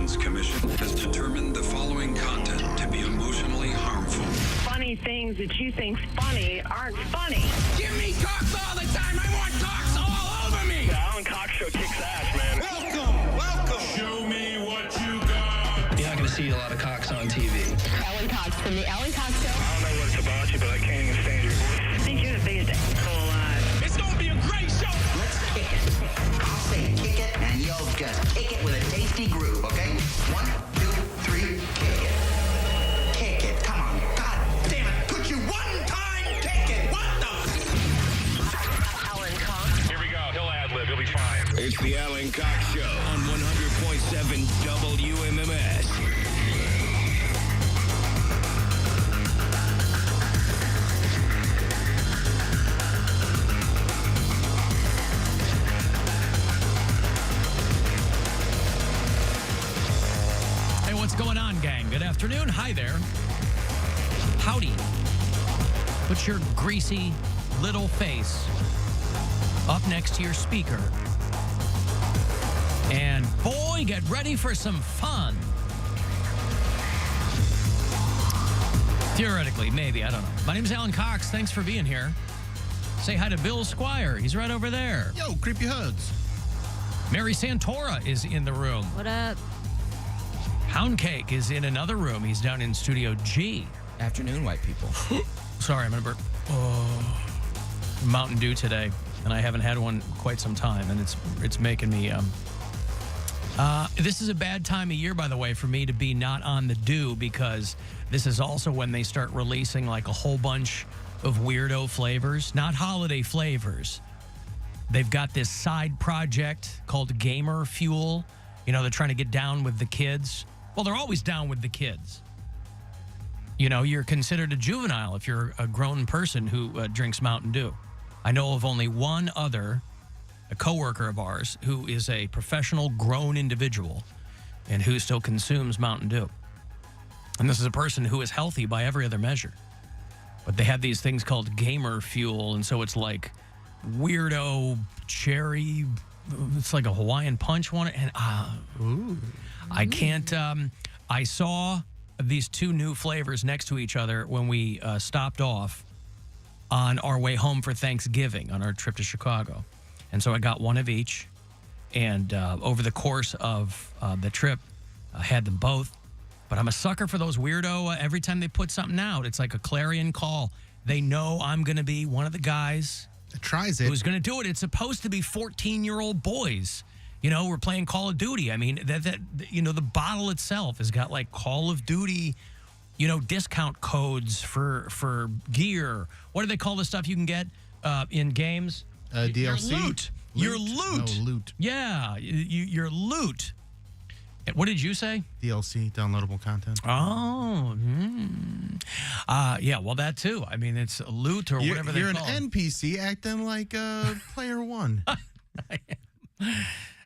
Communications Commission has determined the following content to be emotionally harmful. Funny things that you think's funny aren't funny. Give me cocks all the time. I want cocks all over me. The Alan Cox Show kicks ass, man. Welcome. Show me what you got. You're not going to see a lot of cocks on TV. Alan Cox from the Alan Cox Show. I don't know what it's about you, but I can't even stand your voice. I think you're the biggest asshole alive. It's going to be a great show. Let's kick it. I'll say kick it, and you'll just kick it with a tasty groove, okay? 1, 2, 3, kick it. Kick it. Come on. God damn it. Could you one time kick it? What the? Alan Cox. Here we go. He'll ad-lib. He'll be fine. It's the Alan Cox Show on 100.7 WMMS. Hey, what's going on, gang? Good afternoon. Hi there. Howdy. Put your greasy little face up next to your speaker. And boy, get ready for some fun. Theoretically, maybe. I don't know. My name's Alan Cox. Thanks for being here. Say hi to Bill Squire. He's right over there. Yo, creepy hugs. Mary Santora is in the room. What up? Poundcake is in another room. He's down in Studio G. Afternoon, white people. Sorry, I'm going to burp. Mountain Dew today, and I haven't had one quite some time, and it's making me... This is a bad time of year, by the way, for me to be not on the dew, because this is also when they start releasing like a whole bunch of weirdo flavors, not holiday flavors. They've got this side project called Gamer Fuel. You know, they're trying to get down with the kids. Well, they're always down with the kids. You know, you're considered a juvenile if you're a grown person who drinks Mountain Dew. I know of only one other, a coworker of ours, who is a professional grown individual and who still consumes Mountain Dew. And this is a person who is healthy by every other measure. But they have these things called Gamer Fuel, and so it's like weirdo cherry. It's like a Hawaiian Punch one. And I can't... I saw these two new flavors next to each other when we stopped off on our way home for Thanksgiving on our trip to Chicago. And so I got one of each. And over the course of the trip, I had them both. But I'm a sucker for those weirdo. Every time they put something out, it's like a clarion call. They know I'm going to be one of the guys It tries it. who's going to do it. It's supposed to be 14-year-old boys. You know, we're playing Call of Duty. I mean, that you know, the bottle itself has got like Call of Duty, you know, discount codes for gear. What do they call the stuff you can get in games? DLC. Your loot. Your loot. No, loot. Yeah, your loot. What did you say? DLC, downloadable content. Oh, yeah. Well, that too. I mean, it's loot or whatever they call it. You're an NPC acting like player one.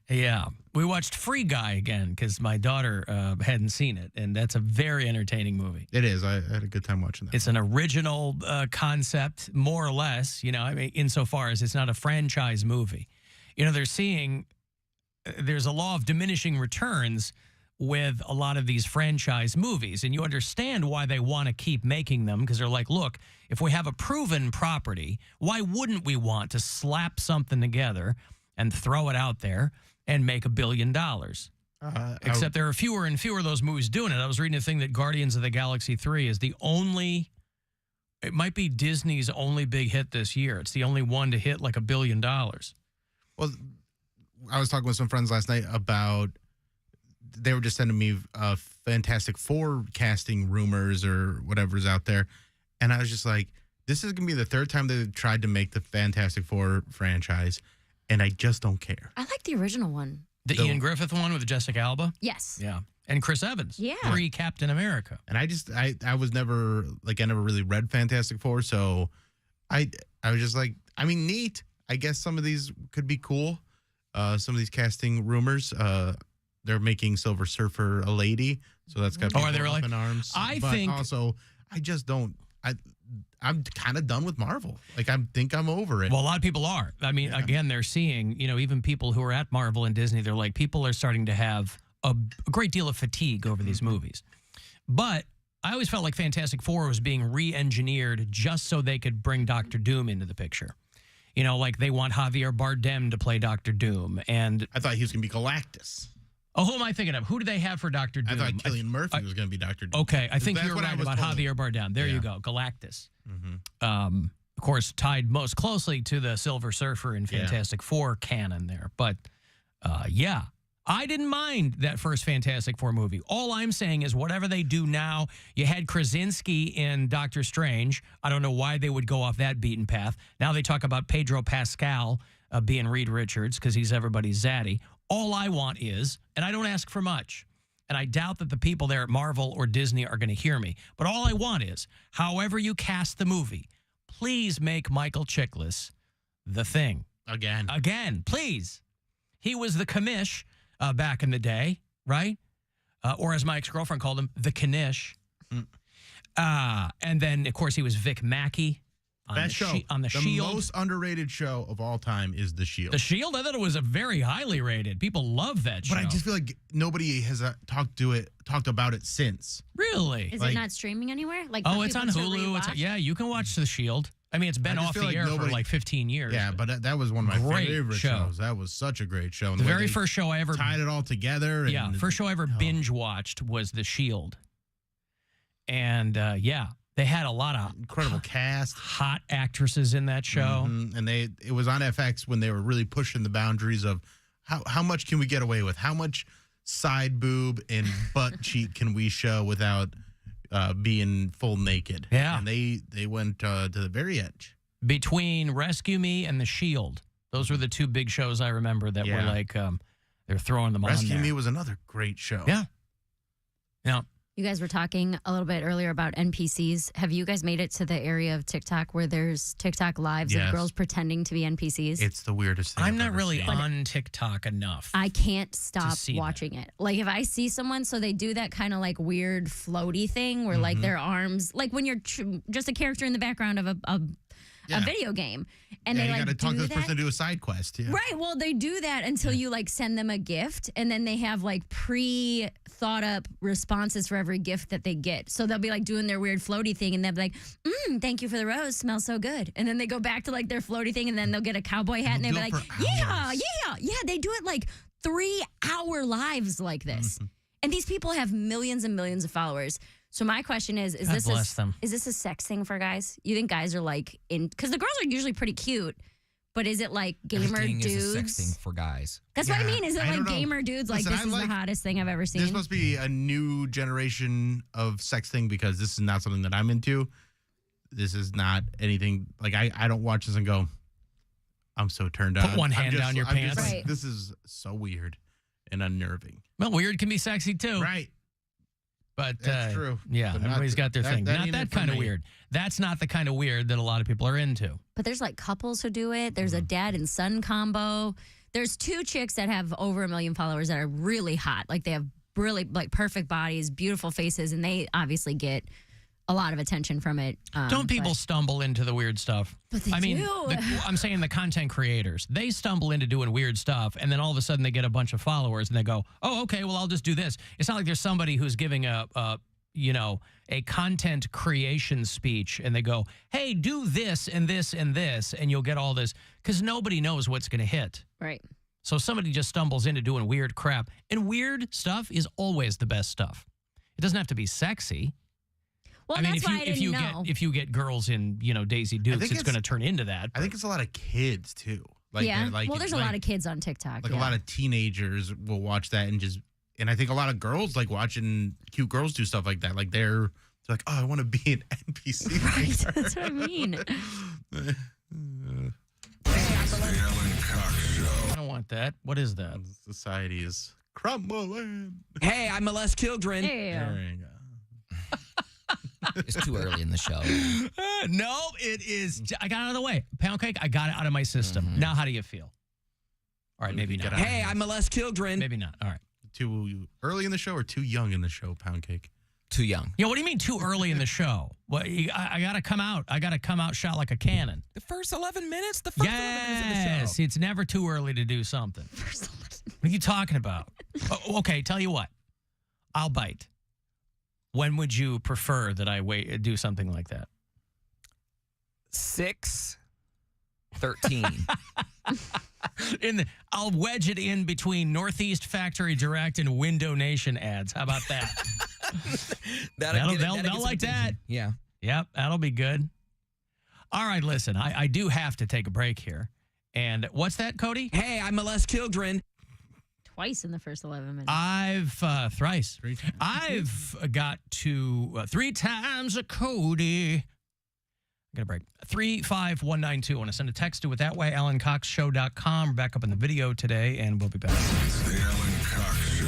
Yeah. We watched Free Guy again because my daughter hadn't seen it, and that's a very entertaining movie. It is. I had a good time watching that. It's an original concept, more or less, you know, I mean, insofar as it's not a franchise movie. You know, there's a law of diminishing returns with a lot of these franchise movies, and you understand why they want to keep making them, because they're like, look, if we have a proven property, why wouldn't we want to slap something together and throw it out there and make $1 billion? Except there are fewer and fewer of those movies doing it. I was reading a thing that Guardians of the Galaxy 3 is the only, it might be Disney's only big hit this year. It's the only one to hit like $1 billion. Well, I was talking with some friends last night about, they were just sending me Fantastic Four casting rumors or whatever's out there. And I was just like, this is going to be the third time they've tried to make the Fantastic Four franchise. And I just don't care. I like the original one. The Ian Griffith one with Jessica Alba? Yes. Yeah. And Chris Evans. Yeah. Pre-Captain America. And I was never, like, I never really read Fantastic Four. So I was just like, I mean, neat. I guess some of these could be cool. Some of these casting rumors. They're making Silver Surfer a lady. So that's got people are they really? up in arms. But think also, I just don't. I'm kind of done with Marvel. Like, I think I'm over it. Well, a lot of people are. I mean, again, they're seeing, you know, even people who are at Marvel and Disney, they're like, people are starting to have a great deal of fatigue over these movies. But I always felt like Fantastic Four was being re-engineered just so they could bring Doctor Doom into the picture. You know, like they want Javier Bardem to play Doctor Doom. And I thought he was going to be Galactus. oh, who am I thinking of? Who do they have for Doctor Doom? I thought Cillian Murphy was going to be Dr. Doom. Okay, I think That's you're what I right was about told. Javier Bardem. There you go, Galactus. Of course, tied most closely to the Silver Surfer in Fantastic Four canon there. But, yeah, I didn't mind that first Fantastic Four movie. All I'm saying is whatever they do now, you had Krasinski in Doctor Strange. I don't know why they would go off that beaten path. Now they talk about Pedro Pascal being Reed Richards because he's everybody's zaddy. All I want is, and I don't ask for much, and I doubt that the people there at Marvel or Disney are going to hear me, but all I want is, however you cast the movie, please make Michael Chiklis the Thing. Again, please. He was the commish back in the day, right? Or as my ex-girlfriend called him, the Knish. And then, of course, he was Vic Mackey on Best show. On the Shield. The most underrated show of all time is The Shield. The Shield, I thought it was a very highly rated. People love that show. But I just feel like nobody has talked about it since. Really? Is Like- it not streaming anywhere? Like, Oh, for it's on people to Hulu. rewatch? Yeah, you can watch The Shield. I mean, it's been I just off feel the like air for nobody- like 15 years. Yeah, but that was one of my Great favorite show. shows. That was such a great show. And the way very they first show I ever tied it all together. And, Yeah, first show I ever binge watched was The Shield. And yeah, they had a lot of incredible cast, hot actresses in that show. And it was on FX when they were really pushing the boundaries of how much can we get away with? How much side boob and butt cheek can we show without being full naked? Yeah. And they went to the very edge. Between Rescue Me and The Shield, those were the two big shows I remember that were like they're throwing them on Rescue there. Me was another great show. Yeah. Yeah. You guys were talking a little bit earlier about NPCs. Have you guys made it to the area of TikTok where there's TikTok lives Yes. of girls pretending to be NPCs? It's the weirdest thing. I'm I've not ever really seen. on TikTok enough. I can't stop see watching it. Like if I see someone, so they do that kind of like weird floaty thing where like their arms, like when you're just a character in the background of a video game, and Yeah, they you like got to talk do to this that. person to do a side quest. Yeah. Right. Well, they do that until you like send them a gift, and then they have like pre-thought up responses for every gift that they get. So they'll be like doing their weird floaty thing, and they'll be like, "Thank you for the rose. Smells so good." And then they go back to like their floaty thing, and then they'll get a cowboy hat, and they'll They'll be do like, it for "Yeah, hours. yeah." They do it like 3-hour lives like this, and these people have millions and millions of followers. So my question is God bless them. is this a sex thing for guys? You think guys are like in, because the girls are usually pretty cute, but is it like gamer Everything dudes? is a sex thing for guys. That's what I Yeah, mean. Is it I like don't know. gamer dudes? Like Listen, this I is like- the hottest thing I've ever seen. This must be a new generation of sex thing because this is not something that I'm into. This is not anything like I don't watch this and go, I'm so turned on. Put one hand down your I'm just pants. like, Right. this is so weird and unnerving. Well, weird can be sexy too. Right. But That's true. Yeah, But not everybody's got their thing. Not ain't that it for kind of me. weird. That's not the kind of weird that a lot of people are into. But there's like couples who do it. There's a dad and son combo. There's 2 chicks that have over 1 million followers that are really hot. Like they have really like perfect bodies, beautiful faces, and they obviously get a lot of attention from it. Don't people but- stumble into the weird stuff? But they I mean, do. I'm saying the content creators, they stumble into doing weird stuff, and then all of a sudden they get a bunch of followers, and they go, "Oh, okay, well I'll just do this." It's not like there's somebody who's giving a content creation speech, and they go, "Hey, do this and this and this, and you'll get all this," because nobody knows what's going to hit. Right. So somebody just stumbles into doing weird crap, and weird stuff is always the best stuff. It doesn't have to be sexy. Well, I mean, that's why I didn't know. if you get girls in Daisy Dukes, think it's it's- going to turn into that. I think it's a lot of kids too. Like yeah. they're, like, Well, there's a lot of kids on TikTok. like yeah. a lot of teenagers will watch that and I think a lot of girls like watching cute girls do stuff like that. Like they're like, oh, I want to be an NPC. Right. That's what I mean. The Alan Cox Show. I don't want that. What is that? Society is crumbling. Hey, I molest children. Yeah. There you go. It's too early in the show. No, it is. I got it out of the way. Poundcake, I got it out of my system. Now, how do you feel? All right, maybe not. Hey, I molest children. Maybe not. All right. Too early in the show or too young in the show, Poundcake? Too young. Yeah, what do you mean too early in the show? Well, I got to come out. I got to come out shot like a cannon. The first 11 minutes? The first 11 minutes of the show. Yes, it's never too early to do something. What are you talking about? Okay, tell you what. I'll bite. When would you prefer that I do something like that? 6:13. I'll wedge it in between Northeast Factory Direct and Window Nation ads. How about that? They'll like that. Yeah. Yep, that'll be good. All right, listen, I do have to take a break here. And what's that, Cody? Hey, I molest children. Twice in the first 11 minutes. Thrice. I've got to 3 times a Cody. I got a break. 35192. I want to send a text to it that way. AlanCoxShow.com. We're back up in the video today, and we'll be back. The Alan Cox Show.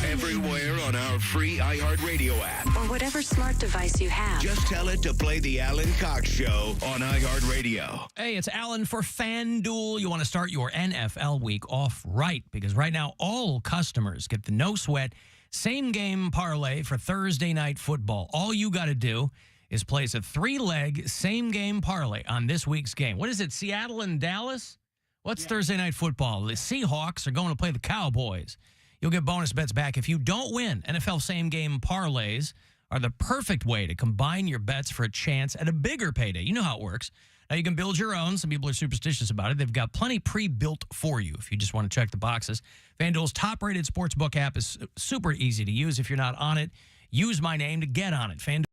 Everywhere on our free iHeartRadio app. Or whatever smart device you have. Just tell it to play the Alan Cox Show on iHeartRadio. Hey, it's Alan for FanDuel. You want to start your NFL week off right, because right now all customers get the no sweat same game parlay for Thursday night football. All you got to do is place a 3-leg same game parlay on this week's game. What is it, Seattle and Dallas? What's Thursday night football? The Seahawks are going to play the Cowboys. You'll get bonus bets back if you don't win. NFL same game parlays are the perfect way to combine your bets for a chance at a bigger payday. You know how it works. Now, you can build your own. Some people are superstitious about it. They've got plenty pre-built for you if you just want to check the boxes. FanDuel's top-rated sportsbook app is super easy to use. If you're not on it, use my name to get on it. FanDuel.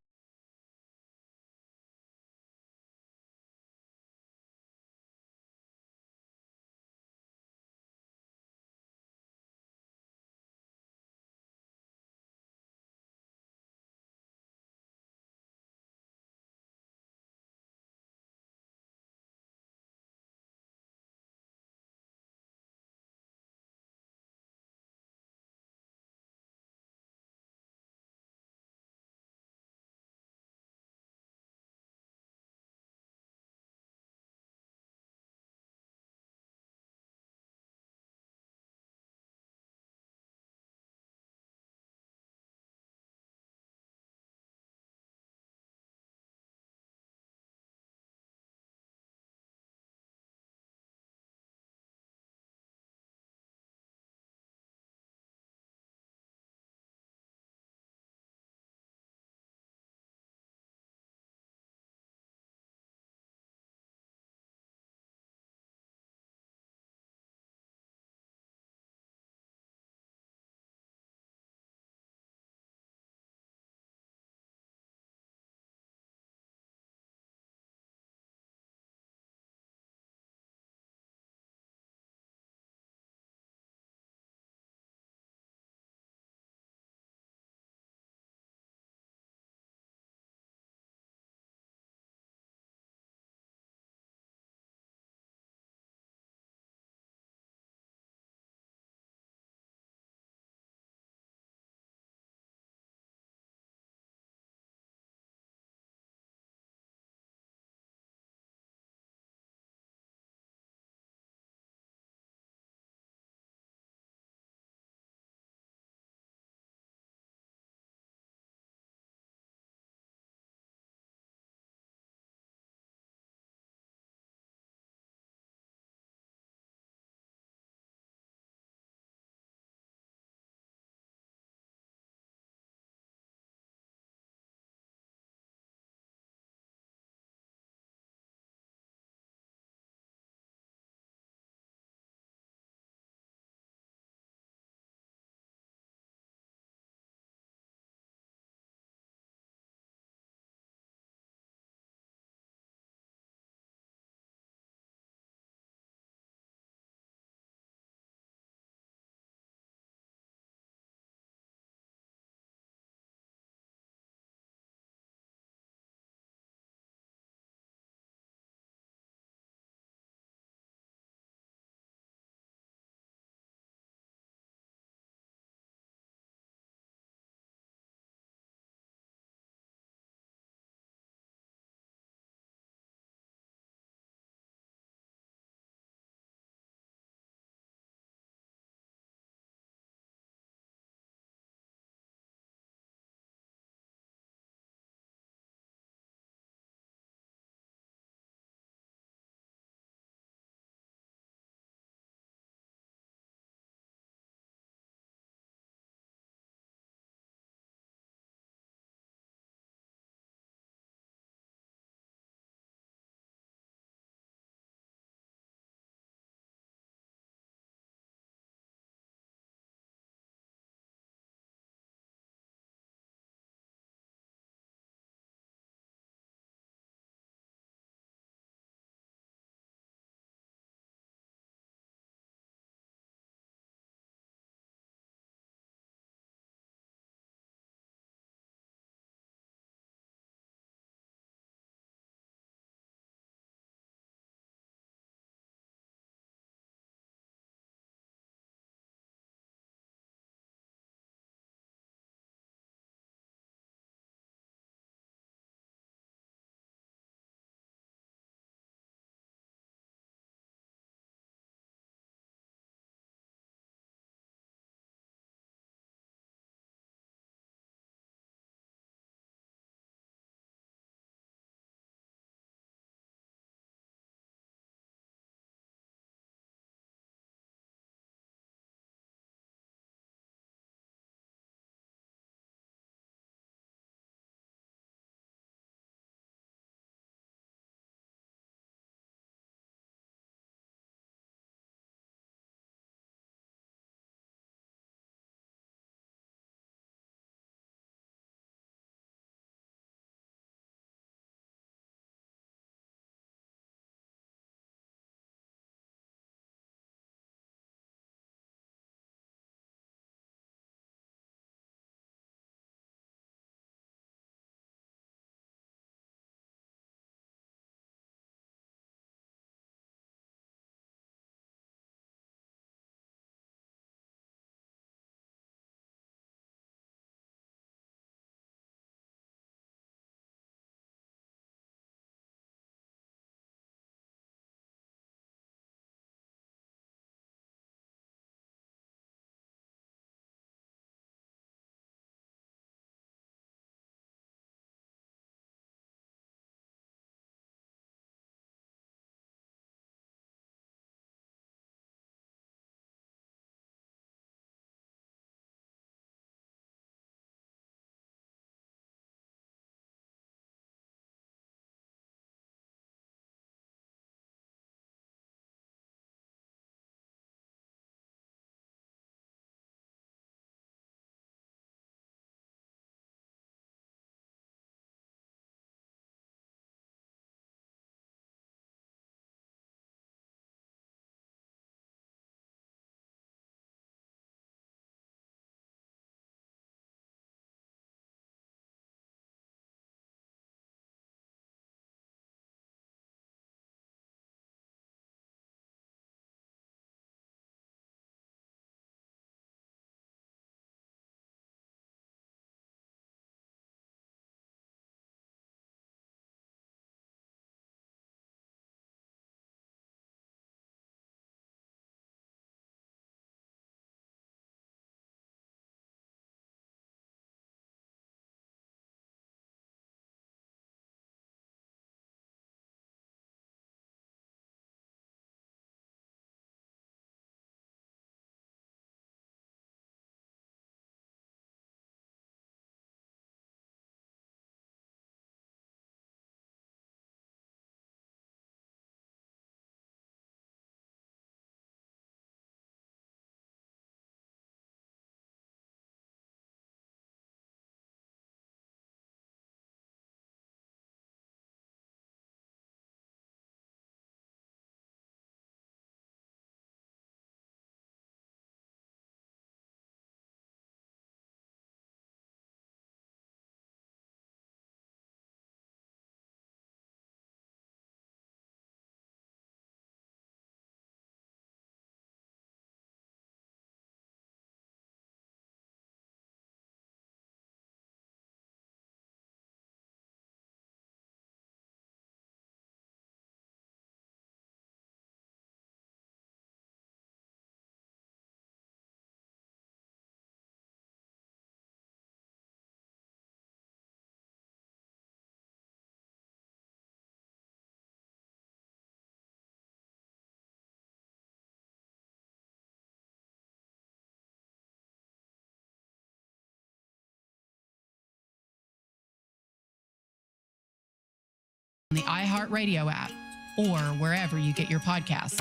the iHeartRadio app, or wherever you get your podcasts.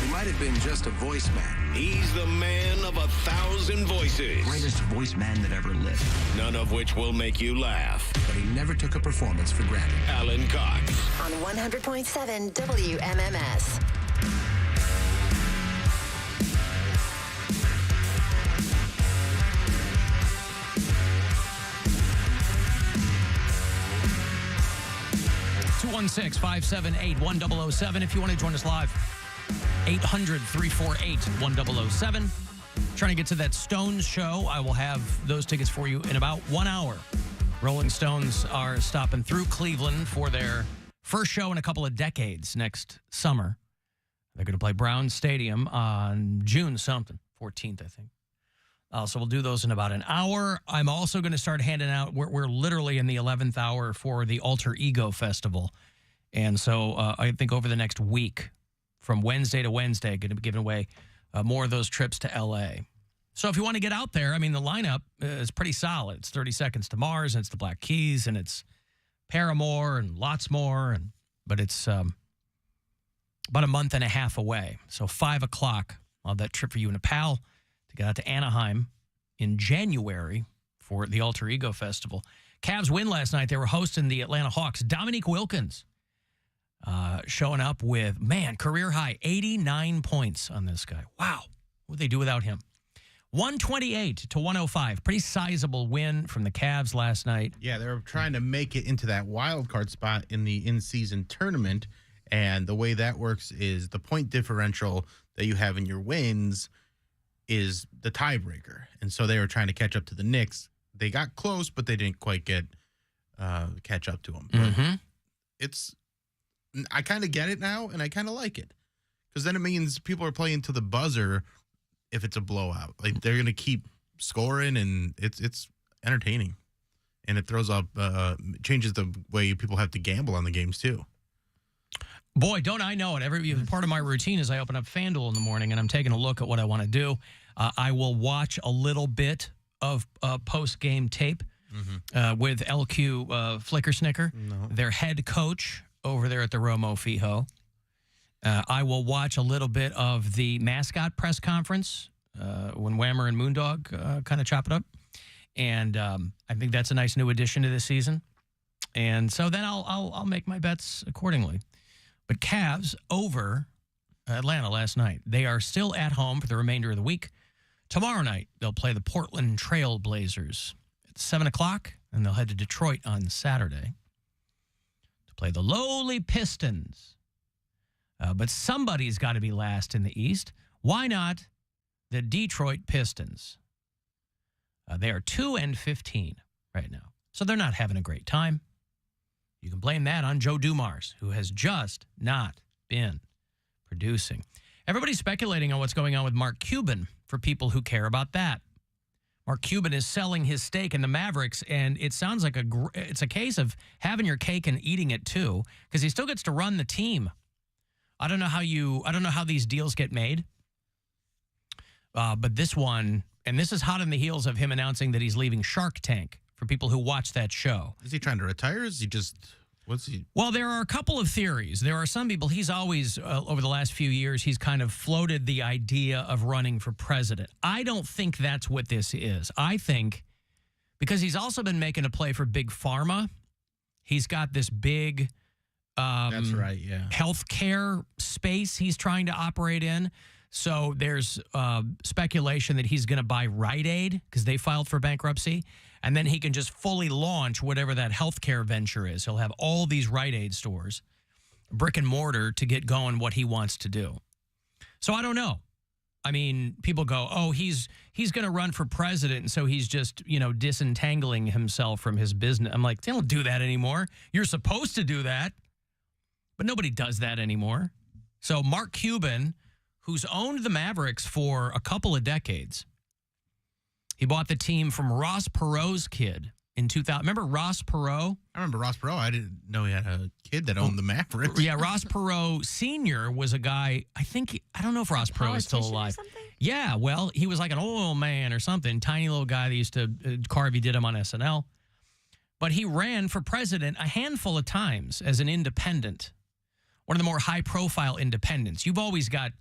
He might have been just a voice man. He's the man of 1,000 voices. Greatest voice man that ever lived. None of which will make you laugh. But he never took a performance for granted. Alan Cox. On 100.7 WMMS. Six 578-1007 if you want to join us live. 800-348-1007. Trying to get to that Stones show. I will have those tickets for you in about 1 hour. Rolling Stones are stopping through Cleveland for their first show in a couple of decades next summer. They're going to play Brown Stadium on June something, 14th, I think. So we'll do those in about an hour. I'm also going to start handing out, we're literally in the 11th hour for the Alter Ego Festival. And so I think over the next week, from Wednesday to Wednesday, going to be giving away more of those trips to L.A. So if you want to get out there, I mean, the lineup is pretty solid. It's 30 Seconds to Mars, and it's the Black Keys, and it's Paramore, and lots more. But it's about a month and a half away. So 5 o'clock, I'll have that trip for you and a pal to get out to Anaheim in January for the Alter Ego Festival. Cavs win last night. They were hosting the Atlanta Hawks. Dominique Wilkins showing up with, career high, 89 points on this guy. Wow. What would they do without him? 128-105. Pretty sizable win from the Cavs last night. Yeah, they were trying to make it into that wild card spot in the in-season tournament. And the way that works is the point differential that you have in your wins is the tiebreaker. And so they were trying to catch up to the Knicks. They got close, but they didn't quite catch up to them. But I kind of get it now, and I kind of like it. Because then it means people are playing to the buzzer if it's a blowout. Like, they're going to keep scoring, and it's entertaining. And it throws up, changes the way people have to gamble on the games, too. Boy, don't I know it. Every part of my routine is I open up FanDuel in the morning, and I'm taking a look at what I want to do. I will watch a little bit of post-game tape with LQ Flickersnicker, their head coach over there at the Romo Fijo. I will watch a little bit of the mascot press conference when Whammer and Moondog kind of chop it up. And I think that's a nice new addition to this season. And so then I'll make my bets accordingly. But Cavs over Atlanta last night. They are still at home for the remainder of the week. Tomorrow night, they'll play the Portland Trail Blazers at 7 o'clock, and they'll head to Detroit on Saturday to play the lowly Pistons. But somebody's got to be last in the East. Why not the Detroit Pistons? They are 2-15 right now, so they're not having a great time. You can blame that on Joe Dumars, who has just not been producing. Everybody's speculating on what's going on with Mark Cuban for people who care about that. Mark Cuban is selling his stake in the Mavericks, and it sounds like it's a case of having your cake and eating it too, because he still gets to run the team. I don't know how these deals get made, but this one, and this is hot on the heels of him announcing that he's leaving Shark Tank. For people who watch that show. Is he trying to retire? Is he just, what's he? Well, there are a couple of theories. There are some people, he's always, over the last few years, he's kind of floated the idea of running for president. I don't think that's what this is. I think, because he's also been making a play for Big Pharma, he's got this big that's right, yeah, healthcare space he's trying to operate in. So there's speculation that he's going to buy Rite Aid because they filed for bankruptcy. And then he can just fully launch whatever that healthcare venture is. He'll have all these Rite Aid stores, brick and mortar, to get going what he wants to do. So I don't know. I mean, people go, oh, he's going to run for president, and so he's just, disentangling himself from his business. I'm like, they don't do that anymore. You're supposed to do that. But nobody does that anymore. So Mark Cuban, who's owned the Mavericks for a couple of decades, he bought the team from Ross Perot's kid in 2000. Remember Ross Perot? I remember Ross Perot. I didn't know he had a kid that owned the Mavericks. Yeah, Ross Perot Sr. was a guy, I don't know if Ross Perot is still alive. Yeah, well, he was like an oil man or something, tiny little guy that used to, Carvey did him on SNL. But he ran for president a handful of times as an independent, one of the more high-profile independents. You've always got,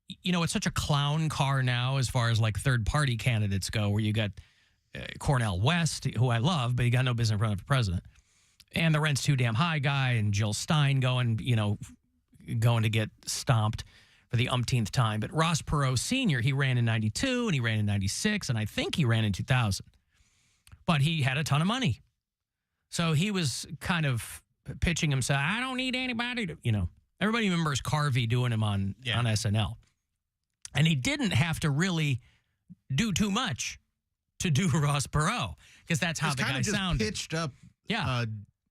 it's such a clown car now as far as like third-party candidates go, where you got Cornel West, who I love, but he got no business running for president. And the rent's too damn high guy, and Jill Stein going to get stomped for the umpteenth time. But Ross Perot Sr., he ran in 92, and he ran in 96, and I think he ran in 2000. But he had a ton of money. So he was kind of pitching himself, I don't need anybody to, Everybody remembers Carvey doing him on SNL. And he didn't have to really do too much to do Ross Perot, because that's how the guy sounded. Pitched up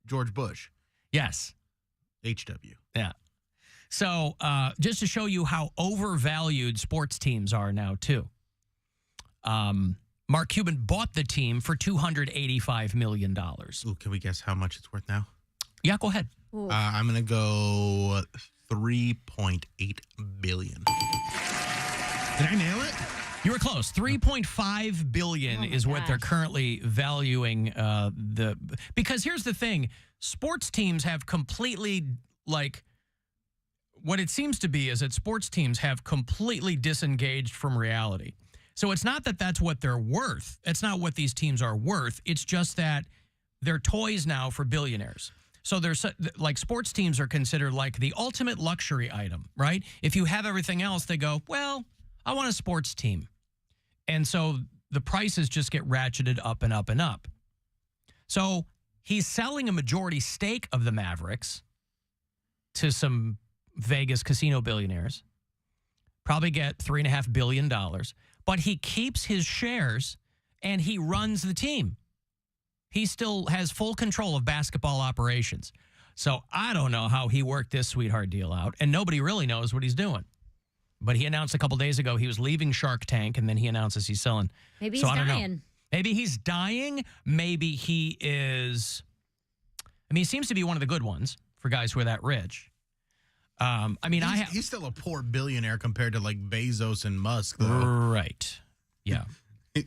George Bush. Yes. HW. Yeah. So just to show you how overvalued sports teams are now, too. Mark Cuban bought the team for $285 million. Ooh, can we guess how much it's worth now? Yeah, go ahead. I'm going to go $3.8 billion. Did I nail it? You were close. $3.5 billion is what they're currently valuing because here's the thing. Sports teams have completely, what it seems to be is that sports teams have completely disengaged from reality. So it's not that that's what they're worth. It's not what these teams are worth. It's just that they're toys now for billionaires. So there's sports teams are considered like the ultimate luxury item, right? If you have everything else, they go, well, I want a sports team. And so the prices just get ratcheted up and up and up. So he's selling a majority stake of the Mavericks to some Vegas casino billionaires, probably get $3.5 billion. But he keeps his shares and he runs the team. He still has full control of basketball operations. So I don't know how he worked this sweetheart deal out, and nobody really knows what he's doing. But he announced a couple days ago he was leaving Shark Tank, and then he announces he's selling. Maybe he's I don't dying. know. Maybe he's dying. Maybe he is. He seems to be one of the good ones for guys who are that rich. He's still a poor billionaire compared to like Bezos and Musk, though. Right. Yeah.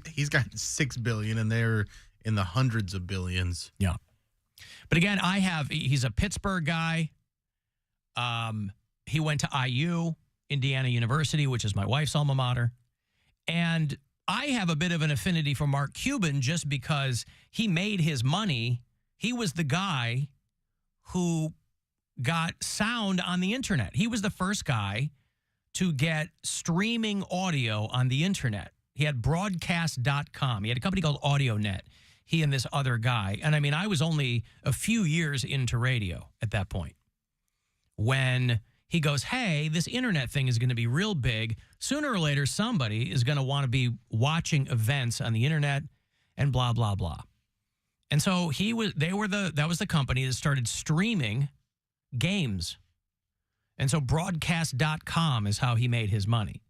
He's got $6 billion, and they're in the hundreds of billions. Yeah. But again, he's a Pittsburgh guy. He went to IU, Indiana University, which is my wife's alma mater. And I have a bit of an affinity for Mark Cuban just because he made his money. He was the guy who got sound on the internet. He was the first guy to get streaming audio on the internet. He had broadcast.com. He had a company called AudioNet, he and this other guy. And I was only a few years into radio at that point when he goes, hey, this internet thing is going to be real big. Sooner or later, somebody is going to want to be watching events on the internet and blah, blah, blah. And so that was the company that started streaming games. And so broadcast.com is how he made his money.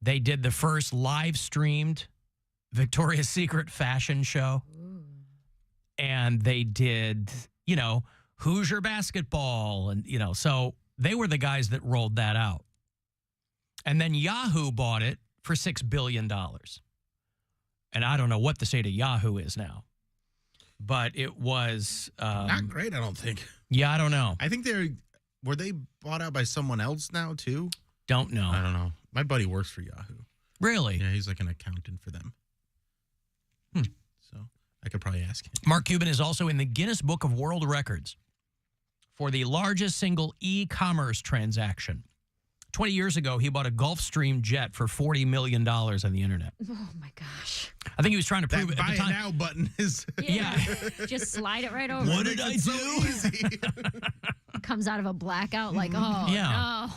They did the first live streamed Victoria's Secret fashion show. And they did, Hoosier basketball. And, so they were the guys that rolled that out. And then Yahoo bought it for $6 billion. And I don't know what the state of Yahoo is now. But it was... not great, I don't think. Yeah, I don't know. I think were they bought out by someone else now, too? Don't know. I don't know. My buddy works for Yahoo. Really? Yeah, he's like an accountant for them. So I could probably ask him. Mark Cuban is also in the Guinness Book of World Records for the largest single e-commerce transaction. 20 years ago, he bought a Gulfstream jet for $40 million on the internet. Oh, my gosh. I think he was trying to prove that it at the time. buy it now button is... Yeah. Just slide it right over. What did I do? So easy. Comes out of a blackout like, oh, yeah.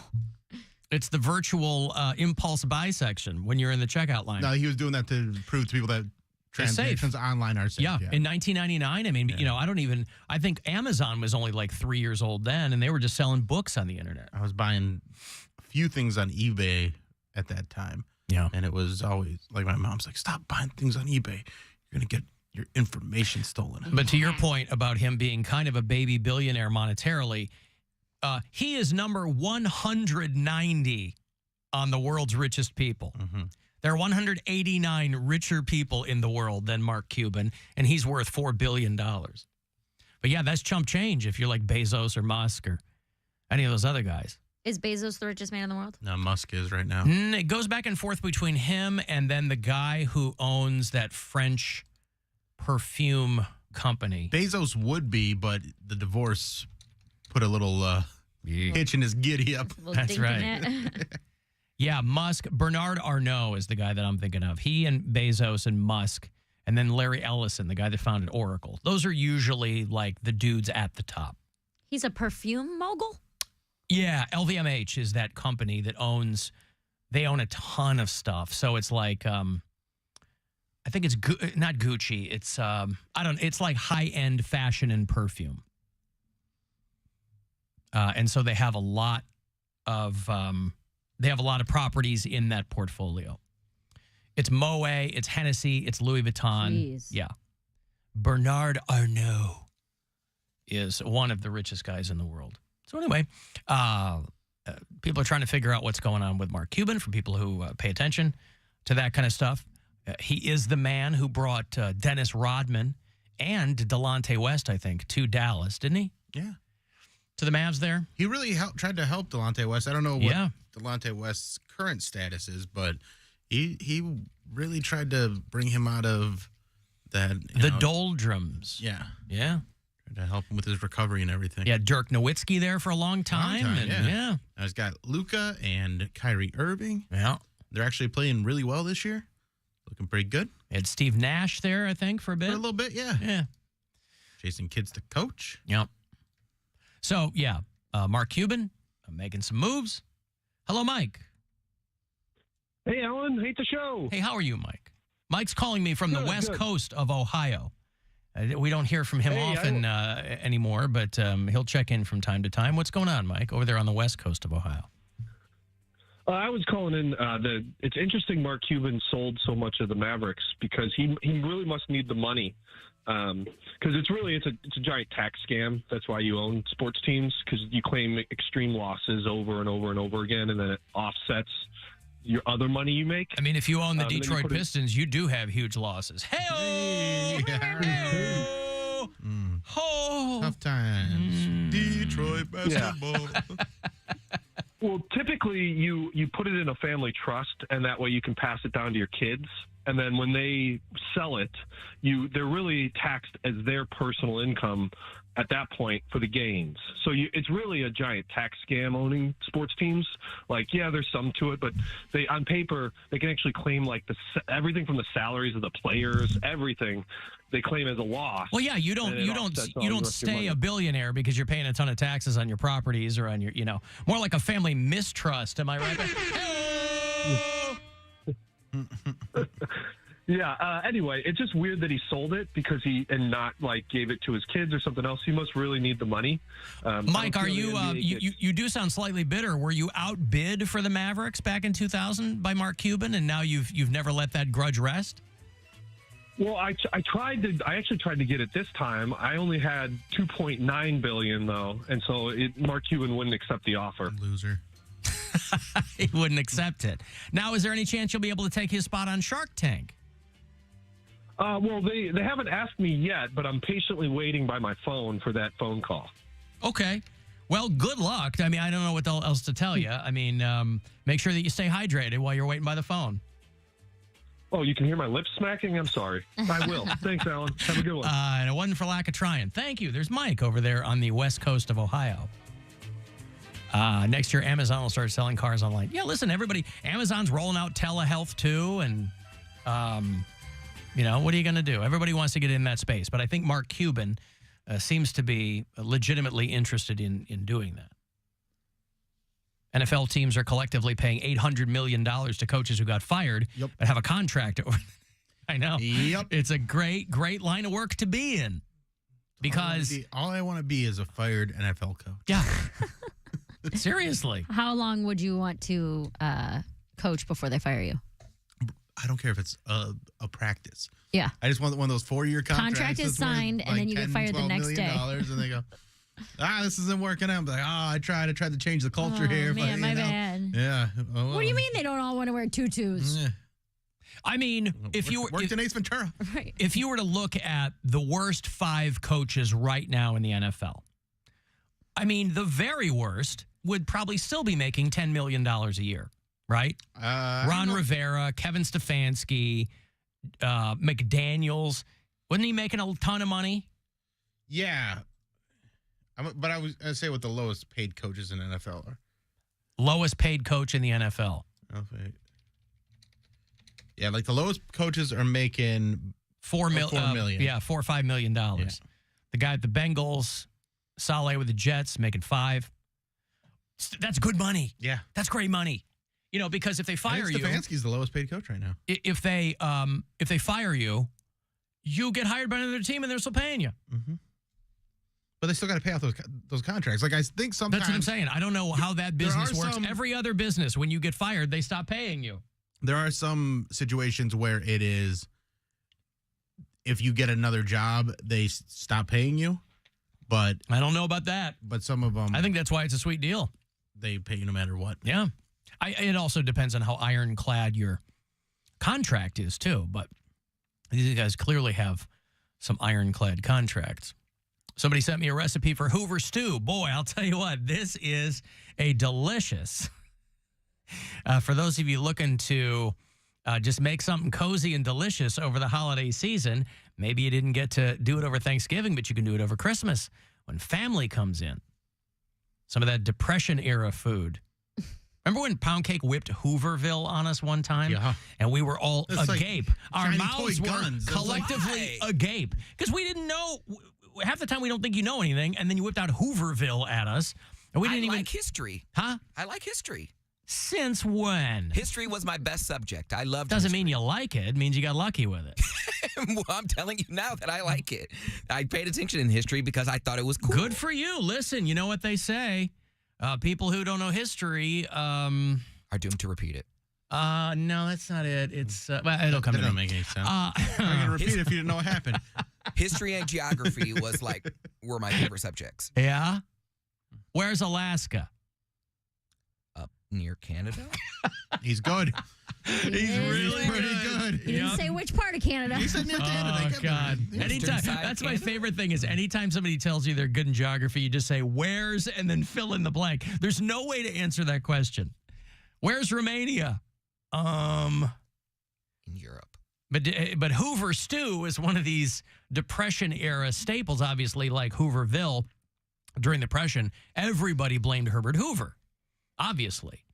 no. It's the virtual impulse buy section when you're in the checkout line. No, he was doing that to prove to people that transactions online are safe. Yeah. In 1999, I think Amazon was only like 3 years old then, and they were just selling books on the internet. I was buying a few things on eBay at that time. Yeah. And it was always like my mom's like, stop buying things on eBay. You're going to get your information stolen. But to your point about him being kind of a baby billionaire monetarily, he is number 190 on the world's richest people. Mm-hmm. There are 189 richer people in the world than Mark Cuban, and he's worth $4 billion. But yeah, that's chump change if you're like Bezos or Musk or any of those other guys. Is Bezos the richest man in the world? No, Musk is right now. It goes back and forth between him and then the guy who owns that French perfume company. Bezos would be, but the divorce put a little hitch in his giddy up. That's right. Yeah, Musk. Bernard Arnault is the guy that I'm thinking of. He and Bezos and Musk, and then Larry Ellison, the guy that founded Oracle. Those are usually like the dudes at the top. He's a perfume mogul? Yeah, LVMH is that company that they own a ton of stuff. So it's like, I think it's not Gucci. It's, it's like high-end fashion and perfume. And so they have a lot of properties in that portfolio. It's Moet, it's Hennessy, it's Louis Vuitton. Jeez. Yeah. Bernard Arnault is one of the richest guys in the world. So anyway, people are trying to figure out what's going on with Mark Cuban for people who pay attention to that kind of stuff. He is the man who brought Dennis Rodman and Delonte West, I think, to Dallas, didn't he? Yeah. To the Mavs there? He really tried to help Delonte West. I don't know what Delonte West's current status is, but he really tried to bring him out of that. The doldrums. Yeah. Yeah. To help him with his recovery and everything. Yeah, Dirk Nowitzki there for a long time. Yeah. Now he's got Luka and Kyrie Irving. Yeah. They're actually playing really well this year. Looking pretty good. Had Steve Nash there, I think, for a bit. For a little bit, yeah. Yeah. Chasing kids to coach. Yep. So, yeah, Mark Cuban making some moves. Hello, Mike. Hey, Alan. Hate the show. Hey, how are you, Mike? Mike's calling me from the west coast of Ohio. We don't hear from him often anymore, but he'll check in from time to time. What's going on, Mike, over there on the west coast of Ohio? I was calling in. It's interesting Mark Cuban sold so much of the Mavericks because he really must need the money. Because it's a giant tax scam. That's why you own sports teams, because you claim extreme losses over and over and over again, and then it offsets your other money you make. I mean, if you own the Detroit Pistons, you do have huge losses. Hey-oh! Hey-oh! Oh. Tough times. Detroit basketball. Well, typically you put it in a family trust, and that way you can pass it down to your kids. And then when they sell it, they're really taxed as their personal income at that point for the gains. So it's really a giant tax scam owning sports teams. Like, yeah, there's some to it, but on paper they can actually claim like everything from the salaries of the players, everything they claim as a loss. Well, yeah, you don't stay a billionaire because you're paying a ton of taxes on your properties or on your, more like a family mistrust. Am I right? Yeah. Anyway, it's just weird that he sold it because not like gave it to his kids or something else. He must really need the money. Mike, are you? You do sound slightly bitter. Were you outbid for the Mavericks back in 2000 by Mark Cuban, and now you've never let that grudge rest? Well, I actually tried to get it this time. I only had $2.9 billion though, and so Mark Cuban wouldn't accept the offer. Loser. He wouldn't accept it. Now, is there any chance you'll be able to take his spot on Shark Tank? Well, they haven't asked me yet, but I'm patiently waiting by my phone for that phone call. Okay. Well, good luck. I mean, I don't know what else to tell you. I mean, make sure that you stay hydrated while you're waiting by the phone. Oh, you can hear my lips smacking? I'm sorry. I will. Thanks, Alan. Have a good one. And it wasn't for lack of trying. Thank you. There's Mike over there on the west coast of Ohio. Next year, Amazon will start selling cars online. Yeah, listen, everybody, Amazon's rolling out telehealth too, and, what are you going to do? Everybody wants to get in that space, but I think Mark Cuban seems to be legitimately interested in doing that. NFL teams are collectively paying $800 million to coaches who got fired, but have a contract. I know. Yep. It's a great, great line of work to be in. Because all I want to be is a fired NFL coach. Yeah. Seriously. How long would you want to coach before they fire you? I don't care if it's a practice. Yeah. I just want one of those 4-year contracts. Contract is signed, and then you get fired the next day. And they go, this isn't working out. I'm like, I tried to change the culture here. Man, my bad. Yeah. What do you mean they don't all want to wear tutus? I mean, if you worked in Ace Ventura, Right. if you were to look at the worst 5 coaches right now in the NFL, I mean, the very worst would probably still be making $10 million a year, right? Ron Rivera, Kevin Stefanski, McDaniels. Wasn't he making a ton of money? Yeah. But I was going to say what the lowest paid coaches in NFL are. Lowest paid coach in the NFL. Okay. Yeah, like the lowest coaches are making $4 million. Yeah, $4 or $5 million. Yeah. The guy at the Bengals, Saleh with the Jets, making $5. That's good money. Yeah, that's great money. You know, because if they fire you, Stefanski's the lowest paid coach right now. If they fire you, you get hired by another team and they're still paying you. Mm-hmm. But they still got to pay out those contracts. Like I think sometimes that's what I'm saying. I don't know how that business works. Every other business, when you get fired, they stop paying you. There are some situations where it is, if you get another job, they stop paying you. But I don't know about that. But some of them, I think that's why it's a sweet deal. They pay you no matter what. Yeah. It also depends on how ironclad your contract is, too. But these guys clearly have some ironclad contracts. Somebody sent me a recipe for Hoover stew. Boy, I'll tell you what, this is a delicious. For those of you looking to just make something cozy and delicious over the holiday season, maybe you didn't get to do it over Thanksgiving, but you can do it over Christmas when family comes in. Some of that Depression-era food. Remember when Poundcake whipped Hooverville on us one time? Yeah. And we were all agape. Our mouths were guns. collectively agape. Because we didn't know. Half the time we don't think you know anything, and then you whipped out Hooverville at us. And we didn't even like history. Huh? I like history. Since when? History was my best subject. I loved Doesn't history. mean you like it. It means you got lucky with it. Well, I'm telling you now that I like it. I paid attention in history because I thought it was cool. Good for you. Listen, you know what they say. People who don't know history are doomed to repeat it. No, that's not it. It's well, it'll come. That doesn't make any sense. I'm gonna repeat it if you didn't know what happened. History and geography were my favorite subjects. Yeah. Where's Alaska? Up near Canada. He's good. He's really pretty good. You didn't say which part of Canada. He said near Canada. Oh, God. Anytime, that's my favorite thing is anytime somebody tells you they're good in geography, you just say, where's, and then fill in the blank. There's no way to answer that question. Where's Romania? In Europe. But Hoover stew is one of these Depression-era staples, obviously, like Hooverville. During the Depression, everybody blamed Herbert Hoover, obviously.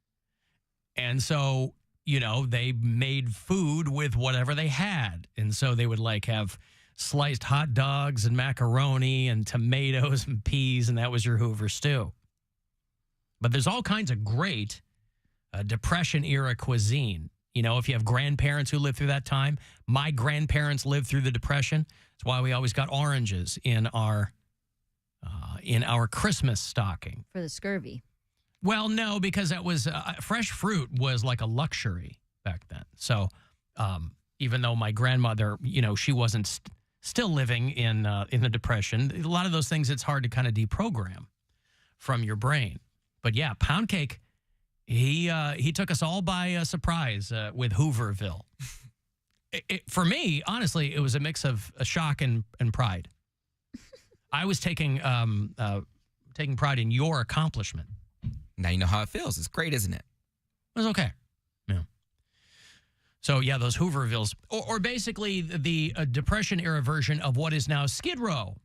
And so, you know, they made food with whatever they had. And so they would like have sliced hot dogs and macaroni and tomatoes and peas, and that was your Hoover stew. But there's all kinds of great Depression-era cuisine. You know, if you have grandparents who lived through that time, my grandparents lived through the Depression. That's why we always got oranges in our Christmas stocking. For the scurvy. Well, no, because that was fresh fruit was like a luxury back then. So even though my grandmother, you know, she wasn't still living in the Depression, a lot of those things it's hard to kind of deprogram from your brain. But yeah, Poundcake, he took us all by surprise with Hooverville. For me, honestly, it was a mix of a shock and pride. I was taking pride in your accomplishment. Now you know how it feels. It's great, isn't it? It was okay. Yeah. So, yeah, those Hoovervilles, or basically the Depression-era version of what is now Skid Row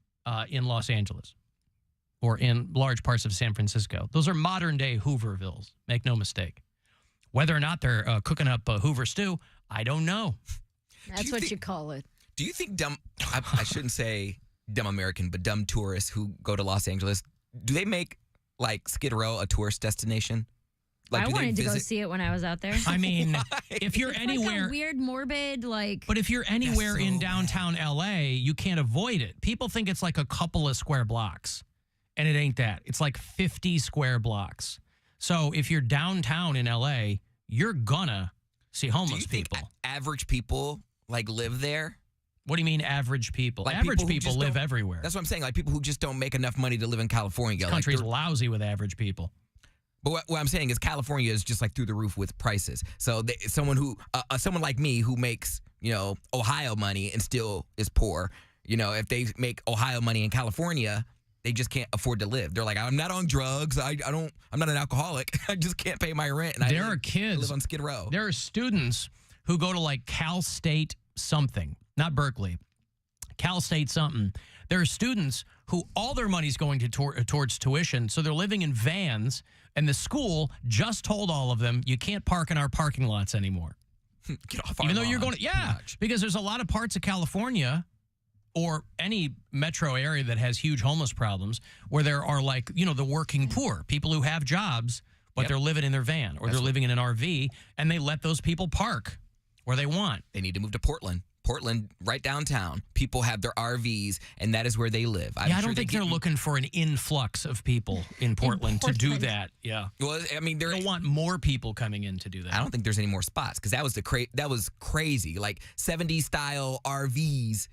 in Los Angeles or in large parts of San Francisco. Those are modern-day Hoovervilles, make no mistake. Whether or not they're cooking up Hoover stew, I don't know. That's what you call it. Do you think I shouldn't say dumb American, but dumb tourists who go to Los Angeles, do they make like Skid Row a tourist destination? Like, I wanted to go see it when I was out there. I mean, if you're it's anywhere, like a weird, morbid, like. But if you're anywhere in downtown LA, you can't avoid it. People think it's like a couple of square blocks, and it ain't that. It's like 50 square blocks. So if you're downtown in LA, you're gonna see homeless people. Average people like live there? What do you mean average people? Like average people live everywhere. That's what I'm saying. Like people who just don't make enough money to live in California. This country's lousy with average people. But what I'm saying is California is just like through the roof with prices. So someone like me who makes, Ohio money and still is poor, if they make Ohio money in California, they just can't afford to live. They're like, I'm not on drugs. I'm not an alcoholic. I just can't pay my rent. And there are kids. I live on Skid Row. There are students who go to like Cal State something, not Berkeley, Cal State something. There are students who all their money's going towards tuition, so they're living in vans, and the school just told all of them, you can't park in our parking lots anymore. Get off Even though you're going to, because there's a lot of parts of California or any metro area that has huge homeless problems where there are like, the working poor, people who have jobs, but they're living in their van or they're living in an RV, and they let those people park where they want. They need to move to Portland. Portland, right downtown. People have their RVs, and that is where they live. I don't think they're looking for an influx of people in Portland to do that. Yeah. Well, I mean, they don't want more people coming in to do that. I don't think there's any more spots because that was crazy. Like 70s style RVs,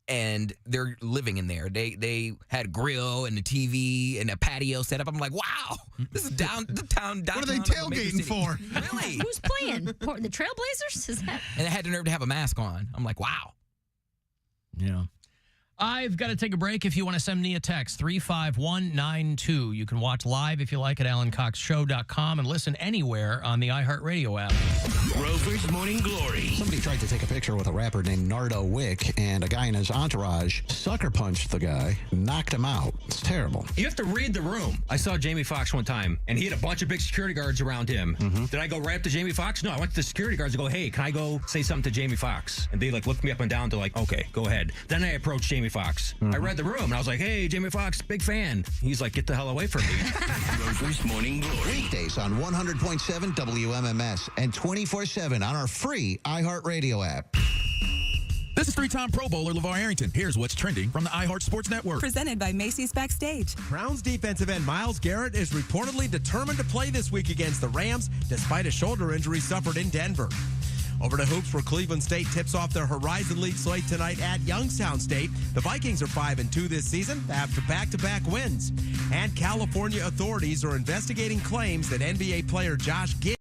and they're living in there. They had a grill and a TV and a patio set up. I'm like, wow, this is downtown. What are they tailgating for? Really? Who's playing? The Trailblazers? Is that? And they had the nerve to have a mask on. I'm like, wow. Yeah. I've got to take a break. If you want to send me a text, 35192. You can watch live if you like at AlanCoxShow.com and listen anywhere on the iHeartRadio app. Rover's Morning Glory. Somebody tried to take a picture with a rapper named Nardo Wick, and a guy in his entourage sucker punched the guy, knocked him out. It's terrible. You have to read the room. I saw Jamie Foxx one time, and he had a bunch of big security guards around him. Did I go right up to Jamie Foxx? No, I went to the security guards and go, hey, can I go say something to Jamie Foxx? And they looked me up and down to okay, go ahead. Then I approached Jamie Foxx. I read the room, and I was like, hey, Jamie Foxx, big fan. He's like, get the hell away from me. Rover's Morning Glory. Weekdays on 100.7 WMMS and 24/7 on our free iHeartRadio app. This is three-time Pro Bowler LeVar Arrington. Here's what's trending from the iHeart Sports Network. Presented by Macy's Backstage. Browns defensive end Myles Garrett is reportedly determined to play this week against the Rams, despite a shoulder injury suffered in Denver. Over to hoops, where Cleveland State tips off their Horizon League slate tonight at Youngstown State. The Vikings are 5-2 this season after back-to-back wins. And California authorities are investigating claims that NBA player Josh Giddey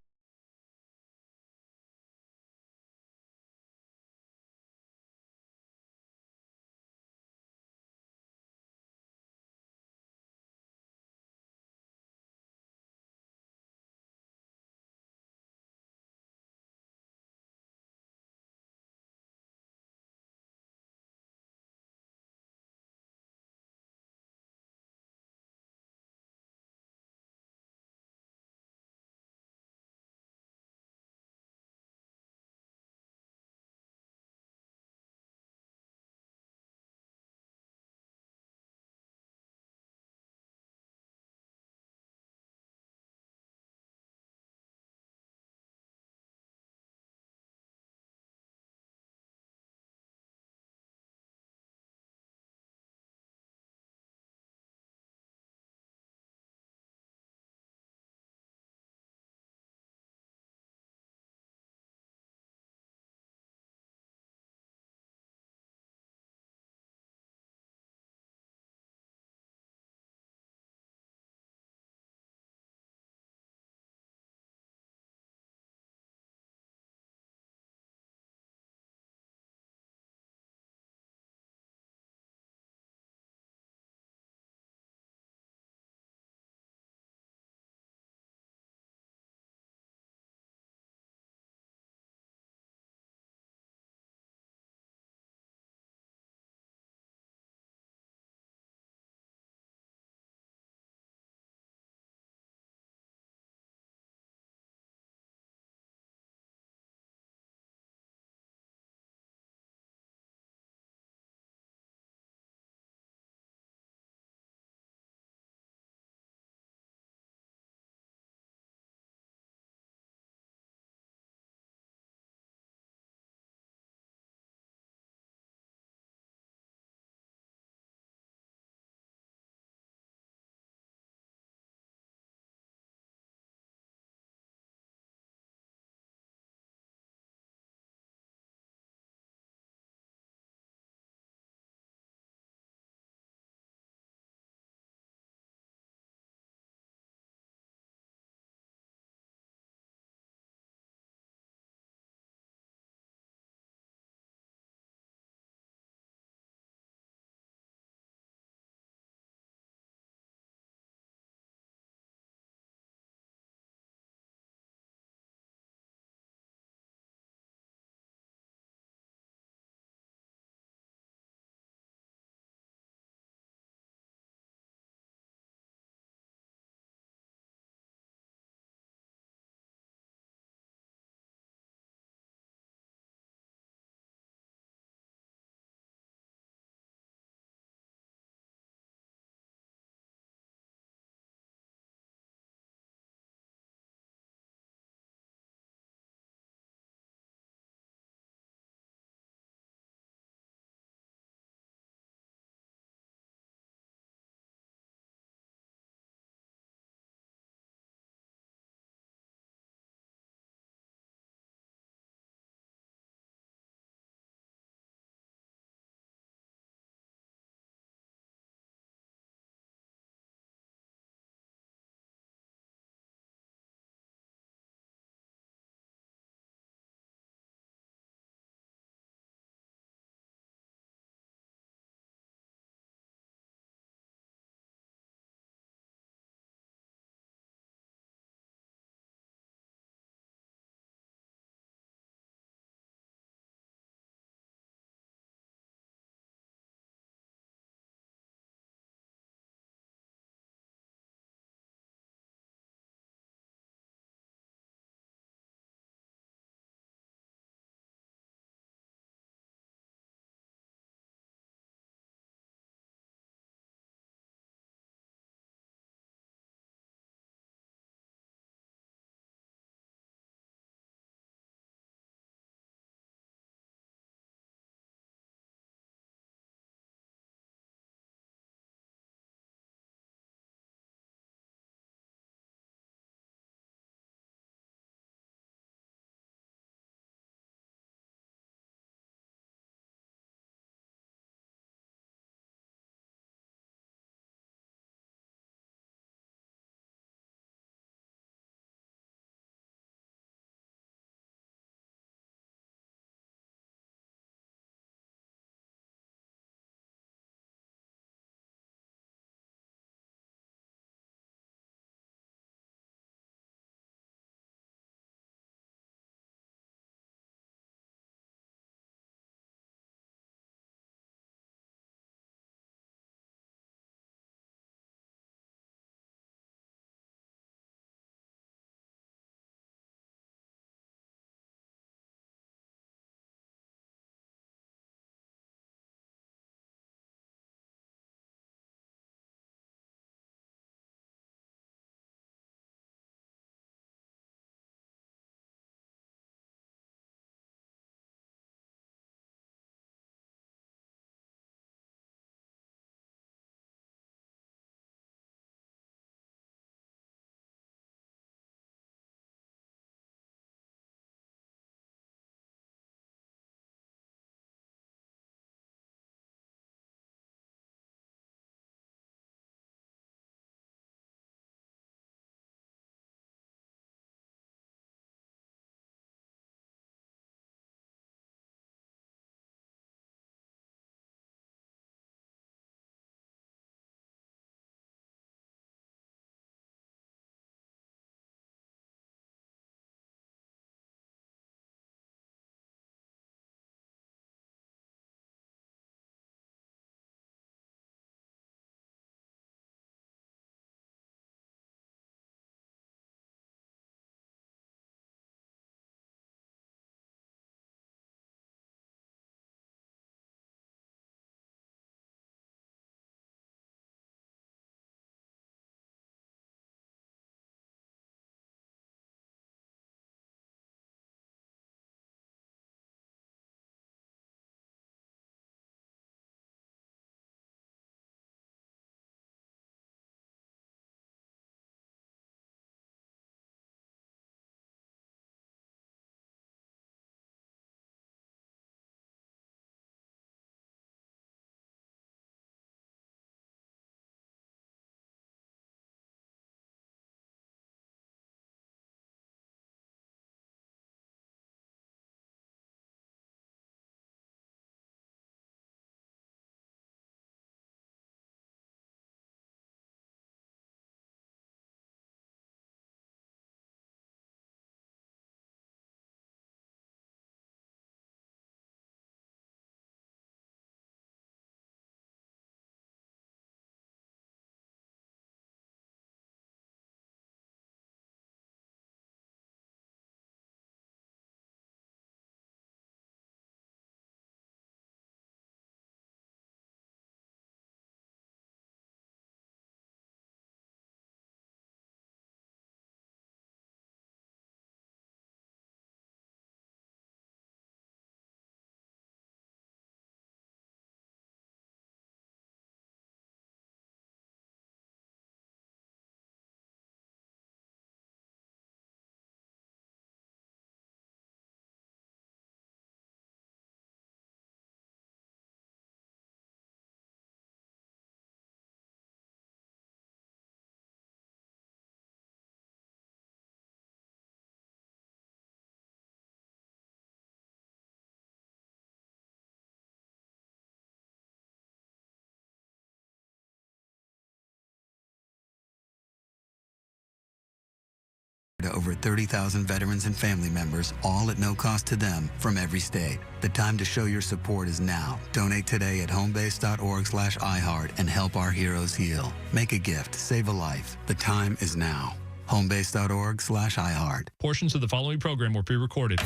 to over 30,000 veterans and family members, all at no cost to them from every state. The time to show your support is now. Donate today at homebase.org/iHeart and help our heroes heal. Make a gift, save a life. The time is now. homebase.org/iHeart. Portions of the following program were pre-recorded.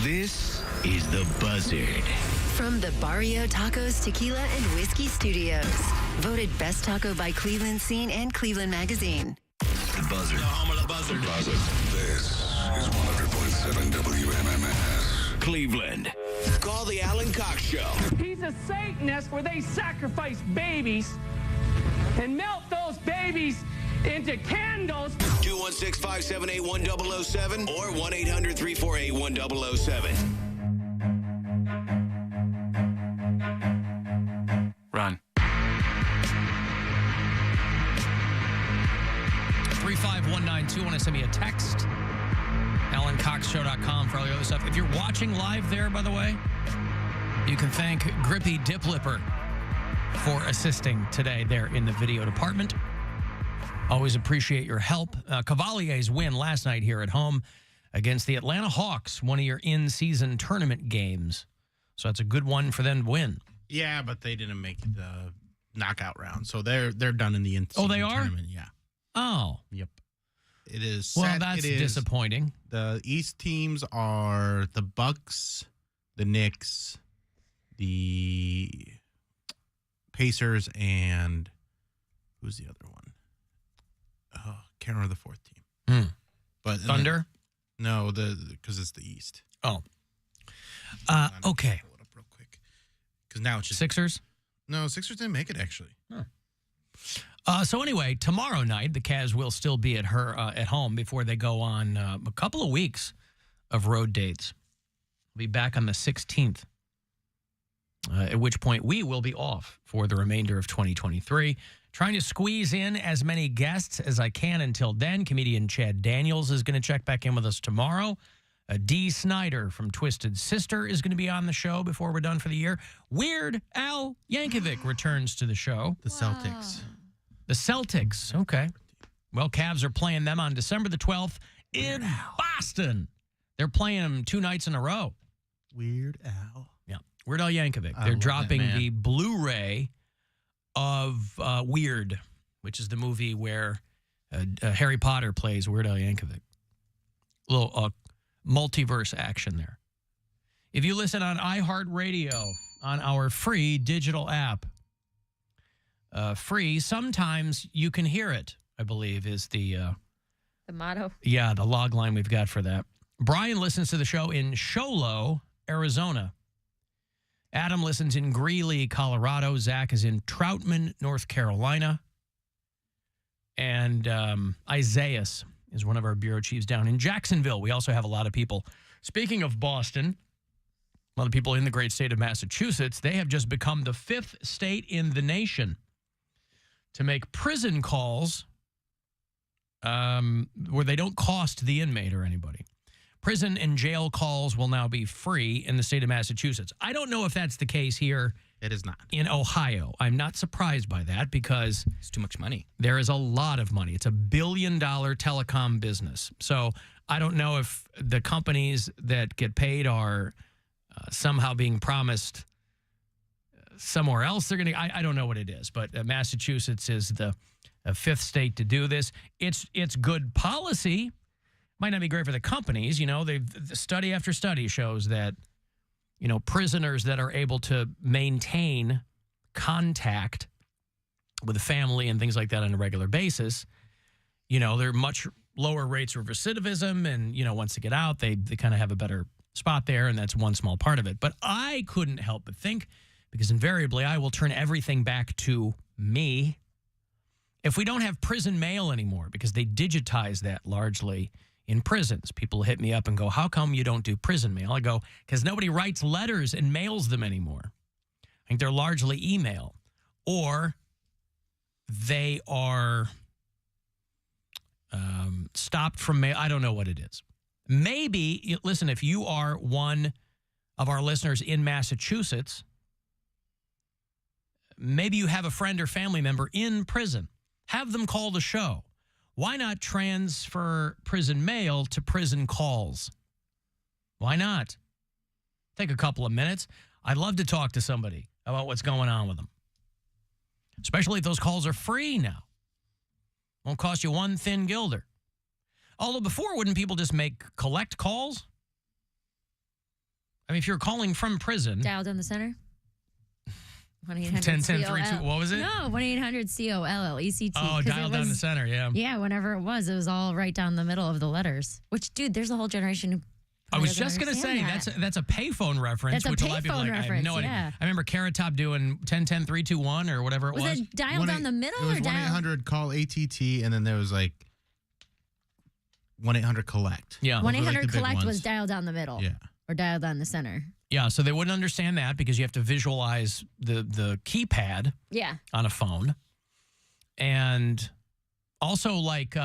This is The Buzzard. From the Barrio Tacos Tequila and Whiskey Studios. Voted Best Taco by Cleveland Scene and Cleveland Magazine. The Buzzard. The home of the Buzzard. This is 100.7 WMMS. Cleveland. Call the Alan Cox Show. He's a Satanist where they sacrifice babies and melt those babies into candles. 216-578-1007 or 1-800-348-1007. Run. 35192. Want to send me a text? AlanCoxShow.com for all the other stuff. If you're watching live there, by the way, you can thank Grippy Dip Lipper for assisting today there in the video department. Always appreciate your help. Cavalier's win last night here at home against the Atlanta Hawks, one of your in-season tournament games. So that's a good one for them to win. Yeah, but they didn't make the knockout round, so they're done in the in-season they are? tournament. Yeah. Oh. Yep. It is. Well, that's disappointing. The East teams are the Bucks, the Knicks, the Pacers, and who's the other one? Oh, can't remember the fourth team. But Thunder? No, because it's the East. Oh. Okay. Pull it up real quick. Because now it's just Sixers? No, Sixers didn't make it actually. So anyway, tomorrow night, the Cavs will still be at home before they go on a couple of weeks of road dates. We'll be back on the 16th, at which point we will be off for the remainder of 2023. Trying to squeeze in as many guests as I can until then. Comedian Chad Daniels is going to check back in with us tomorrow. Dee Snider from Twisted Sister is going to be on the show before we're done for the year. Weird Al Yankovic returns to the show. The Celtics. The Celtics, okay. Well, Cavs are playing them on December the 12th in Boston. They're playing them 2 nights in a row. Weird Al. Yeah, Weird Al Yankovic. I They're love dropping that man. the Blu-ray of Weird, which is the movie where Harry Potter plays Weird Al Yankovic. A little multiverse action there. If you listen on iHeartRadio on our free digital app, free, sometimes you can hear it, I believe, is the motto. Yeah, the log line we've got for that. Brian listens to the show in Sholo, Arizona. Adam listens in Greeley, Colorado. Zach is in Troutman, North Carolina. And Isaiah is one of our bureau chiefs down in Jacksonville. We also have a lot of people. Speaking of Boston, a lot of people in the great state of Massachusetts, they have just become the 5th state in the nation to make prison calls where they don't cost the inmate or anybody. Prison and jail calls will now be free in the state of Massachusetts. I don't know if that's the case here. It is not. In Ohio. I'm not surprised by that because it's too much money. There is a lot of money. It's a $1 billion telecom business. So I don't know if the companies that get paid are somehow being promised somewhere else they're going to. I don't know what it is, but Massachusetts is the 5th state to do this. It's good policy. Might not be great for the companies. You know, study after study shows that, you know, prisoners that are able to maintain contact with the family and things like that on a regular basis, you know, they're much lower rates of recidivism. And, you know, once they get out, they kind of have a better spot there. And that's one small part of it. But I couldn't help but think, because invariably I will turn everything back to me. If we don't have prison mail anymore, because they digitize that largely in prisons, people hit me up and go, how come you don't do prison mail? I go, because nobody writes letters and mails them anymore. I think they're largely email, or they are stopped from mail. I don't know what it is. Maybe, listen, if you are one of our listeners in Massachusetts, maybe you have a friend or family member in prison. Have them call the show. Why not transfer prison mail to prison calls? Why not? Take a couple of minutes. I'd love to talk to somebody about what's going on with them. Especially if those calls are free now. Won't cost you one thin gilder. Although before, wouldn't people just collect calls? I mean, if you're calling from prison. Dial down the center. 1-800-10-10-32. What was it? No, 1-800-COLLECT. Oh, dial down the center, yeah. Yeah, whenever it was all right down the middle of the letters. Which, dude, there's a whole generation who I was just going to say, that's a payphone reference, That's a which a lot of people payphone like. I have no reference, idea. yeah. I remember Carrot Top doing 10-10-3-2-1 or whatever it was. Was it dial down the middle It was or dial? 1-800-CALL-ATT, and then there was like 1-800-COLLECT. Yeah. 1-800-COLLECT was dial down the middle. Yeah. Or dial down the center. Yeah, so they wouldn't understand that because you have to visualize the keypad Yeah. on a phone. And also like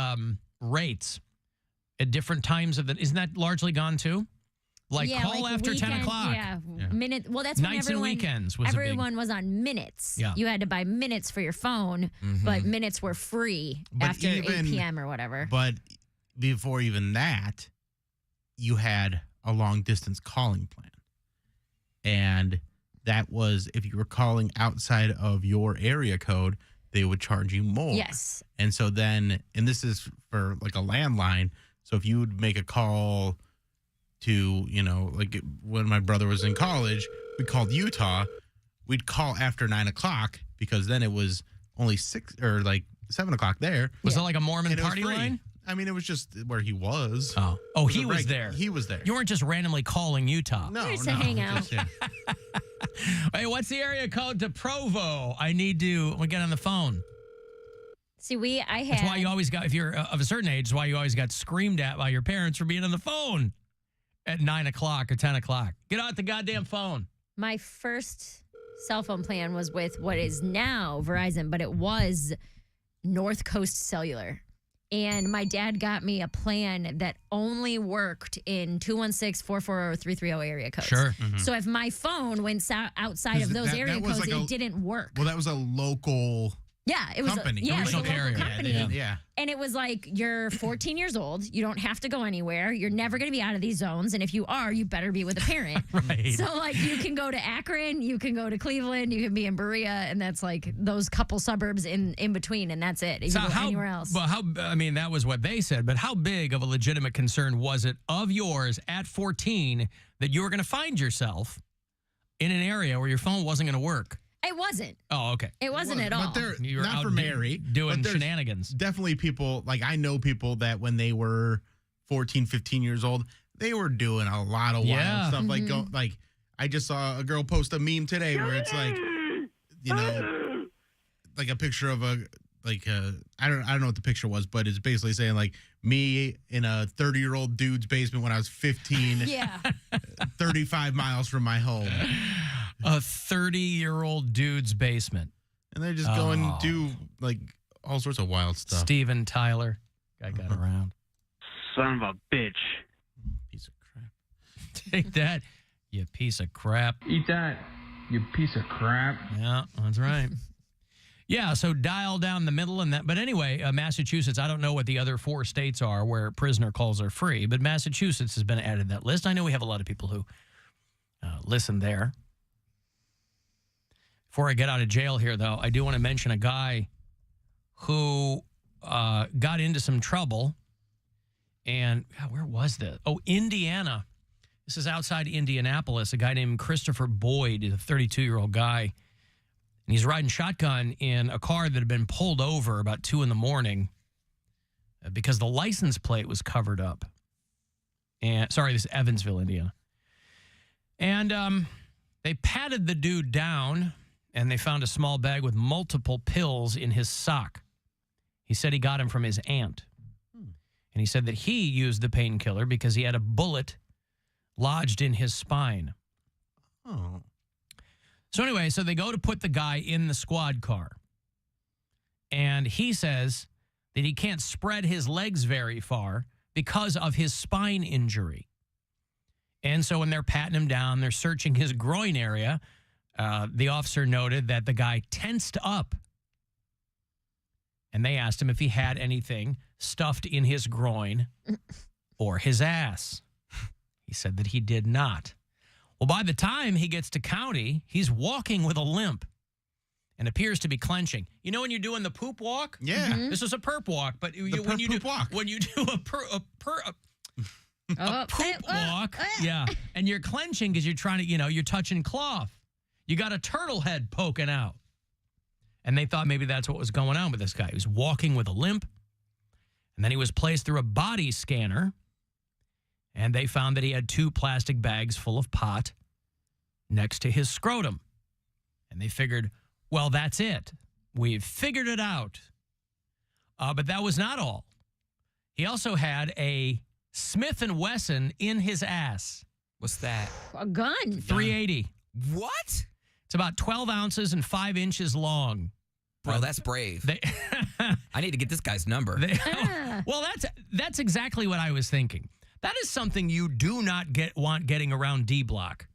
rates at different times of the, isn't that largely gone too? Like yeah, call like after 10 weekend, o'clock. Yeah, minute. Well, that's Nights when and weekends was a big- everyone was on minutes. Yeah. You had to buy minutes for your phone, but minutes were free But after 8 even- p.m. or whatever. But before even that, you had a long distance calling plan. And that was if you were calling outside of your area code, they would charge you more. Yes. And so then, and this is for like a landline. So if you would make a call to, like when my brother was in college, we called Utah, we'd call after 9 o'clock because then it was only 6 or like 7 o'clock there. Was it like a Mormon And it was party free. line? I mean, it was just where he was. Oh, he was there. He was there. You weren't just randomly calling Utah. No, Just to hang out. just, yeah. Hey, what's the area code to Provo? I need to get on the phone. See, I had. That's why you always got, if you're of a certain age, it's why you always got screamed at by your parents for being on the phone at 9 o'clock or 10 o'clock. Get out the goddamn phone. My first cell phone plan was with what is now Verizon, but it was North Coast Cellular. And my dad got me a plan that only worked in 216-440-330 area codes. Sure. Mhm. So if my phone went outside of those area codes, it didn't work. Well, that was a local Yeah, it was company. it was a local carrier. company. Yeah. And it was like, you're 14 years old. You don't have to go anywhere. You're never going to be out of these zones. And if you are, you better be with a parent. Right. So, like, you can go to Akron, you can go to Cleveland, you can be in Berea, and that's like those couple suburbs in between, and that's it. You can go anywhere else. Well, that was what they said, but how big of a legitimate concern was it of yours at 14 that you were going to find yourself in an area where your phone wasn't going to work? It wasn't. Oh, okay. It wasn't at all. But they're You were not out for Mary doing but there's shenanigans. Definitely people, like I know people that when they were 14, 15 years old, they were doing a lot of wild stuff. Like I just saw a girl post a meme today where it's like, like a picture of I don't know what the picture was, but it's basically saying like me in a 30-year-old dude's basement when I was 15, yeah, 35 miles from my home. A 30-year-old dude's basement. And they just go and do like all sorts of wild stuff. Steven Tyler. Guy got around. Son of a bitch. Piece of crap. Take that, you piece of crap. Eat that, you piece of crap. Yeah, that's right. Yeah, so dial down the middle and that. But anyway, Massachusetts, I don't know what the other 4 states are where prisoner calls are free, but Massachusetts has been added to that list. I know we have a lot of people who listen there. Before I get out of jail here, though, I do want to mention a guy who got into some trouble. And where was this? Oh, Indiana. This is outside Indianapolis. A guy named Christopher Boyd, a 32-year-old guy. And he's riding shotgun in a car that had been pulled over about 2 in the morning because the license plate was covered up. And sorry, this is Evansville, Indiana. And they patted the dude down, and they found a small bag with multiple pills in his sock. He said he got him from his aunt. And he said that he used the painkiller because he had a bullet lodged in his spine. Oh. So anyway, so they go to put the guy in the squad car. And he says that he can't spread his legs very far because of his spine injury. And so when they're patting him down, they're searching his groin area. The officer noted that the guy tensed up and they asked him if he had anything stuffed in his groin or his ass. He said that he did not. Well, by the time he gets to county, he's walking with a limp and appears to be clenching. You know when you're doing the poop walk? Yeah. This is a perp walk, but when you do a poop walk, yeah, and you're clenching because you're trying to, you're touching cloth. You got a turtle head poking out. And they thought maybe that's what was going on with this guy. He was walking with a limp, and then he was placed through a body scanner, and they found that he had 2 plastic bags full of pot next to his scrotum. And they figured, well, that's it. We've figured it out. But that was not all. He also had a Smith & Wesson in his ass. What's that? A gun. 380. What? It's about 12 ounces and 5 inches long. Bro, that's brave. I need to get this guy's number. Well, that's exactly what I was thinking. That is something you do not want getting around D Block.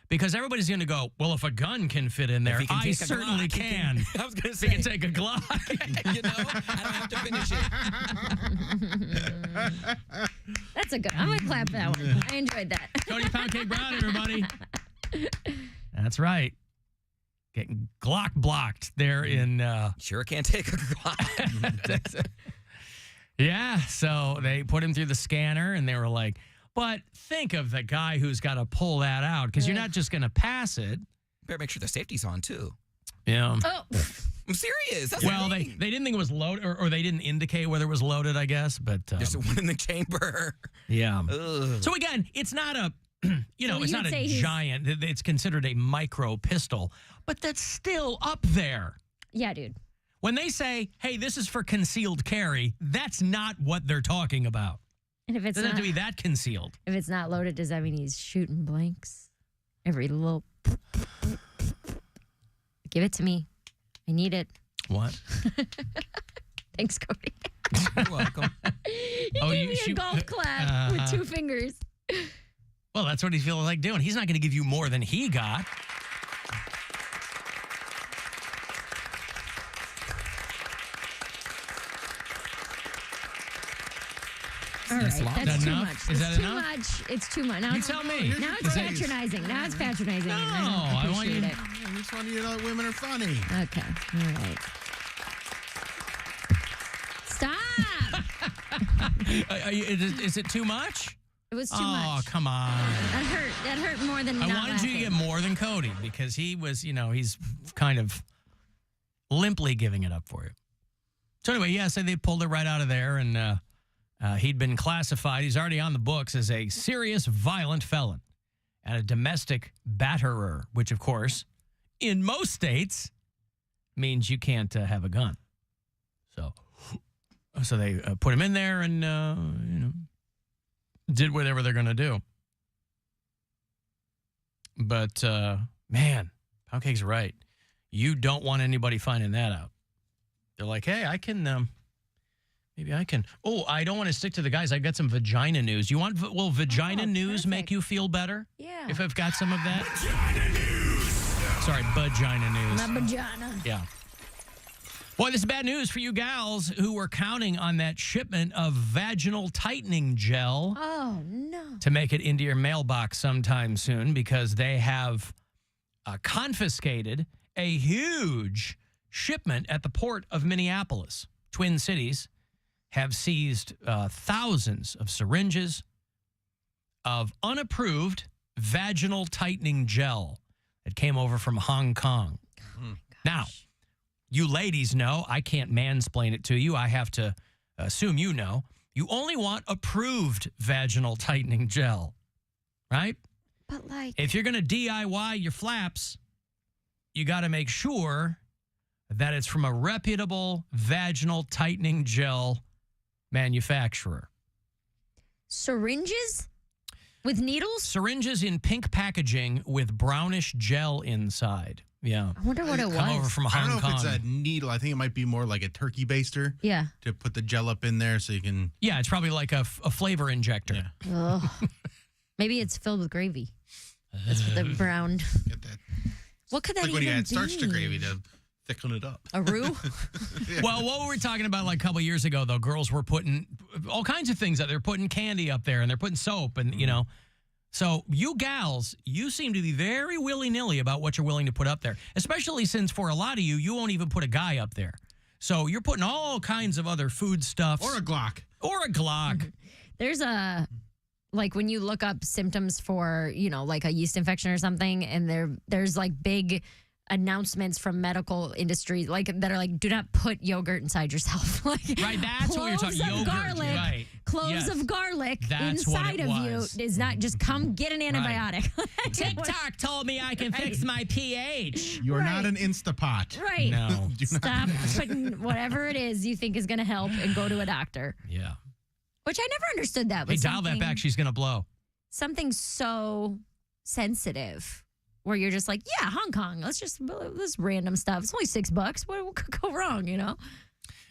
Because everybody's going to go, well, if a gun can fit in there, I certainly can. I was going to say. He can take a Glock. I don't have to finish it. That's a good. I'm going to clap that one. I enjoyed that. Cody Poundcake Brown, everybody. That's right. Getting Glock blocked there in... Sure can't take a Glock. Yeah, so they put him through the scanner, and they were like, but think of the guy who's got to pull that out, because you're not just going to pass it. Better make sure the safety's on, too. Yeah. Oh. I'm serious. That's well, they didn't think it was loaded, or they didn't indicate whether it was loaded, I guess, but... There's one in the chamber. Yeah. Ugh. So again, it's not a... it's not a giant. It's considered a micro pistol, but that's still up there. Yeah, dude. When they say, hey, this is for concealed carry, that's not what they're talking about. And if it's doesn't not, have to be that concealed. If it's not loaded, does that mean he's shooting blanks? Every little... Give it to me. I need it. What? Thanks, Cody. You're welcome. He gave me a golf clap with 2 fingers. Well, that's what he feels like doing. He's not going to give you more than he got. All right, that's too much. Is that it's enough? Too much. It's too much. Now You tell me. Now it's patronizing. Now it's patronizing. No, I I want you. appreciate it. I just want you to know that women are funny. Okay. All right. Stop. Is it too much? It was too much. Oh, come on. That hurt. That hurt more than I not wanted laughing. you to get more than Cody because he was, he's kind of limply giving it up for you. So anyway, yeah, so they pulled it right out of there, and he'd been classified. He's already on the books as a serious violent felon and a domestic batterer, which, of course, in most states means you can't have a gun. So they put him in there and, did whatever they're going to do. But, man, Poundcake's right. You don't want anybody finding that out. They're like, hey, I can, maybe I can. Oh, I don't want to stick to the guys. I've got some vagina news. Will vagina news make you feel better? Yeah. If I've got some of that? Vagina news. Sorry, vagina news. My vagina. Yeah. Boy, this is bad news for you gals who were counting on that shipment of vaginal tightening gel. Oh, no. To make it into your mailbox sometime soon because they have confiscated a huge shipment at the port of Minneapolis. Twin Cities have seized thousands of syringes of unapproved vaginal tightening gel that came over from Hong Kong. Oh now, you ladies know, I can't mansplain it to you. I have to assume you know. You only want approved vaginal tightening gel, right? But if you're going to DIY your flaps, you got to make sure that it's from a reputable vaginal tightening gel manufacturer. Syringes with needles? Syringes in pink packaging with brownish gel inside. Yeah. I wonder what it was. Come over from Hong I don't know Kong. if it's a needle. I think it might be more like a turkey baster. Yeah. To put the gel up in there so you can... Yeah, it's probably like a flavor injector. Yeah. Ugh. Maybe it's filled with gravy. That's the brown. Get that. What could that like when you even add starch to be? gravy to thicken it up. A roux? Well, what were we talking about like a couple years ago, though? Girls were putting all kinds of things up. They're putting candy up there, and they're putting soap, and, you know. So you gals, you seem to be very willy-nilly about what you're willing to put up there, especially since for a lot of you, you won't even put a guy up there. So you're putting all kinds of other food stuff. Or a Glock. Or a Glock. There's a, like when you look up symptoms for, you know, like a yeast infection or something, and there's like big announcements from medical industry like that are like, do not put yogurt inside yourself. Like, right, that's what you're talking cloves of yogurt. Garlic, Right. Cloves Yes. of garlic That's inside what of it was. you is not just come get an antibiotic. TikTok told me I can fix my pH. You're not an Instapot. Right. No. Stop putting whatever it is you think is going to help and go to a doctor. Yeah. Which I never understood that. Hey, with dial that something- back. She's going to blow. Something so sensitive where you're just like, yeah, Hong Kong, let's this random stuff. It's only $6. What could go wrong, you know?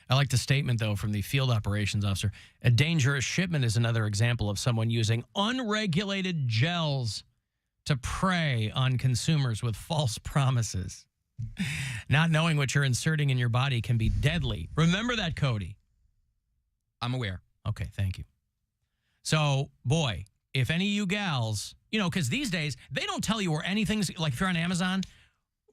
I like the statement, though, from the field operations officer. A dangerous shipment is another example of someone using unregulated gels to prey on consumers with false promises. Not knowing what you're inserting in your body can be deadly. Remember that, Cody. I'm aware. Okay, thank you. So, boy, if any of you gals, you know, because these days, they don't tell you where anything's, like if you're on Amazon,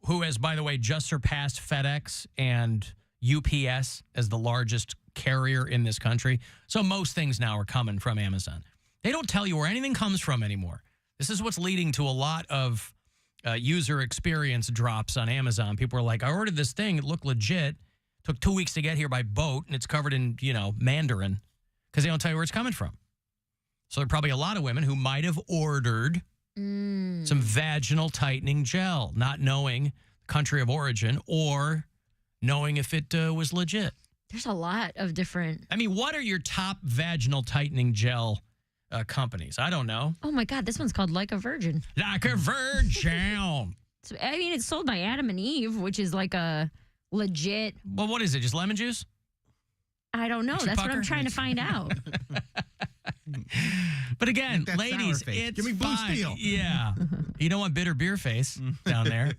who has, by the way, just surpassed FedEx and UPS as the largest carrier in this country. So most things now are coming from Amazon. They don't tell you where anything comes from anymore. This is what's leading to a lot of user experience drops on Amazon. People are like, I ordered this thing. It looked legit. Took 2 weeks to get here by boat, and it's covered in, you know, Mandarin because they don't tell you where it's coming from. So there are probably a lot of women who might have ordered some vaginal tightening gel, not knowing country of origin or knowing if it was legit. There's a lot of different. I mean, what are your top vaginal tightening gel companies? I don't know. Oh my God, this one's called Like a Virgin. Like a Virgin. So, I mean, it's sold by Adam and Eve, which is like a legit. Well, what is it? Just lemon juice? I don't know. Makes you That's what pucker? I'm trying to find out. But again, That ladies, sour face. it's Give me Blue fine. Steel. Yeah. You don't want bitter beer face down there.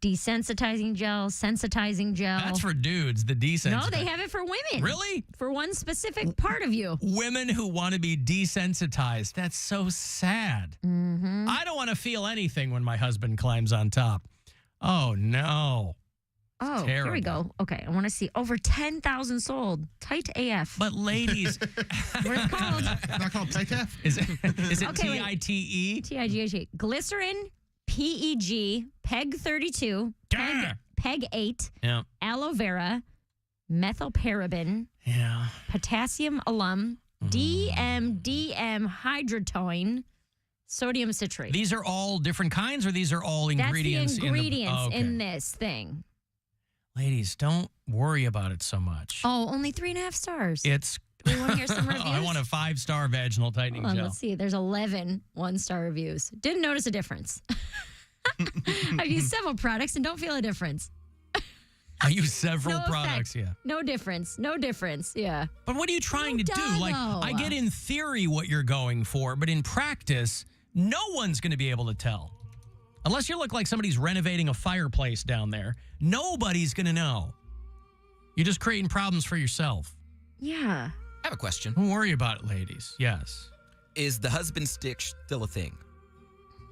Desensitizing gel, sensitizing gel. That's for dudes, the desensitizing. No, they have it for women. Really? For one specific part of you. Women who want to be desensitized. That's so sad. Mm-hmm. I don't want to feel anything when my husband climbs on top. Oh, no. Oh, here we go. Okay, I want to see. Over 10,000 sold. Tight AF. But ladies. What is it called? It's not called Tight F? Is it Okay, wait. TITE? TIGHA. Glycerin, PEG, PEG 32, PEG 8, Yeah. aloe vera, methylparaben, Yeah. potassium alum, DMDM hydrotoin, sodium citrate. These are all different kinds, or these are all ingredients? That's the ingredients Oh, okay. in this thing. Ladies, don't worry about it so much. Oh, only 3.5 stars. It's. Do you want to hear some reviews? I want a 5-star vaginal tightening Hold on, gel. let's see. There's 11 one-star reviews. Didn't notice a difference. I've used several products and don't feel a difference. I use several No products, effect. yeah. No difference. No difference. Yeah. But what are you trying to do? Like, Doggo. I get in theory what you're going for, but in practice, no one's going to be able to tell. Unless you look like somebody's renovating a fireplace down there, nobody's going to know. You're just creating problems for yourself. Yeah. I have a question. Don't worry about it, ladies. Yes. Is the husband stick still a thing?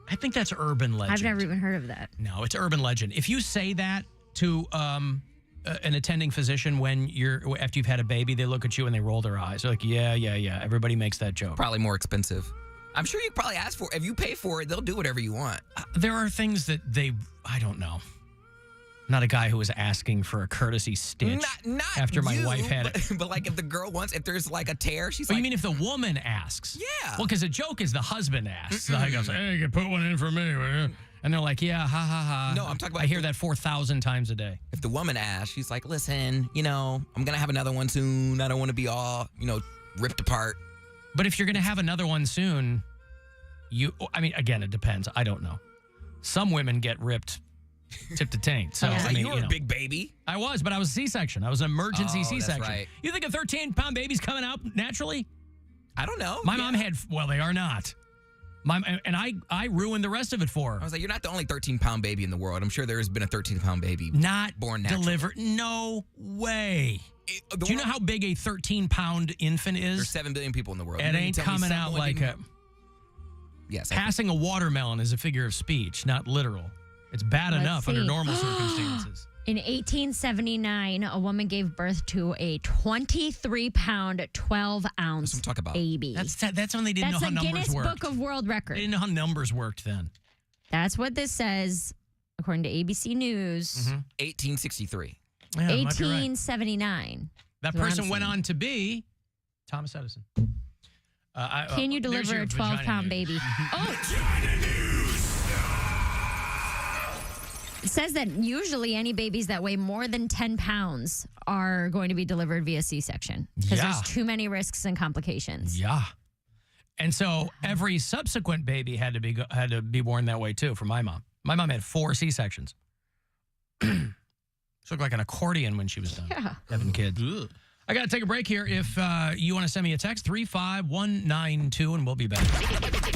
I think that's urban legend. I've never even heard of that. No, it's urban legend. If you say that to an attending physician after you've had a baby, they look at you and they roll their eyes. They're like, yeah. Everybody makes that joke. Probably more expensive. I'm sure you probably ask for it. If you pay for it, they'll do whatever you want. There are things that I don't know. Not a guy who was asking for a courtesy stitch Not after my you, wife had it. But like if the girl wants, if there's like a tear, she's Oh, like. you mean if the woman asks? Yeah. Well, because the joke is the husband asks. The guy goes, hey, you can put one in for me, will you? And they're like, yeah, ha, ha, ha. No, I'm talking about I hear that 4,000 times a day. If the woman asks, she's like, listen, I'm going to have another one soon. I don't want to be all, ripped apart. But if you're going to have another one soon, again, it depends. I don't know. Some women get ripped tip to taint. So, you were a big baby. I was, but I was a C-section. I was an emergency Oh, C-section. that's right. You think a 13-pound baby's coming out naturally? I don't know. My mom had, well, they are not. I ruined the rest of it for her. I was like, you're not the only 13-pound baby in the world. I'm sure there has been a 13-pound baby not born naturally. delivered. No way. Do you know how big a 13-pound infant is? There's 7 billion people in the world. It ain't coming out like a... Yes. Passing a watermelon is a figure of speech, not literal. It's bad enough under normal circumstances. In 1879, a woman gave birth to a 23-pound, 12-ounce baby. That's when they didn't know how numbers That's a Guinness worked. Book of World Records. They didn't know how numbers worked then. That's what this says, according to ABC News. 1863. Yeah, might be right. 1879. That person went on to be Thomas Edison. Can you there's deliver your a vagina 12-pound news. baby? It says that usually any babies that weigh more than 10 pounds are going to be delivered via C-section because Yeah. there's too many risks and complications. Yeah. And so every subsequent baby had to be born that way too for my mom. My mom had 4 C-sections. She looked like an accordion when she was done having kids. I got to take a break here. If you want to send me a text, 35192, and we'll be back.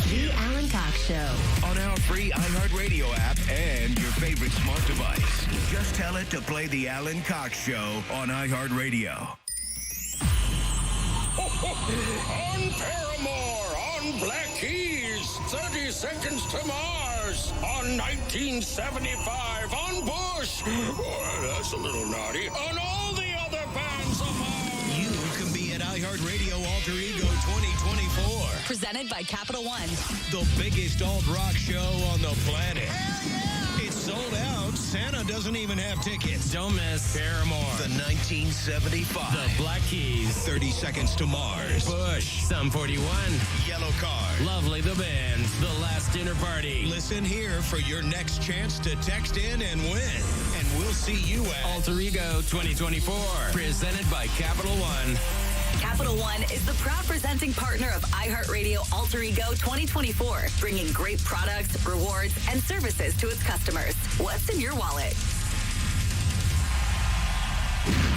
The Alan Cox Show. On our free iHeartRadio app and your favorite smart device. Just tell it to play the Alan Cox Show on iHeartRadio. On Paramore, on Black Keys, 30 Seconds to Mars, on 1975, on Bush. Oh, that's a little naughty. On all the other bands of ours. You can be at iHeartRadio Alter Ego 2024. Presented by Capital One. The biggest alt-rock show on the planet. It's sold out. Santa doesn't even have tickets. Don't miss Paramore. The 1975. The Black Keys. 30 Seconds to Mars. Bush. Sum 41. Yellow Card. Lovely the Bands. The Last Dinner Party. Listen here for your next chance to text in and win. And we'll see you at Alter Ego 2024. Presented by Capital One. Capital One is the proud presenting partner of iHeartRadio Alter Ego 2024, bringing great products, rewards, and services to its customers. What's in your wallet?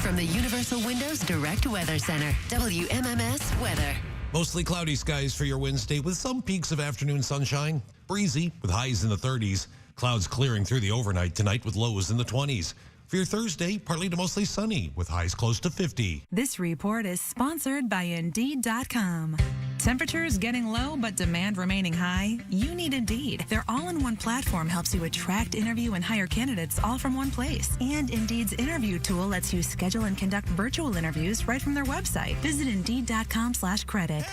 From the Universal Windows Direct Weather Center, WMMS Weather. Mostly cloudy skies for your Wednesday with some peaks of afternoon sunshine. Breezy with highs in the 30s. Clouds clearing through the overnight tonight with lows in the 20s. For your Thursday, partly to mostly sunny with highs close to 50. This report is sponsored by Indeed.com. Temperatures getting low, but demand remaining high? You need Indeed. Their all-in-one platform helps you attract, interview, and hire candidates all from one place. And Indeed's interview tool lets you schedule and conduct virtual interviews right from their website. Visit Indeed.com/credit.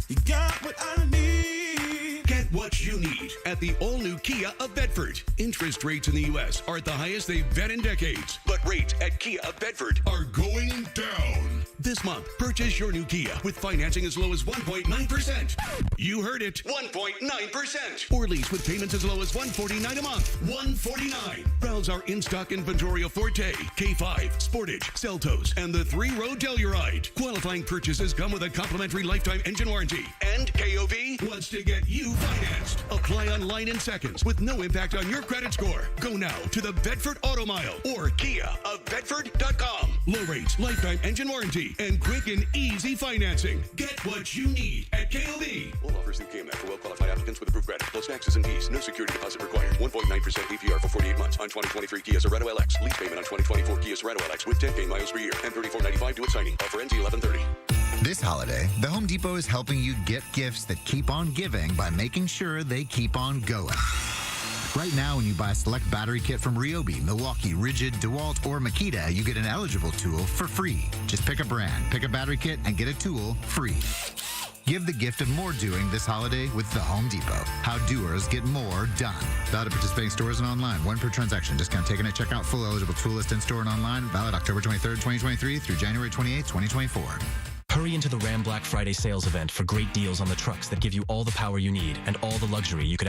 You got what I need. Get what you need at the all-new Kia of Bedford. Interest rates in the U.S. are at the highest they've been in decades, but rates at Kia of Bedford are going down. This month, purchase your new Kia with financing as low as 1.9%. You heard it, 1.9%. Or lease with payments as low as $149 a month. $149. Browse our in-stock inventory of Forte, K5, Sportage, Seltos, and the 3-row Telluride. Qualifying purchases come with a complimentary lifetime engine warranty. And KOV wants to get you financed. Apply online in seconds with no impact on your credit score. Go now to the Bedford Auto Mile or KiaofBedford.com. Low rates, lifetime engine warranty, and quick and easy financing. Get what you need at KOV. All offers through KMF for well-qualified applicants with approved credit. Plus taxes and fees. No security deposit required. 1.9% APR for 48 months on 2023 Kia Sorento LX. Lease payment on 2024 Kia Sorento LX with 10K miles per year and $34.95 due at signing. Offer ends 11/30. This holiday, the Home Depot is helping you get gifts that keep on giving by making sure they keep on going. Right now, when you buy a select battery kit from Ryobi, Milwaukee, Rigid, DeWalt, or Makita, you get an eligible tool for free. Just pick a brand, pick a battery kit, and get a tool free. Give the gift of more doing this holiday with the Home Depot. How doers get more done. Valid at participating stores and online. One per transaction. Discount taken at checkout. Full eligible tool list in store and online. Valid October 23rd, 2023 through January 28th, 2024. Hurry into the Ram Black Friday sales event for great deals on the trucks that give you all the power you need and all the luxury you could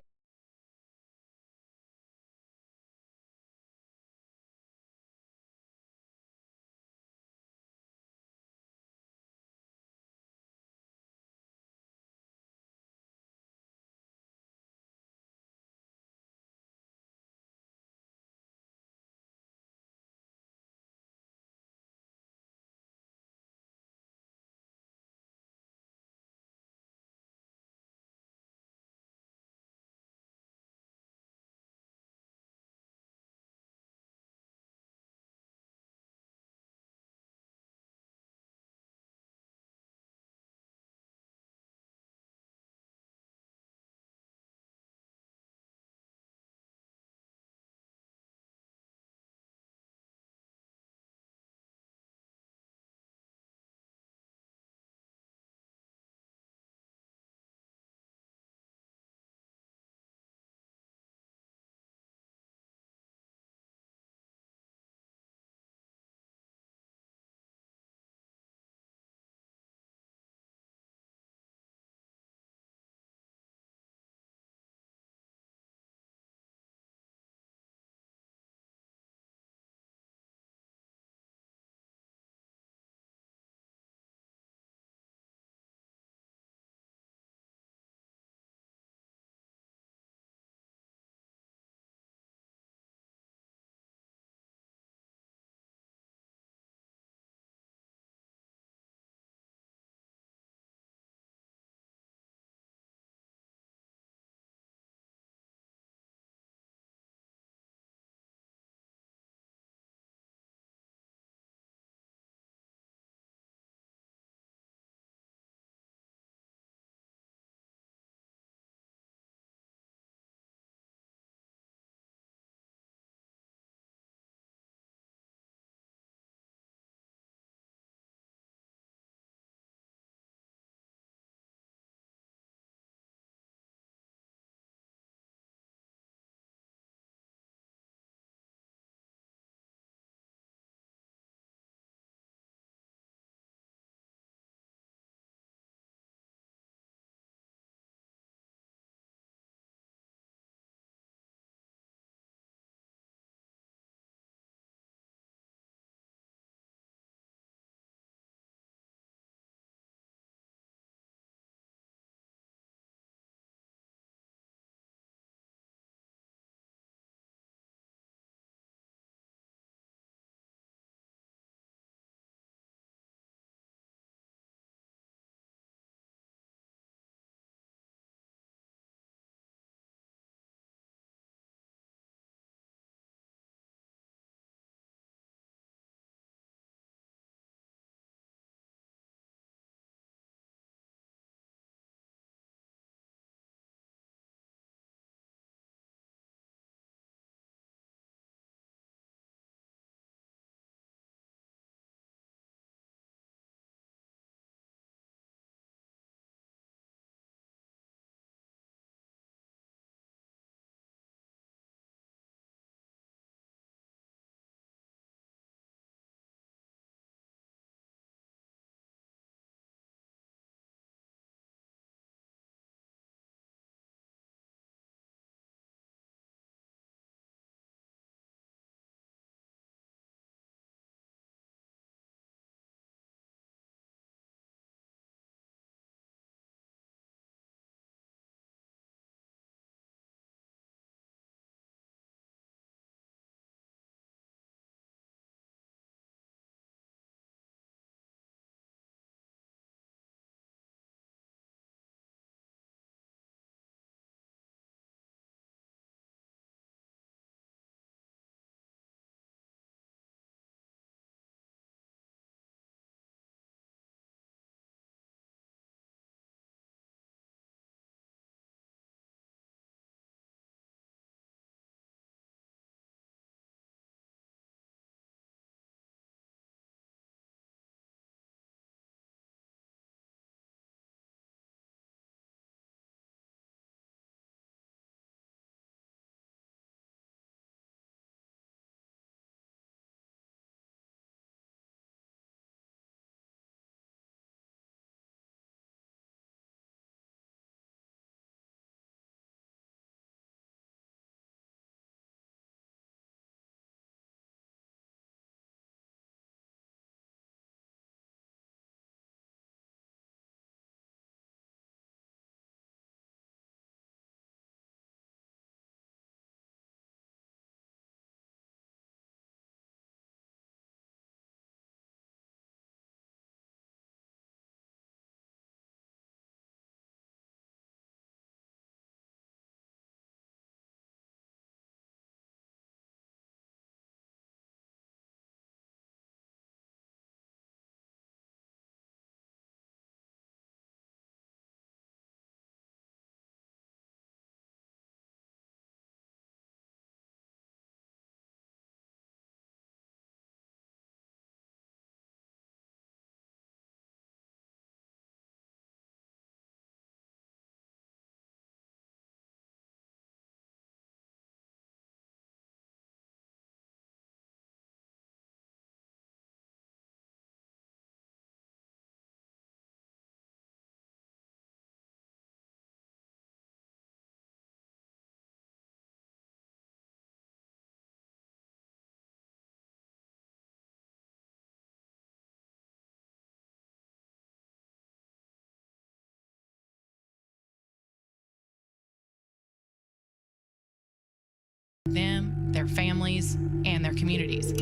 their families, and their communities.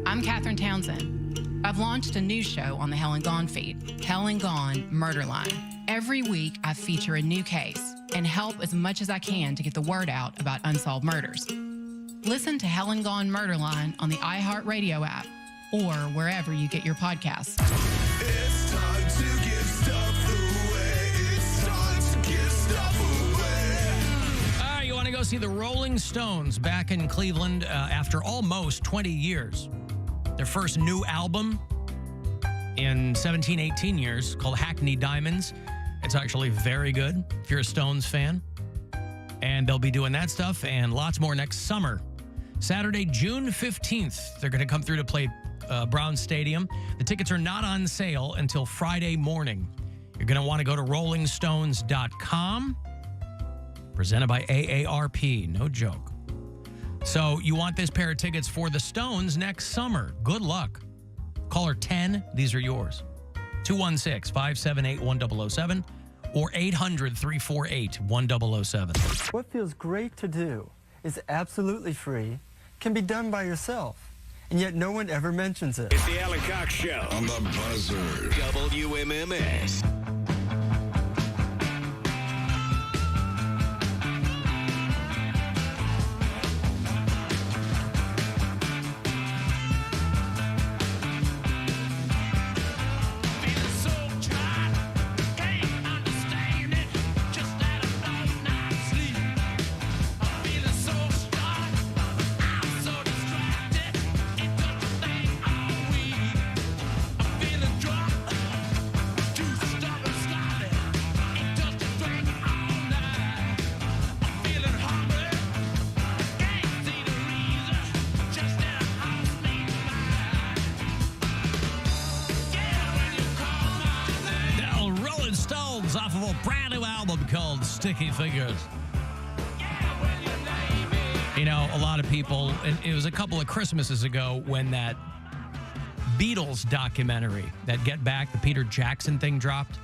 I'm Katherine Townsend. I've launched a new show on the Helen Gone feed, Helen Gone Murder Line. Every week, I feature a new case and help as much as I can to get the word out about unsolved murders. Listen to Helen Gone Murder Line on the iHeartRadio app or wherever you get your podcasts. It's time to give stuff away. It's time to give stuff away. All right, you want to go see the Rolling Stones back in Cleveland after almost 20 years. Their first new album in 17, 18 years called Hackney Diamonds. It's actually very good if you're a Stones fan. And they'll be doing that stuff and lots more next summer. Saturday, June 15th, they're going to come through to play Brown Stadium. The tickets are not on sale until Friday morning. You're going to want to go to rollingstones.com. Presented by AARP. No joke. So you want this pair of tickets for the Stones next summer. Good luck. Caller 10, these are yours. 216-578-1007 or 800-348-1007. What feels great to do is absolutely free, can be done by yourself, and yet no one ever mentions it. It's the Alan Cox Show on the Buzzard. WMMS. Off of a brand new album called Sticky Fingers. You know, a lot of people, and it was a couple of Christmases ago when that Beatles documentary, that Get Back, the Peter Jackson thing dropped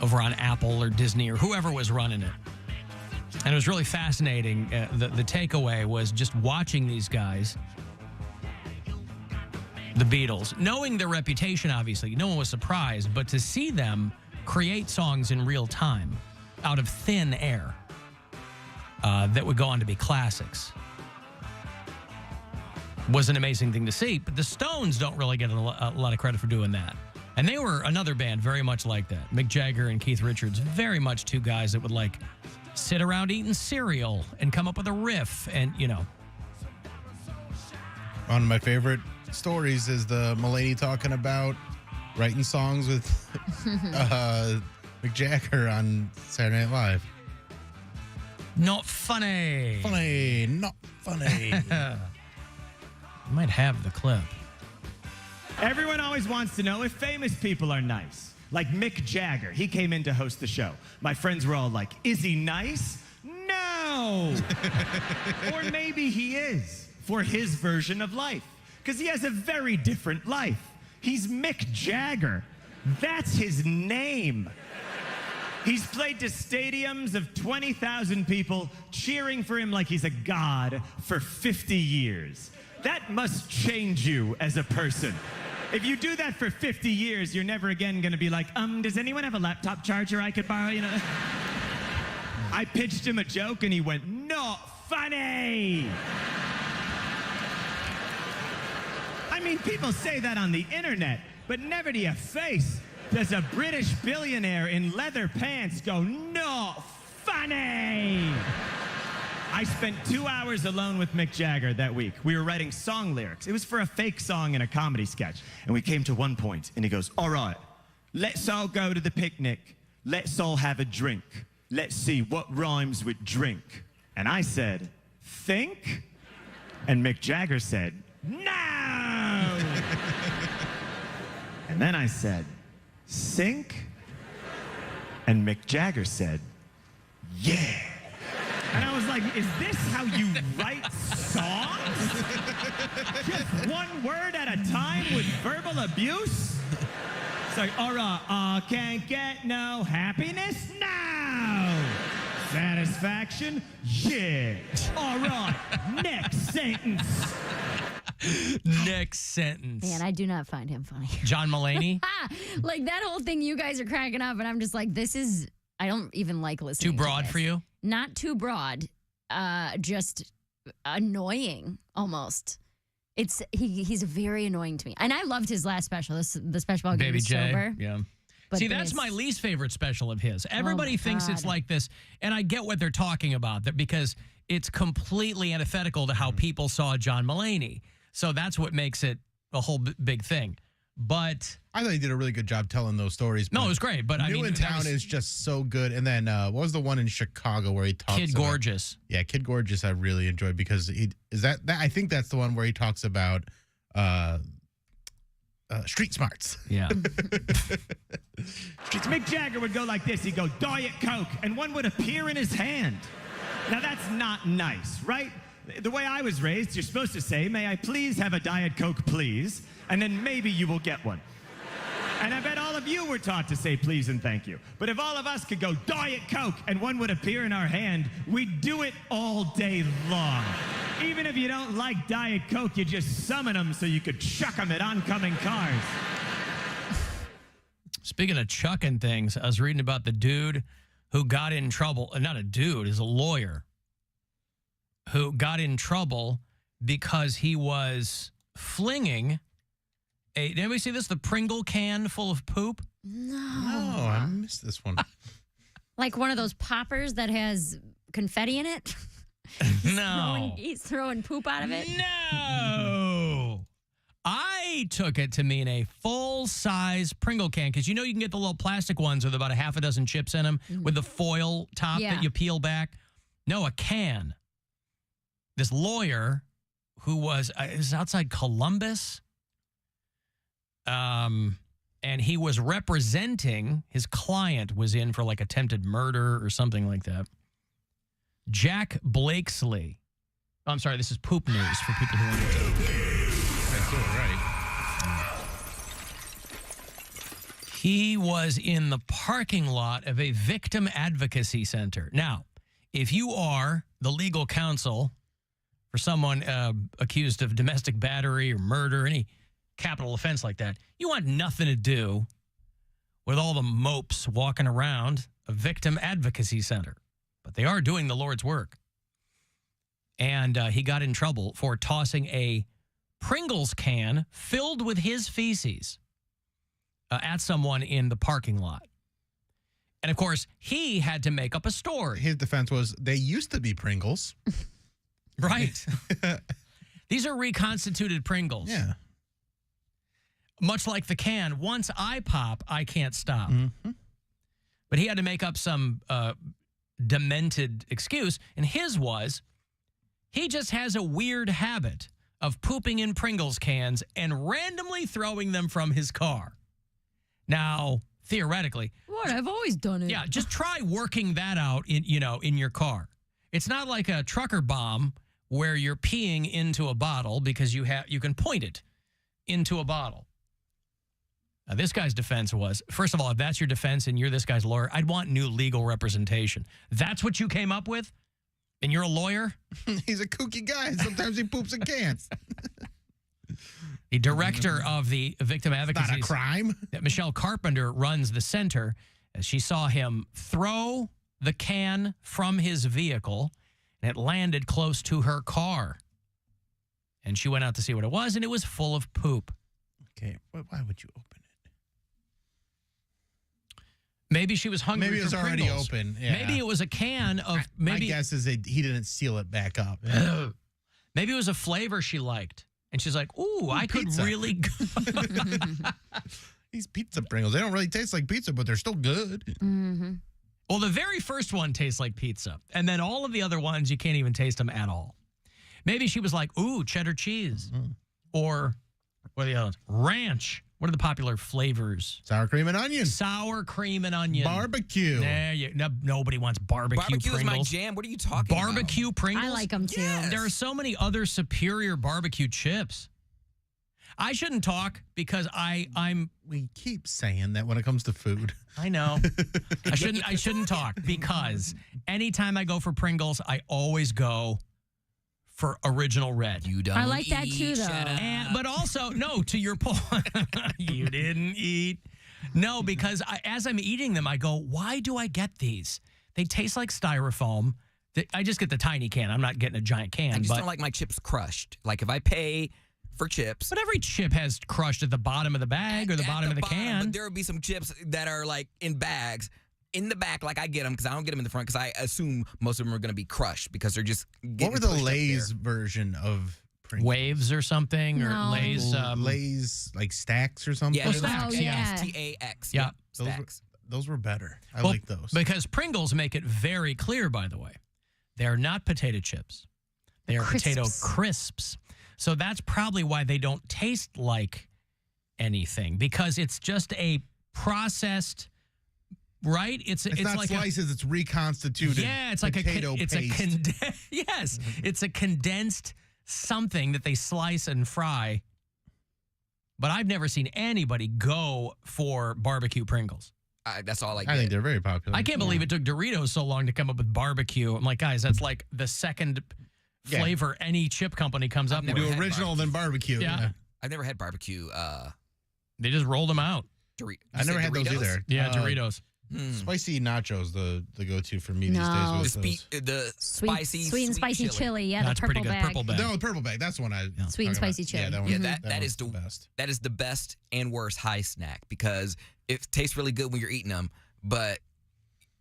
over on Apple or Disney or whoever was running it. And it was really fascinating. The takeaway was just watching these guys, the Beatles, knowing their reputation, obviously. No one was surprised, but to see them create songs in real time out of thin air that would go on to be classics was an amazing thing to see. But the Stones don't really get a lot of credit for doing that. And they were another band very much like that. Mick Jagger and Keith Richards, very much two guys that would like sit around eating cereal and come up with a riff and, you know. One of my favorite stories is the Mulaney talking about writing songs with Mick Jagger on Saturday Night Live. Not funny. Funny, not funny. Might have the clip. Everyone always wants to know if famous people are nice. Like Mick Jagger. He came in to host the show. My friends were all like, is he nice? No! Or maybe he is, for his version of life. Because he has a very different life. He's Mick Jagger. That's his name. He's played to stadiums of 20,000 people cheering for him like he's a god for 50 years. That must change you as a person. If you do that for 50 years, you're never again going to be like, does anyone have a laptop charger I could borrow? You know? I pitched him a joke and he went, not funny. I mean, people say that on the internet, but never to your face does a British billionaire in leather pants go, not funny. I spent 2 hours alone with Mick Jagger that week. We were writing song lyrics. It was for a fake song in a comedy sketch. And we came to one point, and he goes, all right, let's all go to the picnic. Let's all have a drink. Let's see what rhymes with drink. And I said, think? And Mick Jagger said, no! And then I said, sink? And Mick Jagger said, yeah. And I was like, is this how you write songs? Just one word at a time with verbal abuse? It's like, all right, can't get no happiness now. Satisfaction? Yeah. All right, next sentence. Next sentence. Man, I do not find him funny. John Mulaney? Like that whole thing, you guys are cracking up, and I'm just like, this is, I don't even like listening Too to broad this. for you? Not too broad, just annoying almost. He's very annoying to me. And I loved his last special, the special about getting Baby J. sober. Yeah. But See, then that's it's- my least favorite special of his. Everybody my thinks it's God. like this, and I get what they're talking about because it's completely antithetical to how people saw John Mulaney. So that's what makes it a whole big thing. But I thought he did a really good job telling those stories. No, it was great. But New in Town is just so good. And then what was the one in Chicago where he talks Kid about, Gorgeous. Yeah, Kid Gorgeous. I really enjoyed because I think that's the one where he talks about street smarts. Yeah. Mick Jagger would go like this. He'd go, Diet Coke, and one would appear in his hand. Now, that's not nice, right? The way I was raised, you're supposed to say, may I please have a Diet Coke, please? And then maybe you will get one. And I bet all of you were taught to say please and thank you. But if all of us could go Diet Coke and one would appear in our hand, we'd do it all day long. Even if you don't like Diet Coke, you just summon them so you could chuck them at oncoming cars. Speaking of chucking things, I was reading about the dude who got in trouble. Not a dude, he's a lawyer who got in trouble because he was flinging did anybody see this? The Pringle can full of poop? No. Oh, I missed this one. Like one of those poppers that has confetti in it? No. He's throwing poop out of it? No. I took it to mean a full-size Pringle can because you know you can get the little plastic ones with about a half a dozen chips in them with the foil top Yeah. that you peel back. No, a can. This lawyer who was outside Columbus, and he was representing, his client was in for like attempted murder or something like that. Jack Blakesley. Oh, I'm sorry, this is poop news for people who want to. That's all right. He was in the parking lot of a victim advocacy center. Now, if you are the legal counsel for someone accused of domestic battery or murder, any capital offense like that, you want nothing to do with all the mopes walking around a victim advocacy center. But they are doing the Lord's work. And he got in trouble for tossing a Pringles can filled with his feces at someone in the parking lot. And, of course, he had to make up a story. His defense was, they used to be Pringles. Right. These are reconstituted Pringles. Yeah. Much like the can, once I pop, I can't stop. Mm-hmm. But he had to make up some demented excuse, and his was, he just has a weird habit of pooping in Pringles cans and randomly throwing them from his car. Now, theoretically, What? I've always done it. yeah, just try working that out in your car. It's not like a trucker bomb where you're peeing into a bottle because you can point it into a bottle. Now, this guy's defense was, first of all, if that's your defense and you're this guy's lawyer, I'd want new legal representation. That's what you came up with? And you're a lawyer? He's a kooky guy. Sometimes he poops in cans. The director of the victim advocacy. Not a crime. Michelle Carpenter runs the center. She saw him throw the can from his vehicle, and it landed close to her car. And she went out to see what it was, and it was full of poop. Okay, why would you open it? Maybe she was hungry. Maybe it was for already Pringles. open. Yeah. Maybe it was a can of. My Maybe guess is he didn't seal it back up. maybe it was a flavor she liked, and she's like, "Ooh, I could pizza. really." These pizza Pringles, they don't really taste like pizza, but they're still good. Mm-hmm. Well, the very first one tastes like pizza, and then all of the other ones you can't even taste them at all. Maybe she was like, "Ooh, cheddar cheese," or what are the others? Ranch. What are the popular flavors? Sour cream and onion. Sour cream and onion. Barbecue. Nobody wants barbecue Barbecue Pringles. is my jam. What are you talking about? Barbecue Pringles? I like them too. Yes. There are so many other superior barbecue chips. I shouldn't talk because I'm. We keep saying that when it comes to food. I know. I shouldn't talk because anytime I go for Pringles, I always go for Original Red. You don't I like that too, though. But also, no, to your point, you didn't eat. No, because as I'm eating them, I go, why do I get these? They taste like styrofoam. I just get the tiny can. I'm not getting a giant can. I just don't like my chips crushed. Like if I pay for chips. But every chip has crushed at the bottom of the bag or the bottom of the can. But there will be some chips that are like in bags. In the back, like I get them because I don't get them in the front because I assume most of them are going to be crushed because they're just getting What were the pushed up Lay's version of Pringles? Waves or something? Or No. Lay's? Lay's like stacks or something? Yeah, Stacks, yeah. T-A-X. Yeah. Stacks. Those were better. I Well, like those. Because Pringles make it very clear, by the way. They're not potato chips. They are potato crisps. So that's probably why they don't taste like anything because it's just a processed... Right? It's not like slices, it's reconstituted. Yeah, it's like potato it's paste. yes, it's a condensed something that they slice and fry. But I've never seen anybody go for barbecue Pringles. That's all I get. I think they're very popular. I can't believe it took Doritos so long to come up with barbecue. I'm like, guys, that's like the second flavor any chip company comes up with. Do original then barbecue. Yeah. I've never had barbecue. They just rolled them out. I never had those either. Yeah, Doritos. Spicy nachos, the go-to for me No. these days. The Sweet, sweet and spicy chili. Yeah, That's the purple pretty good. bag. Purple bag. No, the purple bag. That's the one I. Sweet and spicy chili. Yeah, that one. Yeah, that that is one's the best. That is the best and worst high snack because it tastes really good when you're eating them, but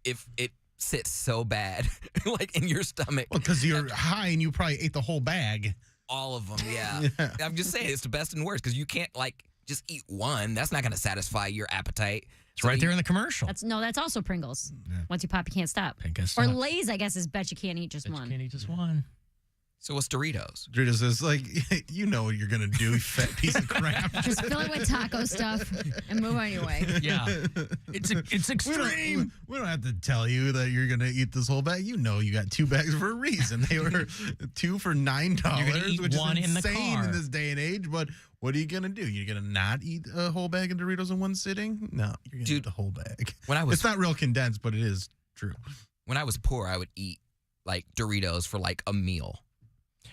if it sits so bad, like in your stomach. Well, because you're high and you probably ate the whole bag. All of them, yeah. I'm just saying it's the best and worst because you can't like just eat one. That's not going to satisfy your appetite. It's right there in the commercial. That's also Pringles. Once you pop, you can't stop. Can't Or stop. Lay's, I guess, is bet you can't eat just one. Can't eat just one. So what's Doritos? Doritos is like, you know what you're going to do, you fat piece of crap. Just fill it with taco stuff and move on your way. Yeah. It's extreme. We don't have to tell you that you're going to eat this whole bag. You know you got 2 bags for a reason. They were 2 for $9, which one is in the insane car. in this day and age. But what are you going to do? You're going to not eat a whole bag of Doritos in one sitting? No, you're going to eat the whole bag. It's not real condensed, but it is true. When I was poor, I would eat like Doritos for like a meal.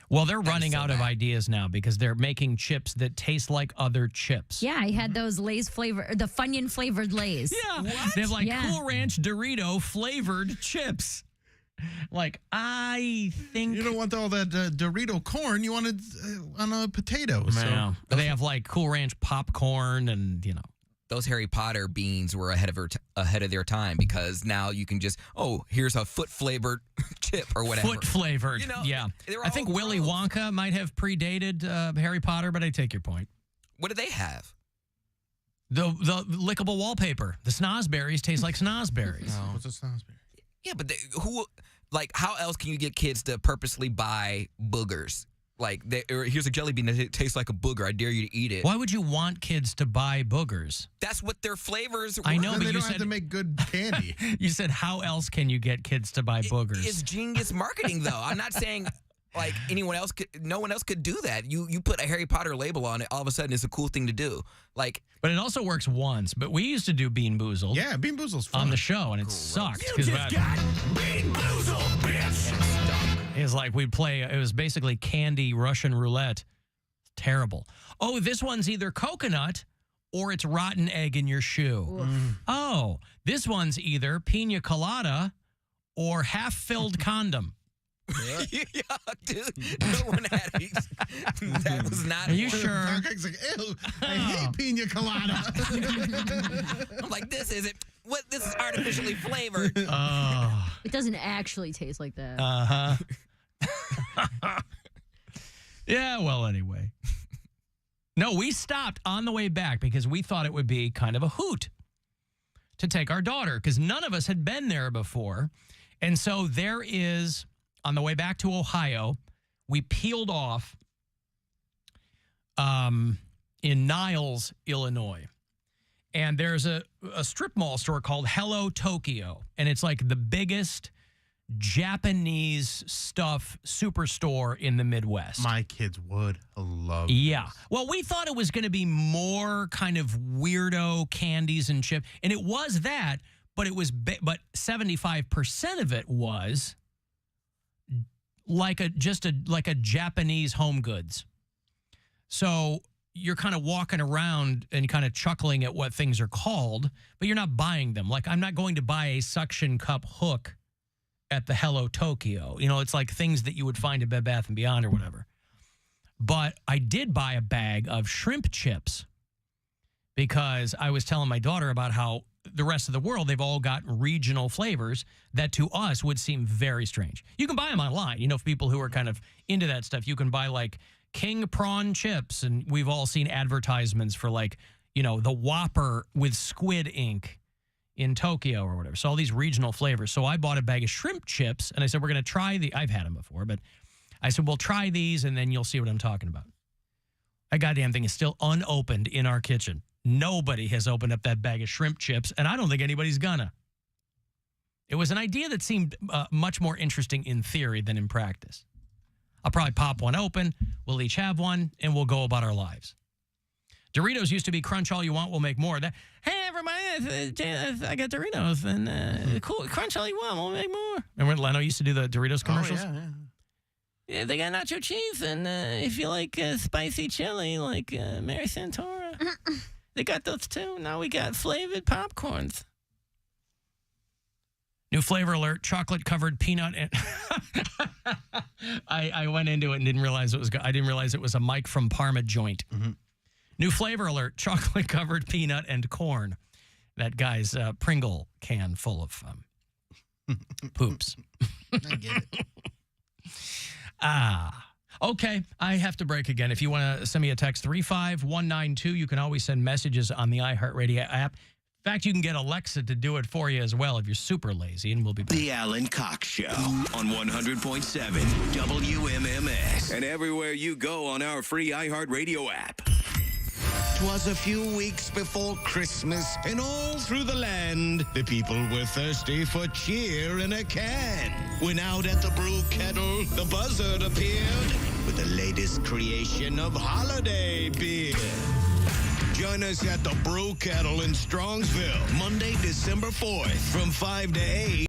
Well, they're running out of ideas now because they're making chips that taste like other chips. Yeah, I had those Lay's flavor, the Funyun flavored Lay's. Yeah. They have like Cool Ranch Dorito flavored chips. Like, I think... You don't want all that Dorito corn. You want it on a potato. Yeah. They have like Cool Ranch popcorn and, you know. Those Harry Potter beans were ahead of their time because now you can just, here's a foot flavored chip or whatever. Foot flavored, You know, yeah. they were I think all Willy Wonka might have predated Harry Potter, but I take your point. What do they have? The lickable wallpaper. The snozberries taste like snozberries. What's a snozberry? Yeah, but how else can you get kids to purposely buy boogers? Like, here's a jelly bean that tastes like a booger. I dare you to eat it. Why would you want kids to buy boogers? That's what their flavors were. I know, Then but they you don't said have to make good candy. you said how else can you get kids to buy boogers? It's genius marketing, though. I'm not saying like no one else could do that. You put a Harry Potter label on it, all of a sudden it's a cool thing to do. Like, but it also works once. But we used to do Bean Boozled. Yeah, Bean Boozled's fun. On the show, and it sucked. You just got Bean Boozled, bitch! It was like we'd play, it was basically candy Russian roulette. Terrible. Oh, this one's either coconut or it's rotten egg in your shoe. Oh, this one's either pina colada or half-filled condom. yeah, dude. No one had these. That was not. Are you one. sure? Poundcake's like, ew, I hate pina colada. I'm like, this isn't. What? This is artificially flavored. Oh. It doesn't actually taste like that. Uh-huh. Yeah, well, anyway. No, we stopped on the way back because we thought it would be kind of a hoot to take our daughter because none of us had been there before. And so there is, on the way back to Ohio, we peeled off in Niles, Illinois. And there's a strip mall store called Hello Tokyo. And it's like the biggest Japanese stuff superstore in the Midwest. My kids would love Yeah. Well, we thought it was going to be more kind of weirdo candies and chip. And it was that, but it was but 75% of it was like a Japanese home goods. So you're kind of walking around and kind of chuckling at what things are called, but you're not buying them. Like, I'm not going to buy a suction cup hook at the Hello Tokyo. You know, it's like things that you would find at Bed Bath & Beyond or whatever. But I did buy a bag of shrimp chips because I was telling my daughter about how the rest of the world, they've all got regional flavors that to us would seem very strange. You can buy them online. You know, for people who are kind of into that stuff, you can buy like King prawn chips, and we've all seen advertisements for like, you know, the Whopper with squid ink in Tokyo or whatever. So all these regional flavors. So I bought a bag of shrimp chips, and I said, we're going to try I've had them before, but I said, we'll try these, and then you'll see what I'm talking about. That goddamn thing is still unopened in our kitchen. Nobody has opened up that bag of shrimp chips, and I don't think anybody's gonna. It was an idea that seemed much more interesting in theory than in practice. I'll probably pop one open. We'll each have one, and we'll go about our lives. Doritos used to be crunch all you want, we'll make more. Hey, everybody, I got Doritos, and cool, crunch all you want, we'll make more. Remember when Leno used to do the Doritos commercials? Oh, Yeah, they got nacho cheese, and if you like spicy chili, like Mary Santora, they got those too. Now we got flavored popcorns. New flavor alert: chocolate-covered peanut. And I went into it and didn't realize it was. I didn't realize it was a Mike from Parma joint. Mm-hmm. New flavor alert: chocolate-covered peanut and corn. That guy's Pringle can full of poops. I get it. Okay. I have to break again. If you want to send me a text, 35192, you can always send messages on the iHeartRadio app. In fact, you can get Alexa to do it for you as well if you're super lazy, and we'll be back. The Alan Cox Show on 100.7 WMMS and everywhere you go on our free iHeartRadio app. 'Twas a few weeks before Christmas, and all through the land, the people were thirsty for cheer in a can. When out at the brew kettle, the Buzzard appeared with the latest creation of holiday beer. Join us at the Brew Kettle in Strongsville, Monday, December 4th, from 5 to 8.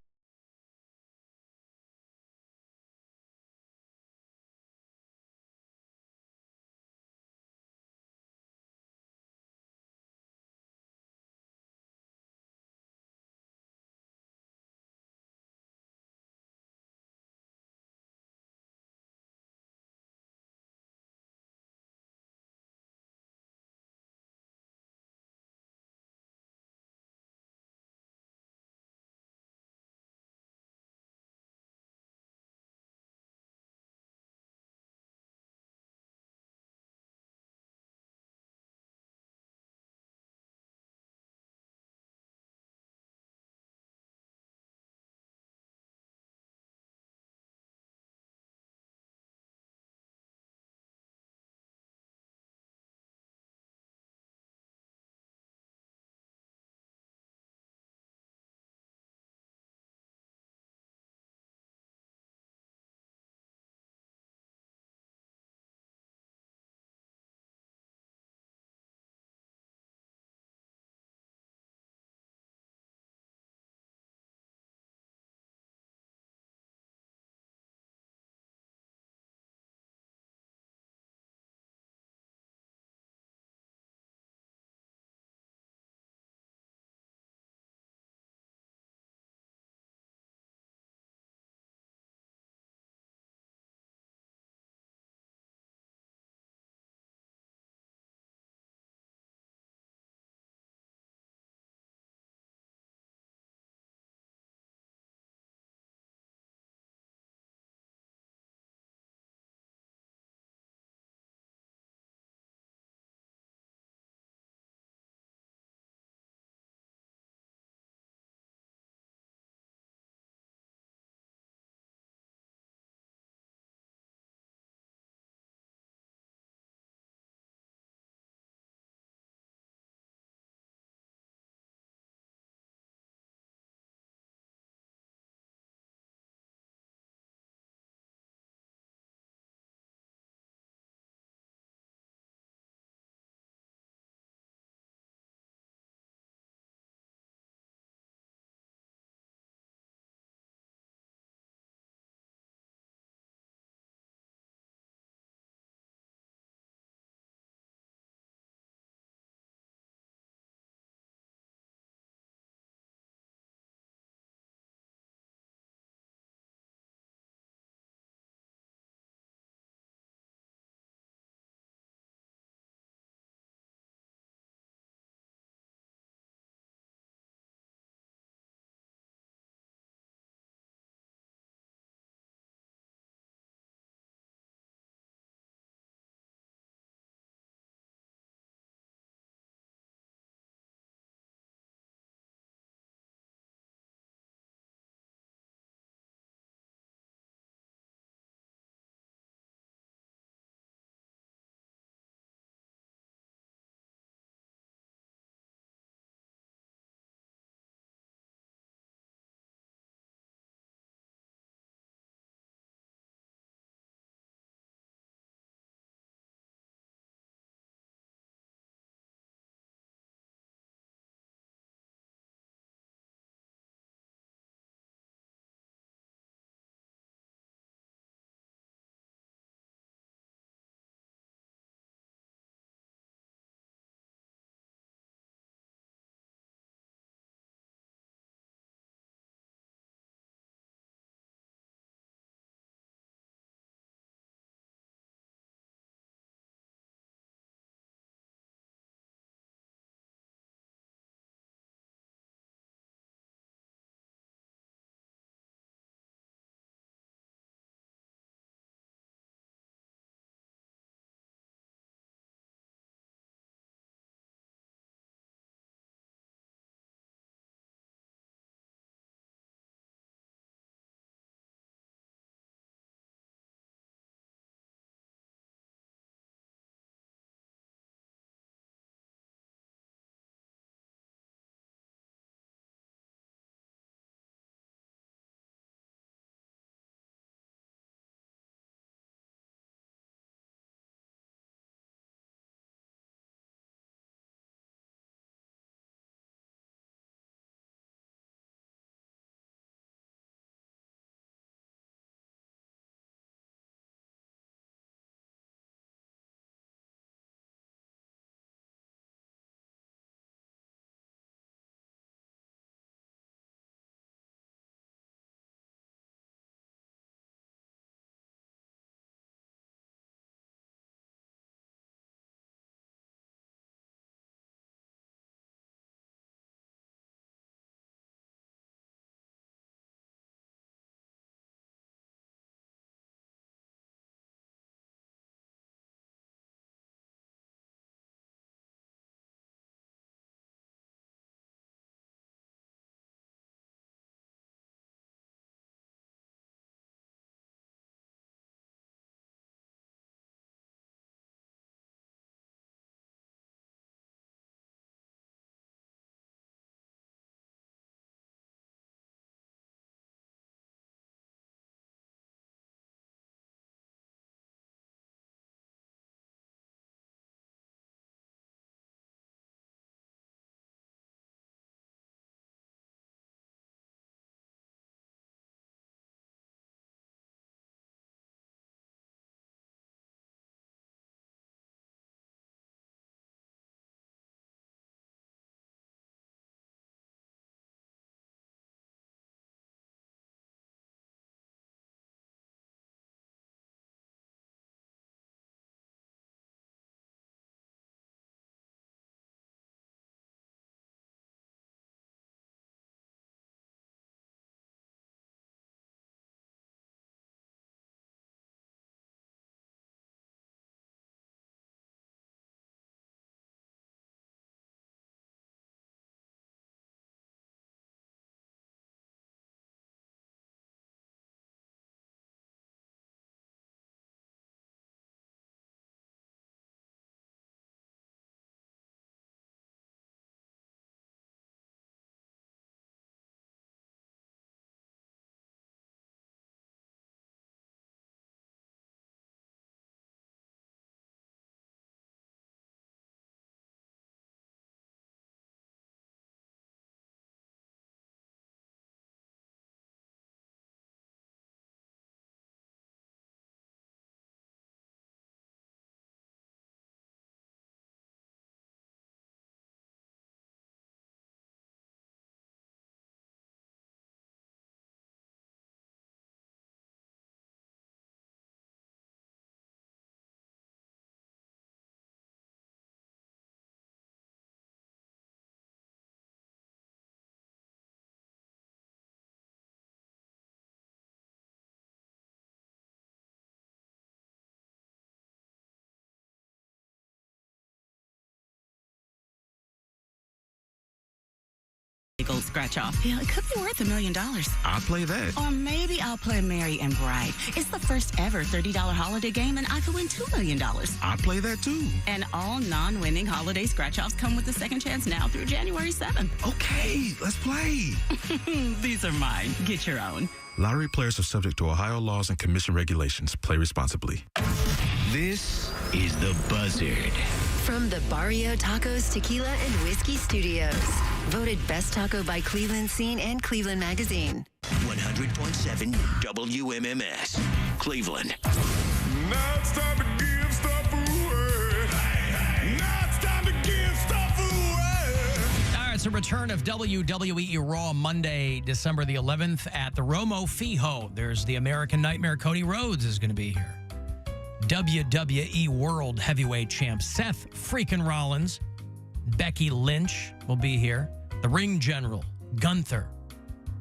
gold scratch-off. Hell, it could be worth $1 million. I'll play that. Or maybe I'll play Merry and Bright. It's the first ever $30 holiday game, and I could win $2 million. I'll play that too. And all non-winning holiday scratch-offs come with a second chance now through January 7th. Okay, let's play. These are mine. Get your own. Lottery players are subject to Ohio laws and commission regulations. Play responsibly. This is The Buzzard. From the Barrio Tacos, Tequila, and Whiskey Studios. Voted Best Taco by Cleveland Scene and Cleveland Magazine. 100.7 WMMS. Cleveland. Now it's time to give stuff away. Now it's time to give stuff away. All right, it's a return of WWE Raw Monday, December the 11th at the Romo Fijo. There's the American Nightmare. Cody Rhodes is going to be here. WWE World Heavyweight Champ Seth freaking Rollins. Becky Lynch will be here. The Ring General, Gunther,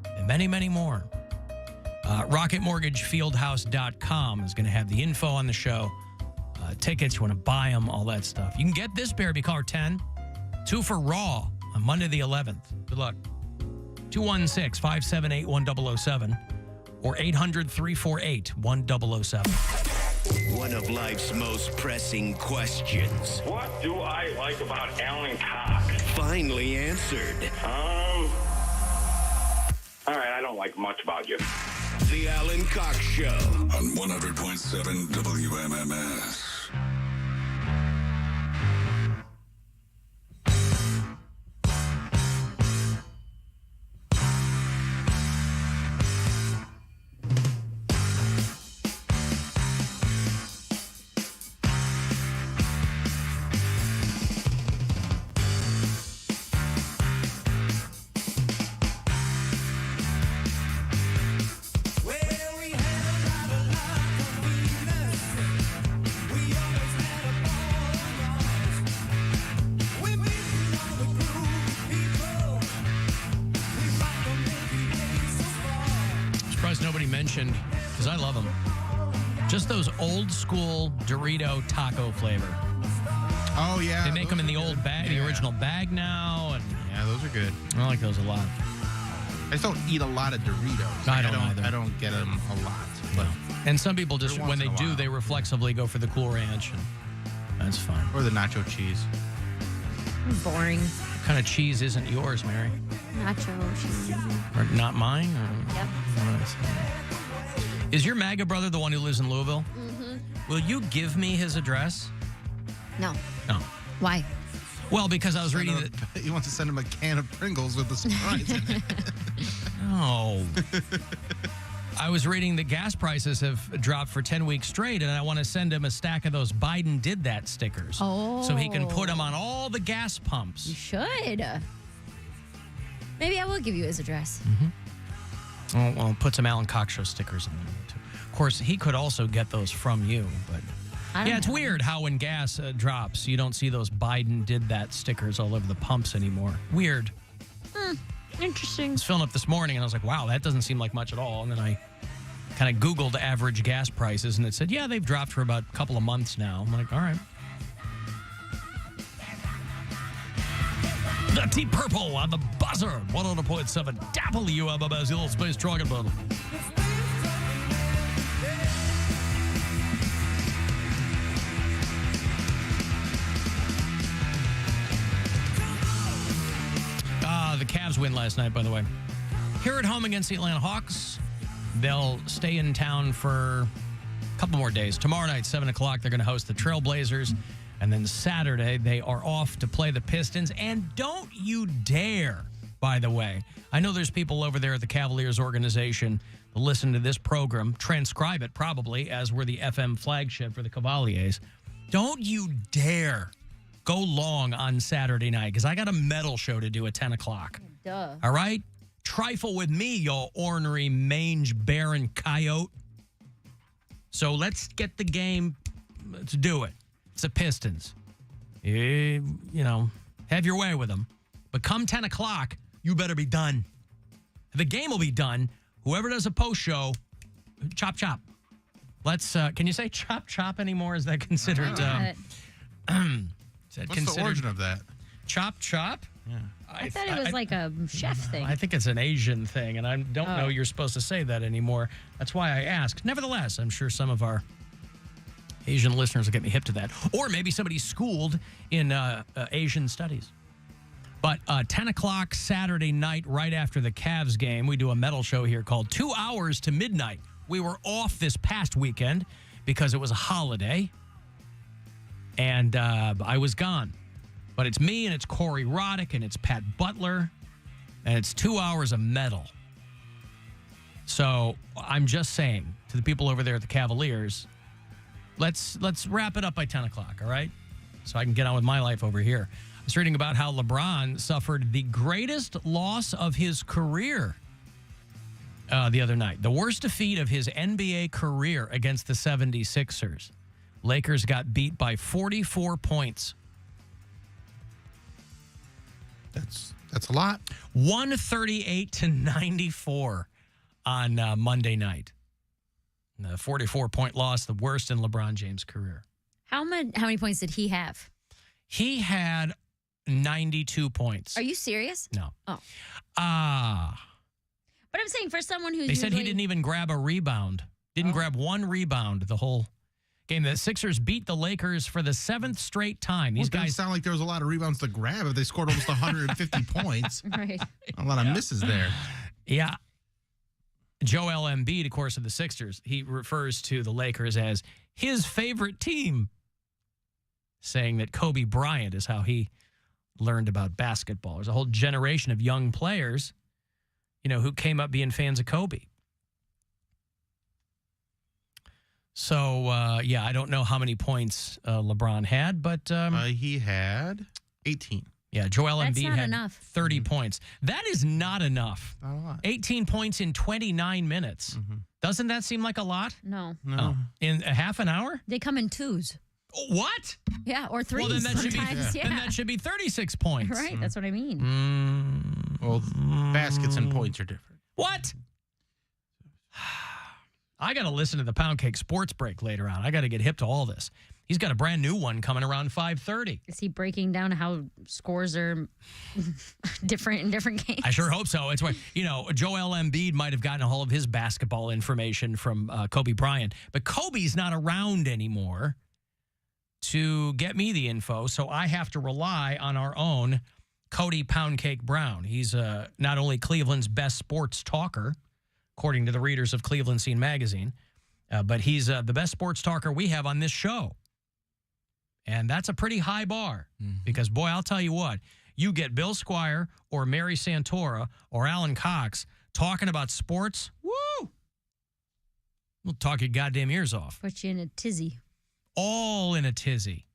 and many, many more. RocketMortgageFieldhouse.com is going to have the info on the show. Tickets, you want to buy them, all that stuff. You can get this beer, be caller 10. 2 for Raw on Monday the 11th. Good luck. 216-578-1007 or 800-348-1007. One of life's most pressing questions. What do I like about Alan Cox? Finally answered. All right, I don't like much about you. The Alan Cox Show. On 100.7 WMMS. Because I love them. Just those old school Dorito taco flavor. Oh, yeah. They make them in the old bag, the original bag now. And yeah, those are good. I like those a lot. I just don't eat a lot of Doritos. I don't either. I don't get them a lot. But and some people just, when they do, they reflexively go for the Cool Ranch. And that's fine. Or the nacho cheese. Boring. What kind of cheese isn't yours, Mary? Nacho cheese. Or not mine? Or, Yep. Is your MAGA brother the one who lives in Louisville? Mm-hmm. Will you give me his address? No. No. Why? Well, because I was reading that he wants to send him a can of Pringles with a surprise in it. No. I was reading that gas prices have dropped for 10 weeks straight, and I want to send him a stack of those Biden did that stickers. Oh. So he can put them on all the gas pumps. You should. Maybe I will give you his address. Mm-hmm. Well, put some Alan Cox Show stickers in there, too. Of course, he could also get those from you, but yeah, it's weird how when gas drops, you don't see those Biden did that stickers all over the pumps anymore. Weird. Interesting. I was filling up this morning, and I was like, wow, that doesn't seem like much at all. And then I kind of Googled average gas prices, and it said, yeah, they've dropped for about a couple of months now. I'm like, all right. The Deep Purple on the Buzzard, 100.7 WMMS, little space talking about them. The Cavs win last night, by the way. Here at home against the Atlanta Hawks. They'll stay in town for a couple more days. Tomorrow night, 7 o'clock, they're going to host the Trailblazers. And then Saturday, they are off to play the Pistons. And don't you dare, by the way. I know there's people over there at the Cavaliers organization that listen to this program, transcribe it probably, as we're the FM flagship for the Cavaliers. Don't you dare go long on Saturday night, because I got a metal show to do at 10 o'clock. Duh. All right? Trifle with me, you ornery mange-bearing coyote. So let's get the game. Let's do it. It's the Pistons. You know, have your way with them. But come 10 o'clock, you better be done. The game will be done. Whoever does a post show, chop, chop. Let's, can you say chop, chop anymore? Is that considered, What's the origin of that? Chop, chop? I thought it was like a chef thing. I think it's an Asian thing, and I don't know you're supposed to say that anymore. That's why I asked. Nevertheless, I'm sure some of our Asian listeners will get me hip to that. Or maybe somebody's schooled in Asian studies. But 10 o'clock Saturday night, right after the Cavs game, we do a metal show here called 2 Hours to Midnight. We were off this past weekend because it was a holiday, and I was gone. But it's me, and it's Corey Roddick, and it's Pat Butler, and it's 2 hours of metal. So I'm just saying to the people over there at the Cavaliers, let's wrap it up by 10 o'clock, all right? So I can get on with my life over here. I was reading about how LeBron suffered the greatest loss of his career the other night. The worst defeat of his NBA career against the 76ers. Lakers got beat by 44 points. That's a lot. 138-94 on Monday night. The 44-point loss, the worst in LeBron James' career. How many points did he have? He had 92 points. Are you serious? No. Oh. But I'm saying for someone who's they said he didn't even grab a rebound. Didn't grab one rebound the whole game. The Sixers beat the Lakers for the 7th straight time. These guys sound like there was a lot of rebounds to grab if they scored almost 150 points. Right. A lot of misses there. Yeah. Joel Embiid, of course, of the Sixers, he refers to the Lakers as his favorite team, saying that Kobe Bryant is how he learned about basketball. There's a whole generation of young players, who came up being fans of Kobe. So, I don't know how many points LeBron had, but he had 18. Yeah, Joel That's Embiid not had enough. 30 points. That is not enough. Not a lot. 18 points in 29 minutes. Mm-hmm. Doesn't that seem like a lot? No. Oh. In a half an hour? They come in twos. What? Yeah, or threes. Well, then that sometimes. then that should be 36 points. Right, that's what I mean. Well, baskets and points are different. What? I got to listen to the Poundcake Sports Break later on. I got to get hip to all this. He's got a brand new one coming around 5:30. Is he breaking down how scores are different in different games? I sure hope so. It's why, Joel Embiid might have gotten a hold of his basketball information from Kobe Bryant, but Kobe's not around anymore to get me the info, so I have to rely on our own Cody Poundcake Brown. He's not only Cleveland's best sports talker, according to the readers of Cleveland Scene magazine, but he's the best sports talker we have on this show. And that's a pretty high bar because, boy, I'll tell you what, you get Bill Squire or Mary Santora or Alan Cox talking about sports, woo! We'll talk your goddamn ears off. Put you in a tizzy. All in a tizzy.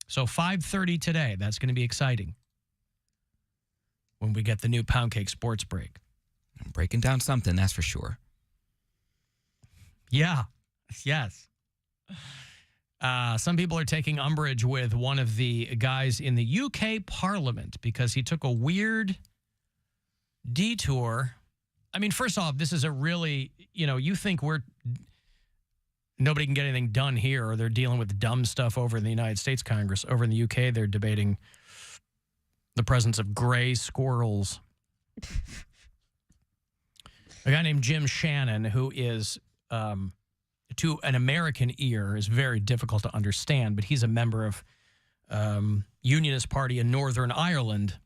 So 5:30 today, that's going to be exciting when we get the new Poundcake Sports Break. I'm breaking down something, that's for sure. Yeah. Yes. Some people are taking umbrage with one of the guys in the UK Parliament because he took a weird detour. I mean, first off, this is a really, you think nobody can get anything done here, or they're dealing with dumb stuff over in the United States Congress. Over in the UK, they're debating the presence of gray squirrels. A guy named Jim Shannon, who is, to an American ear, is very difficult to understand, but he's a member of Unionist Party in Northern Ireland.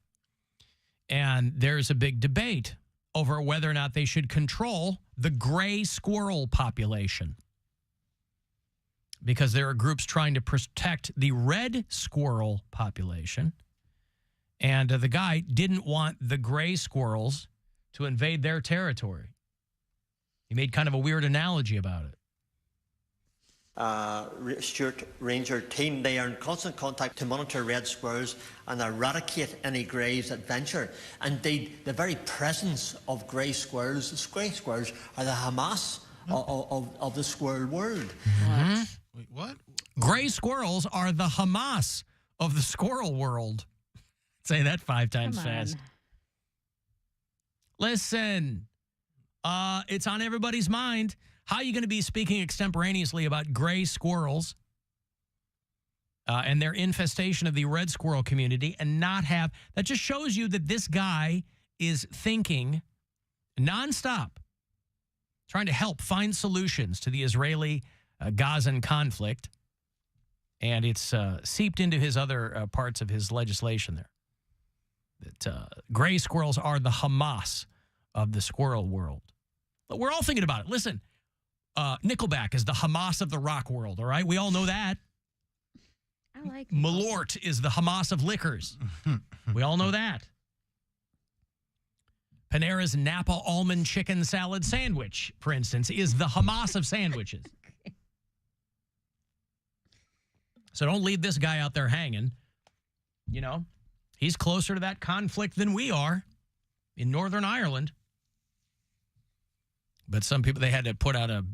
And there's a big debate over whether or not they should control the gray squirrel population, because there are groups trying to protect the red squirrel population. And the guy didn't want the gray squirrels to invade their territory. He made kind of a weird analogy about it. Stuart Ranger team, they are in constant contact to monitor red squirrels and eradicate any greys that venture. Indeed, the very presence of grey squirrels are the Hamas of the squirrel world. Mm-hmm. Wait, what? Gray squirrels are the Hamas of the squirrel world. Say that 5 times fast. Listen, it's on everybody's mind. How are you going to be speaking extemporaneously about gray squirrels and their infestation of the red squirrel community and not have, that just shows you that this guy is thinking nonstop, trying to help find solutions to the Israeli-Gazan conflict. And it's seeped into his other parts of his legislation there. That gray squirrels are the Hamas of the squirrel world. But we're all thinking about it. Listen, Nickelback is the Hamas of the rock world, all right? We all know that. I like Malort is the Hamas of liquors. We all know that. Panera's Napa almond chicken salad sandwich, for instance, is the Hamas of sandwiches. So don't leave this guy out there hanging. You know, he's closer to that conflict than we are in Northern Ireland. But some people, they had to put out a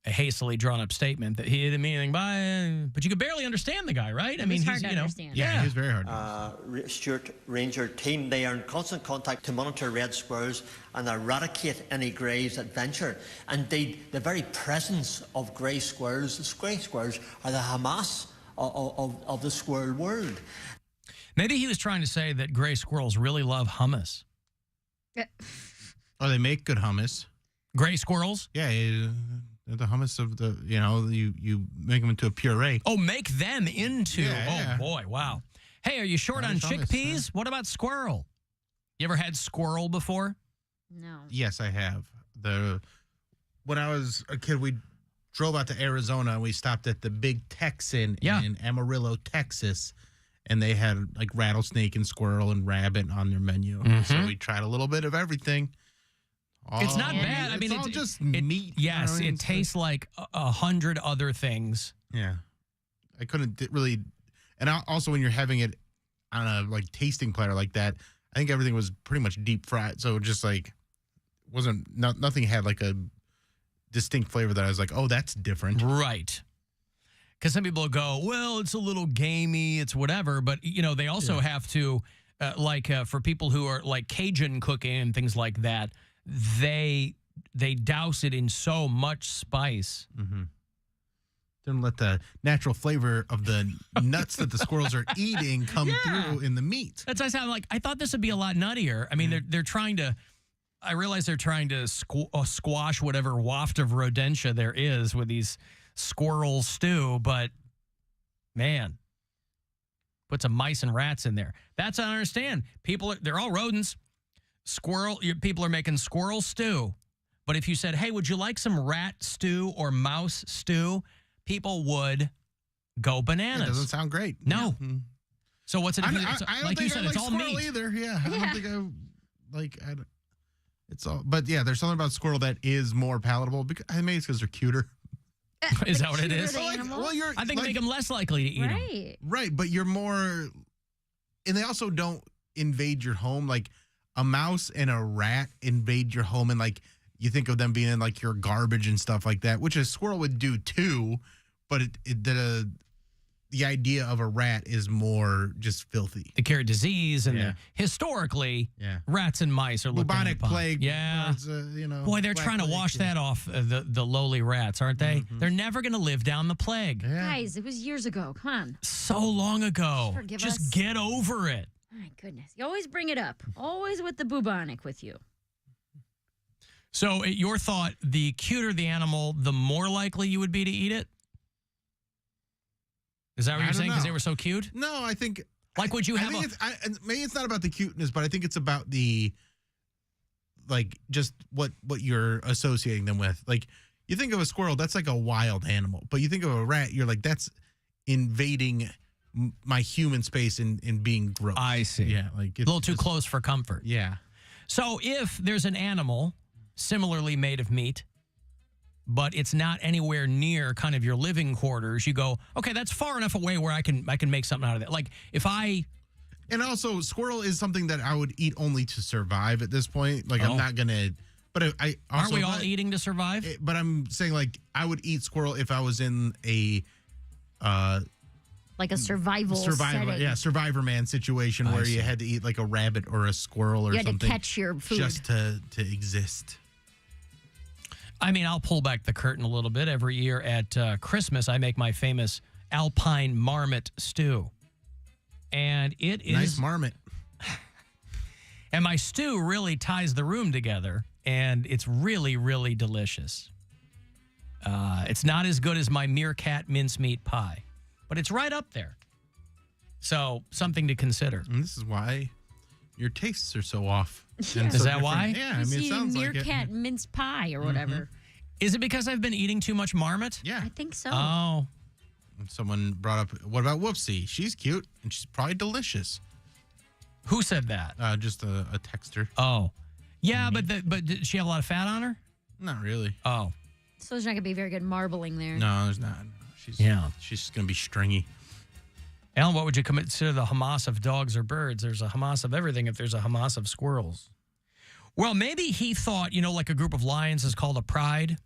hastily drawn up statement that he didn't mean anything by it. But you could barely understand the guy, right? I mean, hard he's, to you know. understand. Yeah, he's very hard. Stuart Ranger team, they are in constant contact to monitor red squirrels and eradicate any greys that venture. Indeed, the very presence of grey squirrels are the Hamas of the squirrel world. Maybe he was trying to say that gray squirrels really love hummus. Oh, they make good hummus. Gray squirrels? Yeah, they're the hummus of the, you know, you make them into a puree. Oh, make them into, Yeah. Oh boy, wow. Hey, are you short on Hummus, chickpeas? What about squirrel? You ever had squirrel before? No. Yes, I have. When I was a kid, we drove out to Arizona and we stopped at the Big Texan in Amarillo, Texas. And they had like rattlesnake and squirrel and rabbit on their menu. So we tried a little bit of everything. It's not bad. I mean, it's all just meat. Yes, you know, it tastes like 100 other things. Yeah. I couldn't really. And also, when you're having it on a like tasting platter like that, I think everything was pretty much deep fried. So just like, nothing had like a distinct flavor that I was like, oh, that's different. Right. Because some people go, well, it's a little gamey, it's whatever. But, you know, they also have to, for people who are like Cajun cooking and things like that, they douse it in so much spice. Mm-hmm. Didn't let the natural flavor of the nuts that the squirrels are eating come through in the meat. That's why I sound like, I thought this would be a lot nuttier. I mean, they're trying to, I realize they're trying to squash whatever waft of rodentia there is with these squirrel stew, but man, put some mice and rats in there. That's, I understand. They're all rodents. People are making squirrel stew. But if you said, hey, would you like some rat stew or mouse stew? People would go bananas. It doesn't sound great. No. Mm-hmm. So what's it? I don't like you think said, I it's like all squirrel meat. either. Yeah, I don't think it's all. But yeah, there's something about squirrel that is more palatable. Because maybe it's because they're cuter. Is that what it is? I think make them less likely to eat them. Right, but you're more, and they also don't invade your home. Like a mouse and a rat invade your home, and like you think of them being in like your garbage and stuff like that, which a squirrel would do too. But the idea of a rat is more just filthy. They carry disease, and historically, rats and mice are looked bubonic upon. plague. Yeah, you know, boy, they're trying to wash that off the lowly rats, aren't they? They're never going to live down the plague. Guys, it was years ago. Come on. So long ago. Forgive Just us. get over it. My goodness. You always bring it up. Always with the bubonic with you. So, your thought: the cuter the animal, the more likely you would be to eat it. Is that what you're saying? Because they were so cute? No, I think. Like, would you have maybe it's not about the cuteness, but I think it's about the, like, just what you're associating them with. Like, you think of a squirrel, that's like a wild animal. But you think of a rat, you're like, that's invading my human space and being gross. I see. Yeah, like a little too close for comfort. Yeah. So, if there's an animal similarly made of meat, but it's not anywhere near kind of your living quarters, you go, okay, that's far enough away where I can make something out of it. Like and also squirrel is something that I would eat only to survive at this point. Like I'm not gonna, but I also, aren't we all eating to survive? But I'm saying like I would eat squirrel if I was in a, like a survival setting. Yeah, Survivor Man situation where you had to eat like a rabbit or a squirrel or you had something. to catch your food. Just to exist. I mean, I'll pull back the curtain a little bit. Every year at Christmas, I make my famous alpine marmot stew. And it is... Nice marmot. And my stew really ties the room together, and it's really, really delicious. It's not as good as my meerkat mincemeat pie, but it's right up there. So, something to consider. And this is why your tastes are so off. Yeah. And Is so that different. why? Yeah, I mean, it sounds like it. Meerkat mince pie or whatever. Is it because I've been eating too much marmot? Yeah. I think so. Oh. Someone brought up, what about Whoopsie? She's cute, and she's probably delicious. Who said that? Just a texter. Oh. Yeah, but did she have a lot of fat on her? Not really. Oh. So there's not going to be very good marbling there. No, there's not. She's going to be stringy. Alan, what would you consider the Hamas of dogs or birds? There's a Hamas of everything if there's a Hamas of squirrels. Well, maybe he thought, like a group of lions is called a pride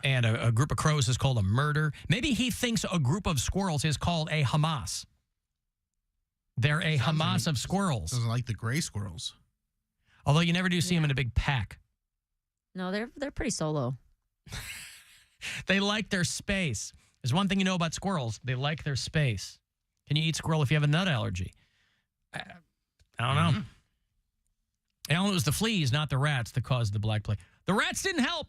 and a group of crows is called a murder. Maybe he thinks a group of squirrels is called a Hamas. They're a Hamas of squirrels. Doesn't like the gray squirrels. Although you never do see them in a big pack. No, they're pretty solo. They like their space. There's one thing you know about squirrels. They like their space. Can you eat squirrel if you have a nut allergy? I don't know. Alan, it was the fleas, not the rats, that caused the black plague. The rats didn't help.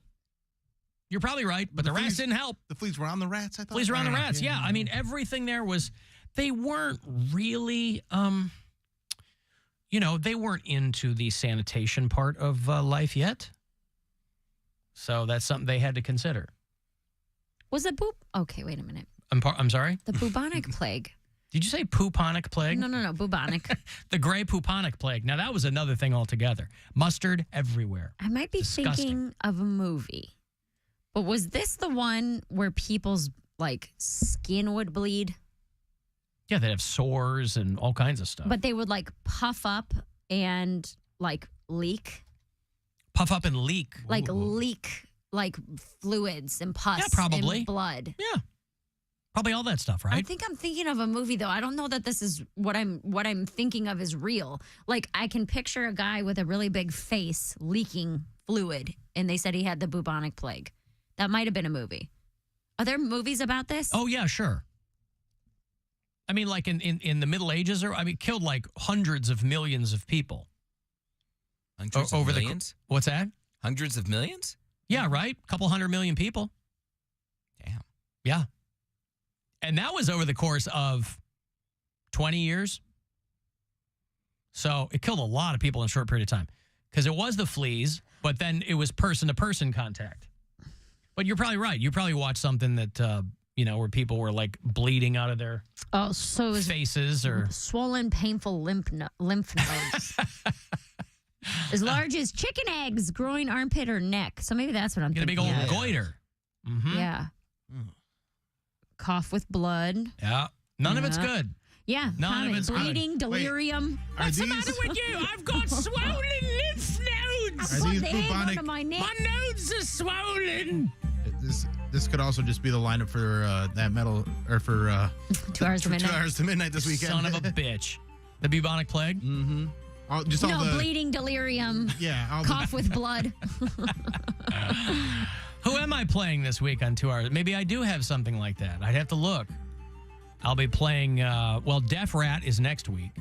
You're probably right, but the rats didn't help. The fleas were on the rats, I thought. Fleas were on the rats, yeah. I mean, everything there was... They weren't really... they weren't into the sanitation part of life yet. So that's something they had to consider. Was it poop? Okay, wait a minute. I'm sorry? The bubonic plague. Did you say pooponic plague? No, bubonic. The gray pooponic plague. Now, that was another thing altogether. Mustard everywhere. I might be thinking of a movie. But was this the one where people's, skin would bleed? Yeah, they'd have sores and all kinds of stuff. But they would, puff up and, leak? Puff up and leak. Leak, fluids and pus probably. and blood. Yeah. Probably all that stuff, right? I think I'm thinking of a movie, though. I don't know that this is what I'm thinking of is real. I can picture a guy with a really big face leaking fluid, and they said he had the bubonic plague. That might have been a movie. Are there movies about this? Oh, yeah, sure. I mean, in the Middle Ages, killed hundreds of millions of people. Hundreds of millions? What's that? Hundreds of millions? Yeah, right? A couple 100 million people. Damn. Yeah. And that was over the course of 20 years. So it killed a lot of people in a short period of time. Because it was the fleas, but then it was person-to-person contact. But you're probably right. You probably watched something that, where people were, bleeding out of their faces or... Swollen, painful lymph nodes. As large as chicken eggs, groin, armpit, or neck. So maybe that's what I'm thinking. Get a big old goiter. Mm-hmm. Yeah. Cough with blood. Yeah. None of it's good. Yeah. None of it's bleeding, delirium. What's the matter with you? I've got swollen lymph nodes. Are these bubonic? My nodes are swollen. This could also just be the lineup for that metal, or for 2 hours to midnight. 2 hours to midnight this weekend. Son of a bitch. The bubonic plague? Mm-hmm. Bleeding, delirium. Yeah. Cough with blood. Who am I playing this week on 2 hours? Maybe I do have something like that. I'd have to look. I'll be playing, Deaf Rat is next week.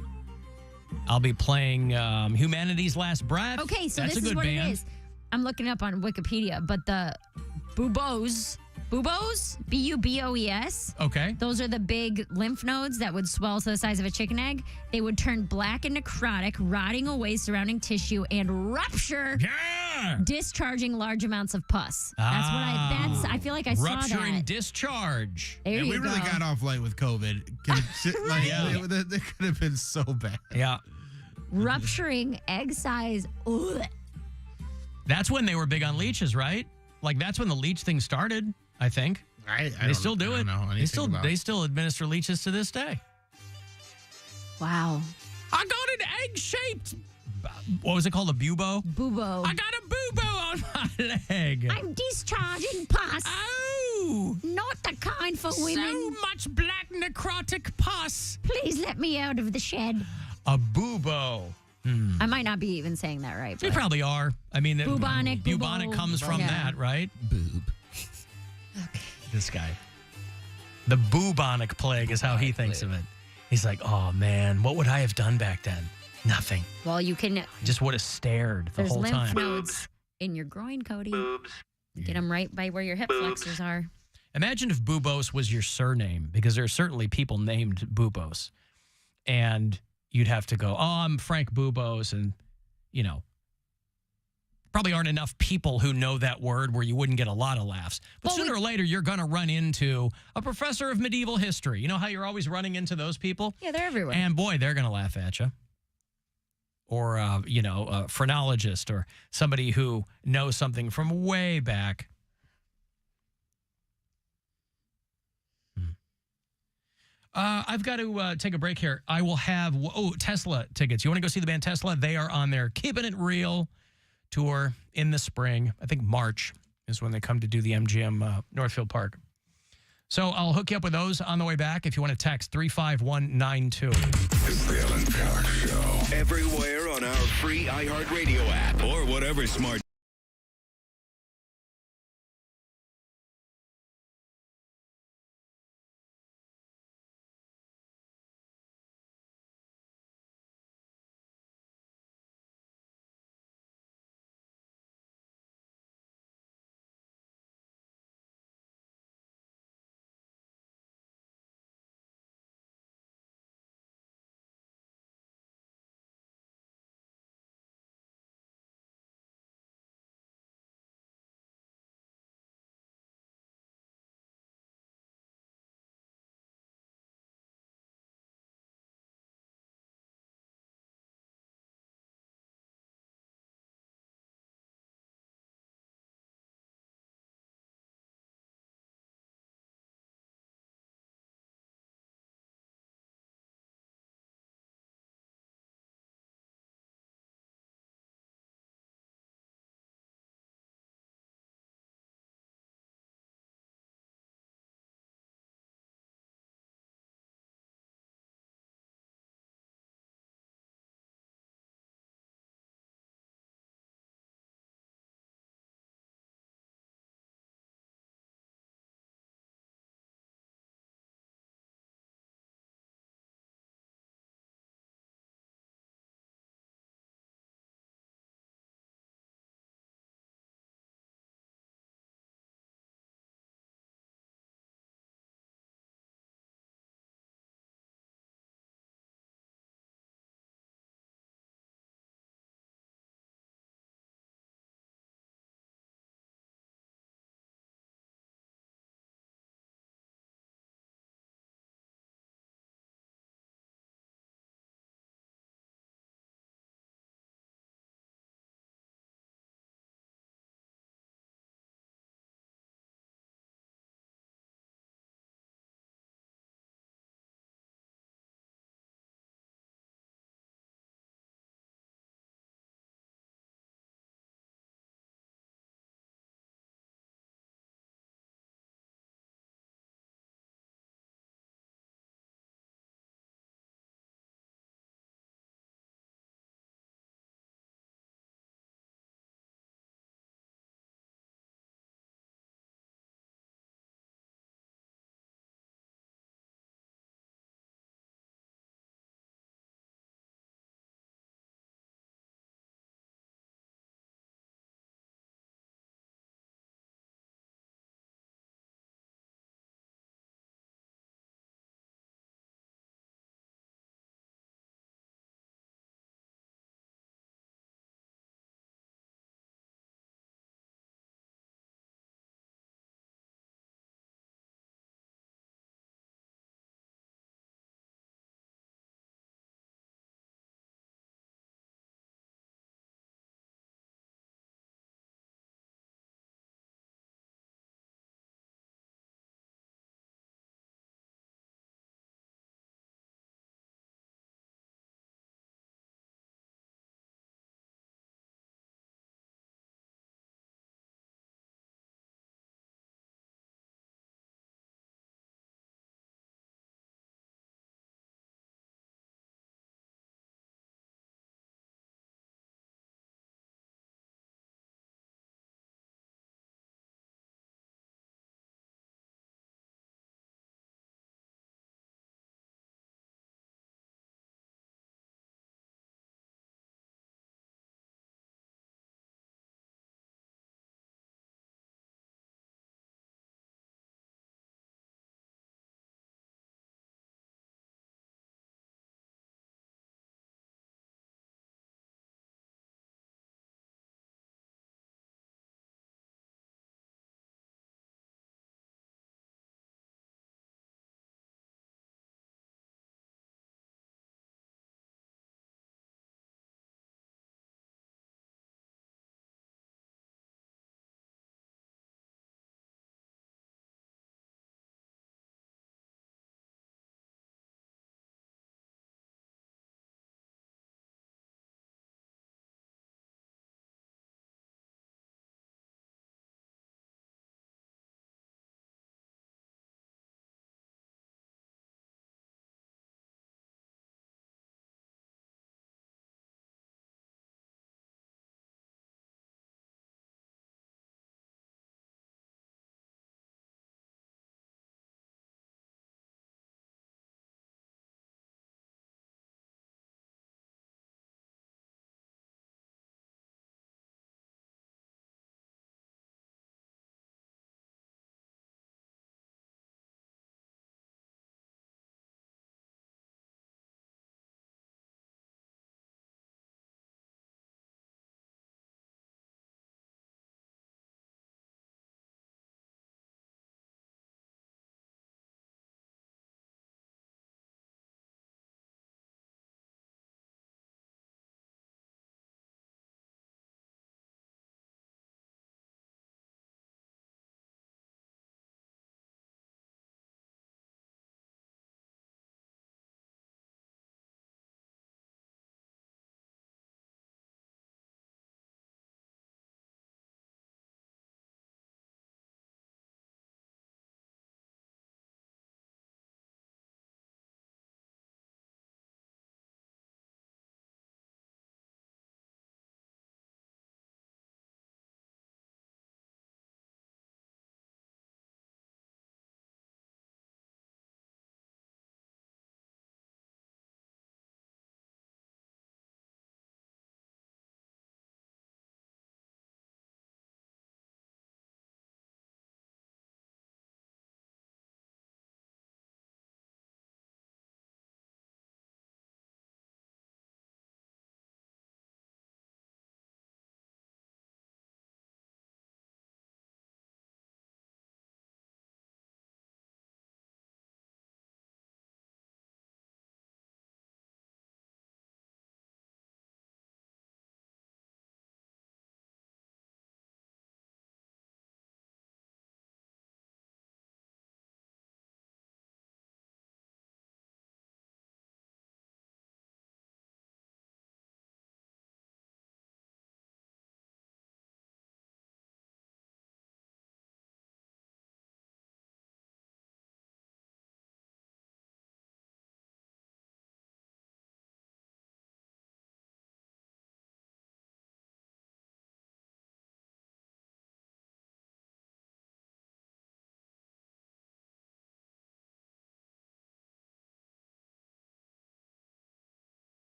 I'll be playing Humanity's Last Breath. Okay, so That's this a is good what band. it is. I'm looking up on Wikipedia, but the buboes, B-U-B-O-E-S. Okay. Those are the big lymph nodes that would swell to the size of a chicken egg. They would turn black and necrotic, rotting away surrounding tissue and rupture, discharging large amounts of pus. I feel like I saw that. Rupturing discharge. There we really got off light with COVID. That could have been so bad. Yeah. Rupturing egg size. Ugh. That's when they were big on leeches, right? That's when the leech thing started, I think. They still do it. They still administer leeches to this day. Wow. I got an egg-shaped... What was it called? A bubo? Bubo. I got a bubo on my leg. I'm discharging pus. Oh. Not the kind for women. So much black necrotic pus. Please let me out of the shed. A bubo. I might not be even saying that right. They probably are. I mean, bubonic comes from that, right? Boob. Okay. This guy. The bubonic plague is how he thinks of it. He's like, oh, man, what would I have done back then? Nothing. Well, you can. I just would have stared the whole There's lymph time. nodes in your groin, Cody. Get them right by where your hip flexors are. Imagine if Bubos was your surname, because there are certainly people named Bubos. And you'd have to go, oh, I'm Frank Bubos. And, you know, probably aren't enough people who know that word where you wouldn't get a lot of laughs. But sooner or later, you're going to run into a professor of medieval history. You know how you're always running into those people? Yeah, they're everywhere. And, boy, they're going to laugh at you. Or, a phrenologist or somebody who knows something from way back. I've got to take a break here. I will have, Tesla tickets. You want to go see the band Tesla? They are on their Keeping It Real tour in the spring. I think March is when they come to do the MGM Northfield Park. So I'll hook you up with those on the way back if you want to text 35192. It's the Alan Cox Show. Everywhere on our free iHeartRadio app or whatever smart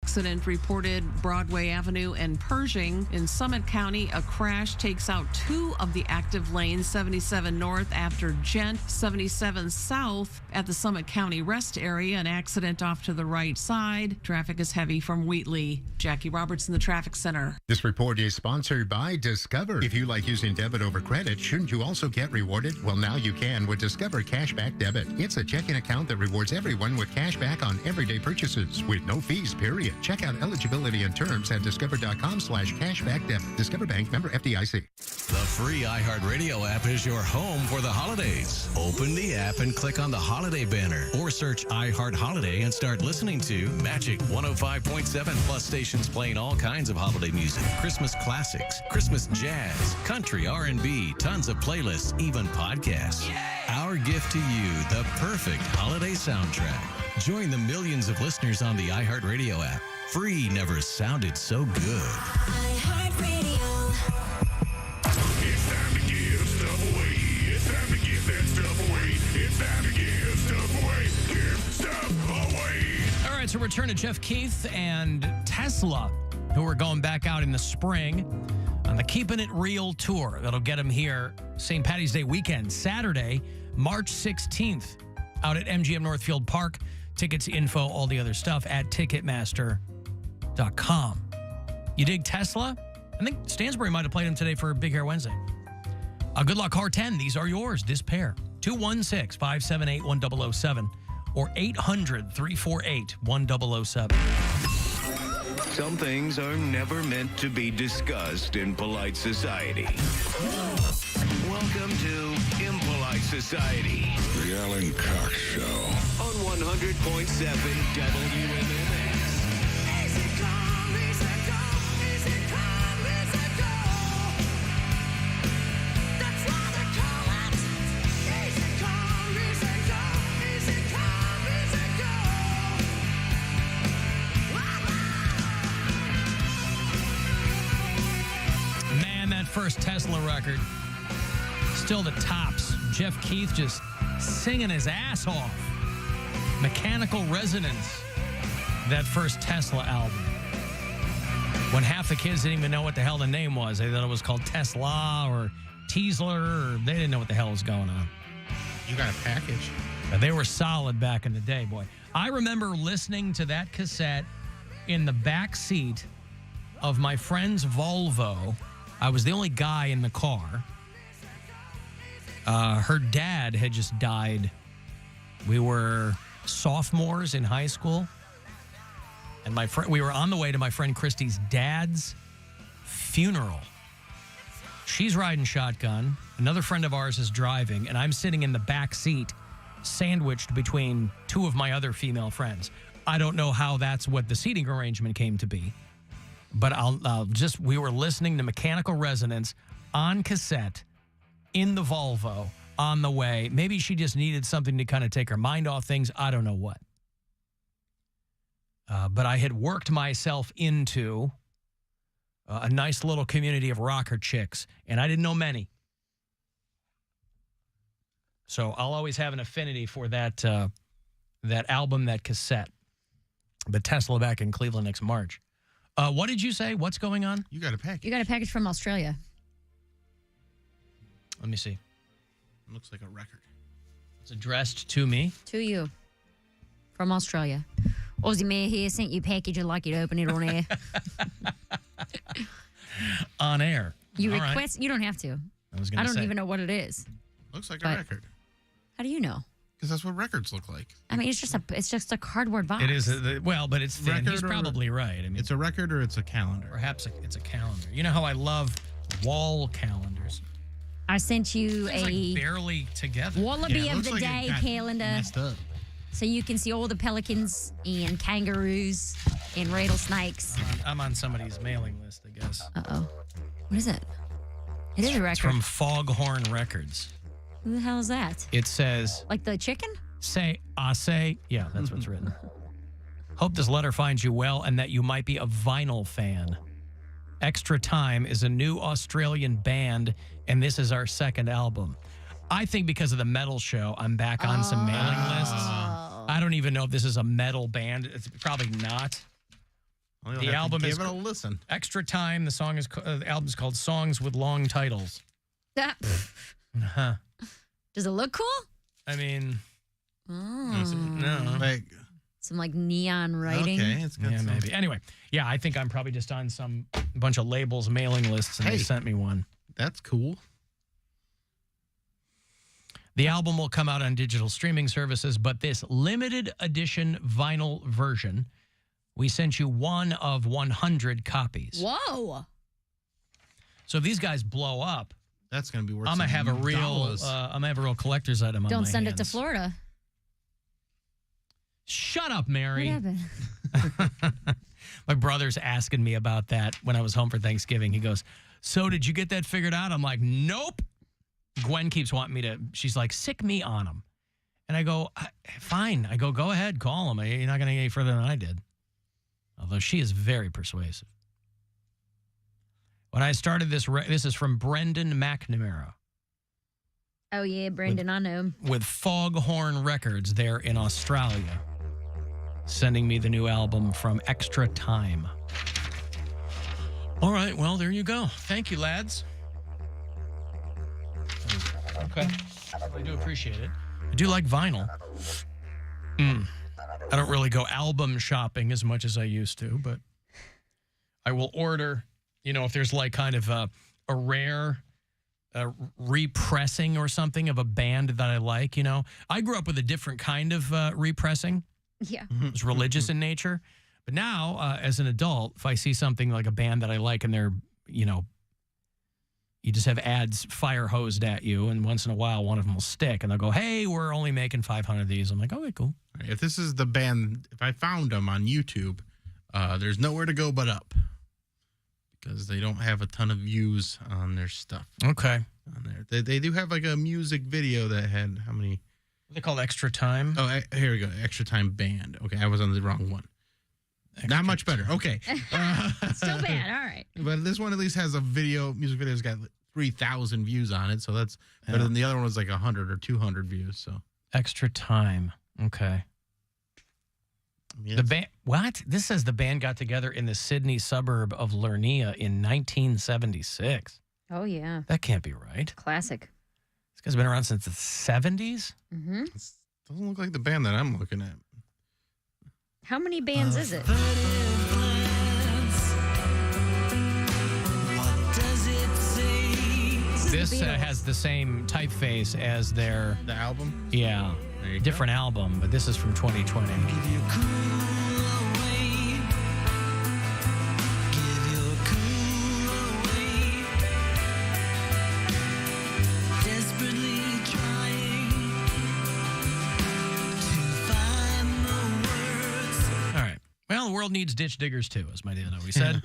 accident reported Broadway Avenue and Pershing in Summit County. A crash takes out 2 of the active lanes, 77 north after Gent, 77 south at the Summit County rest area. An accident off to the right side. Traffic is heavy from Wheatley. Jackie Roberts in the traffic center. This report is sponsored by Discover. If you like using debit over credit, shouldn't you also get rewarded? Well, now you can with Discover Cashback Debit. It's a checking account that rewards everyone with cash back on everyday purchases with no fees, period. Check out eligibility and terms at discover.com/cashbackdebit. Discover Bank, member FDIC. The free iHeartRadio app is your home for the holidays. Open the app and click on the holiday banner or search iHeart Holiday and start listening to Magic 105.7 plus stations playing all kinds of holiday music, Christmas classics, Christmas jazz, country, R&B, tons of playlists, even podcasts. Our gift to you, the perfect holiday soundtrack. Join the millions of listeners on the iHeartRadio app. Free never sounded so good. It's time to give stuff away. It's time to give that stuff away. It's time to give stuff away. Give stuff away. All right, so return to Jeff Keith and Tesla, who are going back out in the spring on the Keeping It Real tour. That'll get them here St. Patty's Day weekend, Saturday, March 16th, out at MGM Northfield Park. Tickets, info, all the other stuff at Ticketmaster.com. You dig Tesla? I think Stansbury might have played him today for Big Hair Wednesday. Good luck, car 10. These are yours, this pair. 216-578-1007 or 800-348-1007. Some things are never meant to be discussed in polite society. Welcome to Impolite Society. The Alan Cox Show. On 100.7 WMMS. Man, that first Tesla record, still the tops. Jeff Keith just singing his ass off. Mechanical Resonance, that first Tesla album. When half the kids didn't even know what the hell the name was. They thought it was called Tesla or Tesla, or they didn't know what the hell was going on. You got a package. They were solid back in the day, boy. I remember listening to that cassette in the back seat of my friend's Volvo. I was the only guy in the car. Her dad had just died. We were sophomores in high school. And we were on the way to my friend Christy's dad's funeral. She's riding shotgun. Another friend of ours is driving, and I'm sitting in the back seat, sandwiched between 2 of my other female friends. I don't know how that's what the seating arrangement came to be, but we were listening to Mechanical Resonance on cassette in the Volvo on the way. Maybe she just needed something to kind of take her mind off things. I don't know what. But I had worked myself into a nice little community of rocker chicks, and I didn't know many. So I'll always have an affinity for that album, that cassette. But Tesla back in Cleveland next March. What did you say? What's going on? You got a package. You got a package from Australia. Let me see. It looks like a record. It's addressed to me. To you. From Australia. Aussie Mayor here sent you a package. I'd like you to open it on air. On air. You All request? right. You don't have to. I don't even know what it is. Looks like But- a record. How do you know? Because that's what records look like. I mean, it's just a cardboard box. It is. But it's thin. He's probably right. I mean, it's a record or it's a calendar. Perhaps it's a calendar. You know how I love wall calendars. I sent you It's a like barely together. Wallaby Yeah, it of looks the like it Day got calendar. messed up. So you can see all the pelicans and kangaroos and rattlesnakes. I'm on somebody's mailing list, I guess. Uh-oh. What is it? It is a record. It's from Foghorn Records. Who the hell is that? It says, Like the chicken? yeah, that's what's written. Hope this letter finds you well and that you might be a vinyl fan. Extra Time is a new Australian band, and this is our second album. I think because of the metal show, I'm back on some mailing lists. I don't even know if this is a metal band. It's probably not. Well, The album is give it a listen. Extra Time. The album's called Songs with Long Titles. Uh-huh. Does it look cool? I mean, Oh. Like, Some like neon writing. okay, it's got yeah, some. maybe. Anyway, yeah, I think I'm probably just on some bunch of labels mailing lists, and they Hey. sent me one. That's cool. The album will come out on digital streaming services, but this limited edition vinyl version, we sent you one of 100 copies. Whoa. So if these guys blow up, That's going to be worth I'm gonna some have a real, dollars. I'm gonna have a real collector's item on Don't my send it to hands. Florida. Shut up, What Mary. happened? My brother's asking me about that when I was home for Thanksgiving. He goes, "So did you get that figured out?" I'm like, "Nope." Gwen keeps wanting me to. She's like, "Sick me on him," and I go, "Fine." I go, "Go ahead, call him. You're not going to get any further than I did." Although she is very persuasive. When I started this, this is from Brendan McNamara Oh, yeah, Brandon, I know. with Foghorn Records there in Australia, sending me the new album from Extra Time. All right, well, there you go. Thank you, lads. Okay. I do appreciate it. I do like vinyl. I don't really go album shopping as much as I used to, but I will order, if there's like kind of a rare repressing or something of a band that I like, I grew up with a different kind of repressing. Yeah. It was religious in nature. But now, as an adult, if I see something like a band that I like and they're, you just have ads fire hosed at you, and once in a while one of them will stick, and they'll go, "Hey, we're only making 500 of these." I'm like, "Okay, cool." If this is the band, if I found them on YouTube, there's nowhere to go but up because they don't have a ton of views on their stuff. Okay. On there, they do have like a music video that had how many? They called Extra Time. Oh, here we go. Extra Time Band. Okay, I was on the wrong one. Not much better. Okay. Still bad. All right. But this one at least has a music video has got 3,000 views on it. So that's better than the other one was like 100 or 200 views. So Extra Time. Okay. Yes. The band, what? This says the band got together in the Sydney suburb of Lernia in 1976. Oh, yeah. That can't be right. Classic. This guy's been around since the 70s? Mm-hmm. Doesn't look like the band that I'm looking at. How many bands is it? This has the same typeface as The their, album? yeah, There you different album, but this is from 2020. All right. Well, the world needs ditch diggers too, as my dad always said.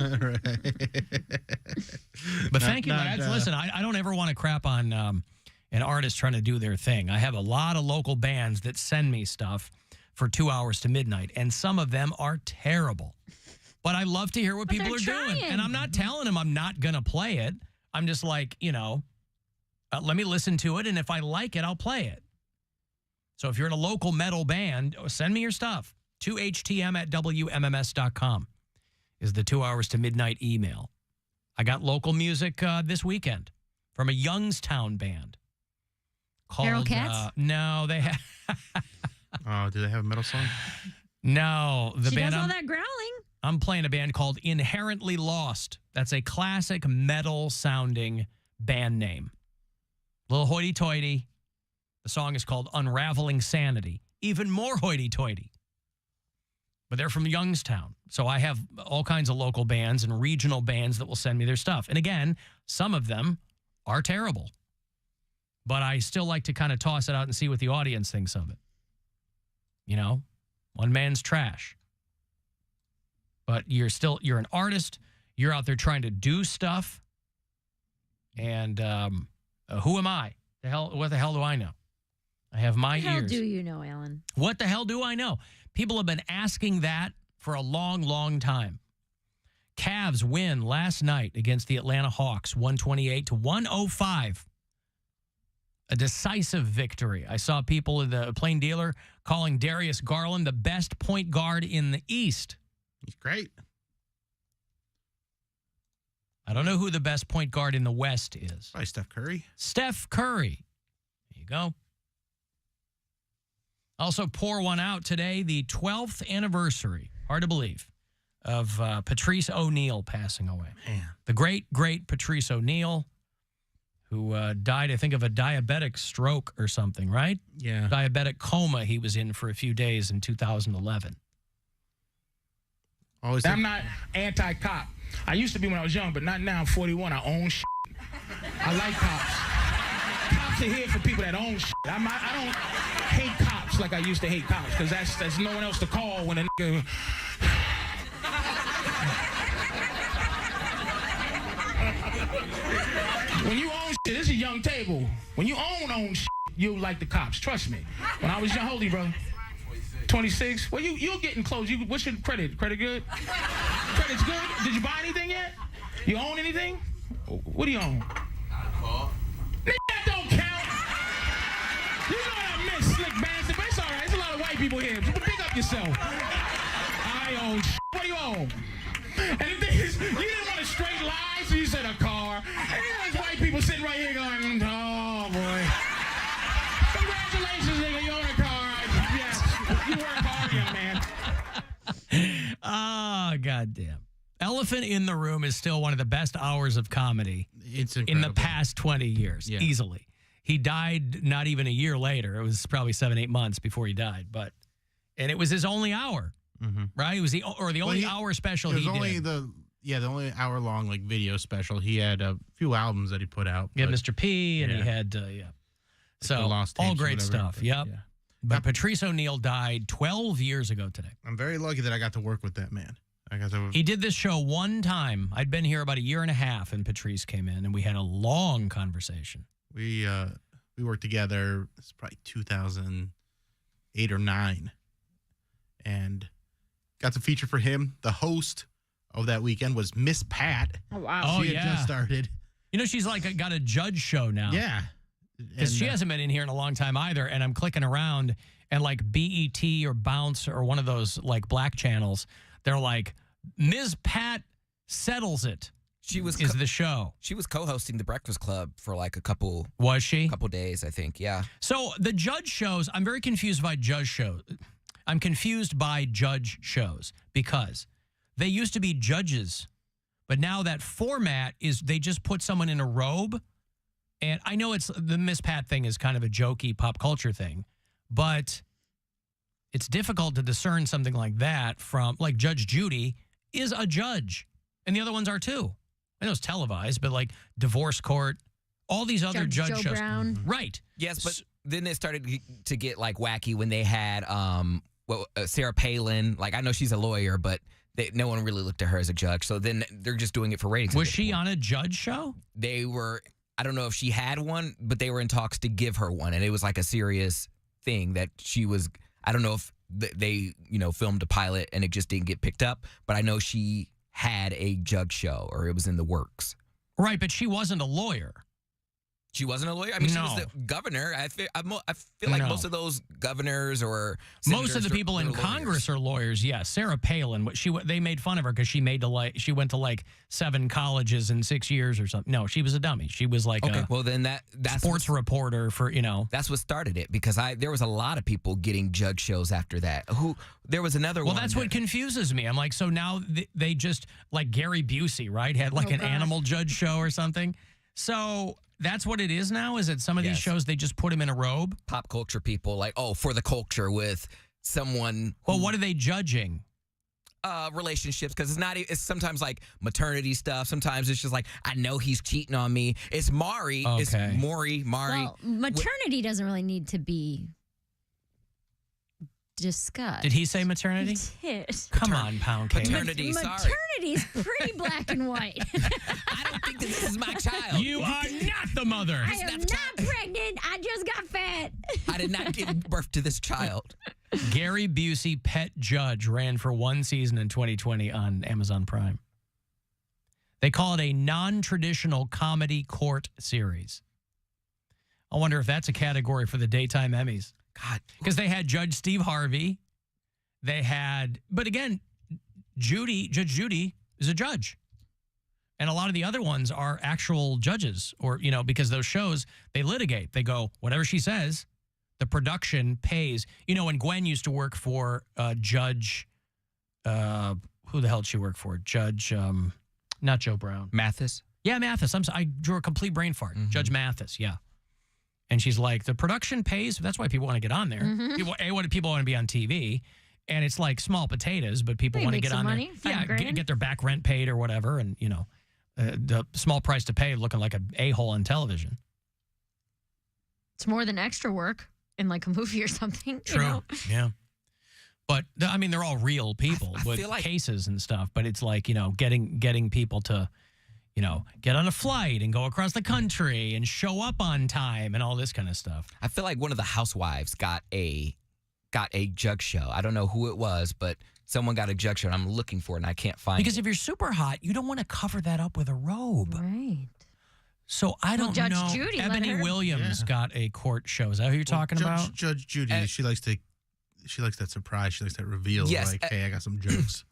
But thank you, lads. Listen, I don't ever want to crap on an artist trying to do their thing. I have a lot of local bands that send me stuff for 2 hours to midnight, and some of them are terrible. But I love to hear what people are doing. And I'm not telling them I'm not going to play it. I'm just like, let me listen to it, and if I like it, I'll play it. So if you're in a local metal band, send me your stuff. 2htm@wmms.com is the 2 hours to midnight email. I got local music this weekend from a Youngstown band called Feral Cats? No, they have Oh, do they have a metal song? no. The She band does all I'm, that growling. I'm playing a band called Inherently Lost. That's a classic metal sounding band name. Little hoity-toity. The song is called Unraveling Sanity. Even more hoity-toity. But they're from Youngstown. So I have all kinds of local bands and regional bands that will send me their stuff. And again, some of them are terrible. But I still like to kind of toss it out and see what the audience thinks of it. One man's trash. But you're an artist. You're out there trying to do stuff. And who am I? What the hell do I know? I have my How ears. do you know, Alan? What the hell do I know? People have been asking that for a long, long time. Cavs win last night against the Atlanta Hawks, 128-105. A decisive victory. I saw people in the Plain Dealer calling Darius Garland the best point guard in the East. He's great. I don't know who the best point guard in the West is. Probably Steph Curry. Steph Curry. There you go. Also, pour one out today, the 12th anniversary, hard to believe, of Patrice O'Neal passing away. Man. The great, great Patrice O'Neal, who died, I think, of a diabetic stroke or something, right? Yeah. Diabetic coma he was in for a few days in 2011. I'm not anti-cop. I used to be when I was young, but not now. I'm 41. I own shit. I like cops. Cops are here for people that own shit. I don't hate cops like I used to hate cops, because that's no one else to call when a nigga... When you own shit, this is a young table. When you own shit, you like the cops. Trust me. When I was young, hold you, bro. 26. Well, you're getting close. What's your credit? Credit good? Credit's good? Did you buy anything yet? You own anything? What do you own? Nigga, that don't count. You know what I miss, slick bastard, but it's all right. There's a lot of white people here. Pick up yourself. I own shit. What do you own? And the thing is, you didn't want a straight lie, so you said a car. And there's white people sitting right here going, oh, boy. Congratulations, nigga, you own a car. Yes, you work hard, young man. Oh, goddamn. Elephant in the Room is still one of the best hours of comedy in the past 20 years, easily. He died not even a year later. It was probably 7-8 months before he died, and it was his only hour, right? It was the only hour special he did. The only hour-long like video special. He had a few albums that he put out. He had Mr. P, and he had, So, Lost all Tapes or great whatever, stuff, yep. Yeah. But Patrice O'Neal died 12 years ago today. I'm very lucky that I got to work with that man. He did this show one time. I'd been here about a year and a half, and Patrice came in, and we had a long conversation. We worked together. It's probably 2008 or 9, and got to feature for him. The host of that weekend was Miss Pat. Oh wow! She had just started. You know, she's like got a judge show now. Yeah, because she hasn't been in here in a long time either. And I'm clicking around, and like BET or Bounce or one of those like black channels, they're like, Ms. Pat settles it. Is the show. She was co-hosting The Breakfast Club for like a couple. Was she? Couple days, I think. Yeah. So the judge shows, I'm very confused by judge shows. I'm confused by judge shows because they used to be judges, but now that format is they just put someone in a robe. And I know it's the Miss Pat thing is kind of a jokey pop culture thing, but it's difficult to discern something like that from like Judge Judy is a judge, and the other ones are too. I know it's televised, but like Divorce Court, all these other judge shows. Brown. Right. Yes, but then it started to get like wacky when they had Sarah Palin. Like I know she's a lawyer, but no one really looked at her as a judge. So then they're just doing it for ratings. Was she on a judge show? They were. I don't know if she had one, but they were in talks to give her one, and it was like a serious thing that she was. I don't know if they filmed a pilot and it just didn't get picked up, but I know she had a judge show or it was in the works. Right, but she wasn't a lawyer. She wasn't a lawyer? I mean, she was the governor. I feel like most of those governors or most of the people in Congress are lawyers. Yeah, Sarah Palin. They made fun of her because she went to like 7 colleges in 6 years or something. No, she was a dummy. She was like then that's sports reporter for That's what started it because there was a lot of people getting judge shows after that. There was another one. Well, that's what confuses me. I'm like, so now they just like Gary Busey, right? Had like an animal judge show or something. So. That's what it is now? Is it some of these shows, they just put him in a robe? Pop culture people, like, for the culture with someone. Well, what are they judging? Relationships, because it's sometimes like maternity stuff. Sometimes it's just like, I know he's cheating on me. It's Mari. Okay. It's Mari. Well, maternity doesn't really need to be discussed. Did he say maternity? He did. Come on, Poundcake. Maternity, Maternity is pretty black and white. I don't think that this is my child. You are not the mother. I am not pregnant. I just got fat. I did not give birth to this child. Gary Busey, Pet Judge, ran for 1 season in 2020 on Amazon Prime. They call it a non-traditional comedy court series. I wonder if that's a category for the daytime Emmys. God. Because they had Judge Steve Harvey. But again, Judge Judy is a judge. And a lot of the other ones are actual judges or, because those shows, they litigate. They go, whatever she says, the production pays. When Gwen used to work for Judge, who the hell did she work for? Judge, not Joe Brown. Mathis? Yeah, Mathis. I drew a complete brain fart. Judge Mathis, yeah. And she's like, the production pays. That's why people want to get on there. People want to be on TV. And it's like small potatoes, but people want to get on money, there. Yeah, get their back rent paid or whatever. And, the small price to pay looking like an a-hole on television. It's more than extra work in like a movie or something. True. Yeah. But, they're all real people with feel like cases and stuff. But it's like, getting people to, get on a flight and go across the country and show up on time and all this kind of stuff. I feel like one of the housewives got a jug show. I don't know who it was, but someone got a jug show, and I'm looking for it, and I can't find it. Because if you're super hot, you don't want to cover that up with a robe. Right. So I don't Judge know. Judy, Ebony Williams got a court show. Is that who you're talking about? Judge Judy, she likes that surprise. She likes that reveal. Yes. Like, hey, I got some jokes.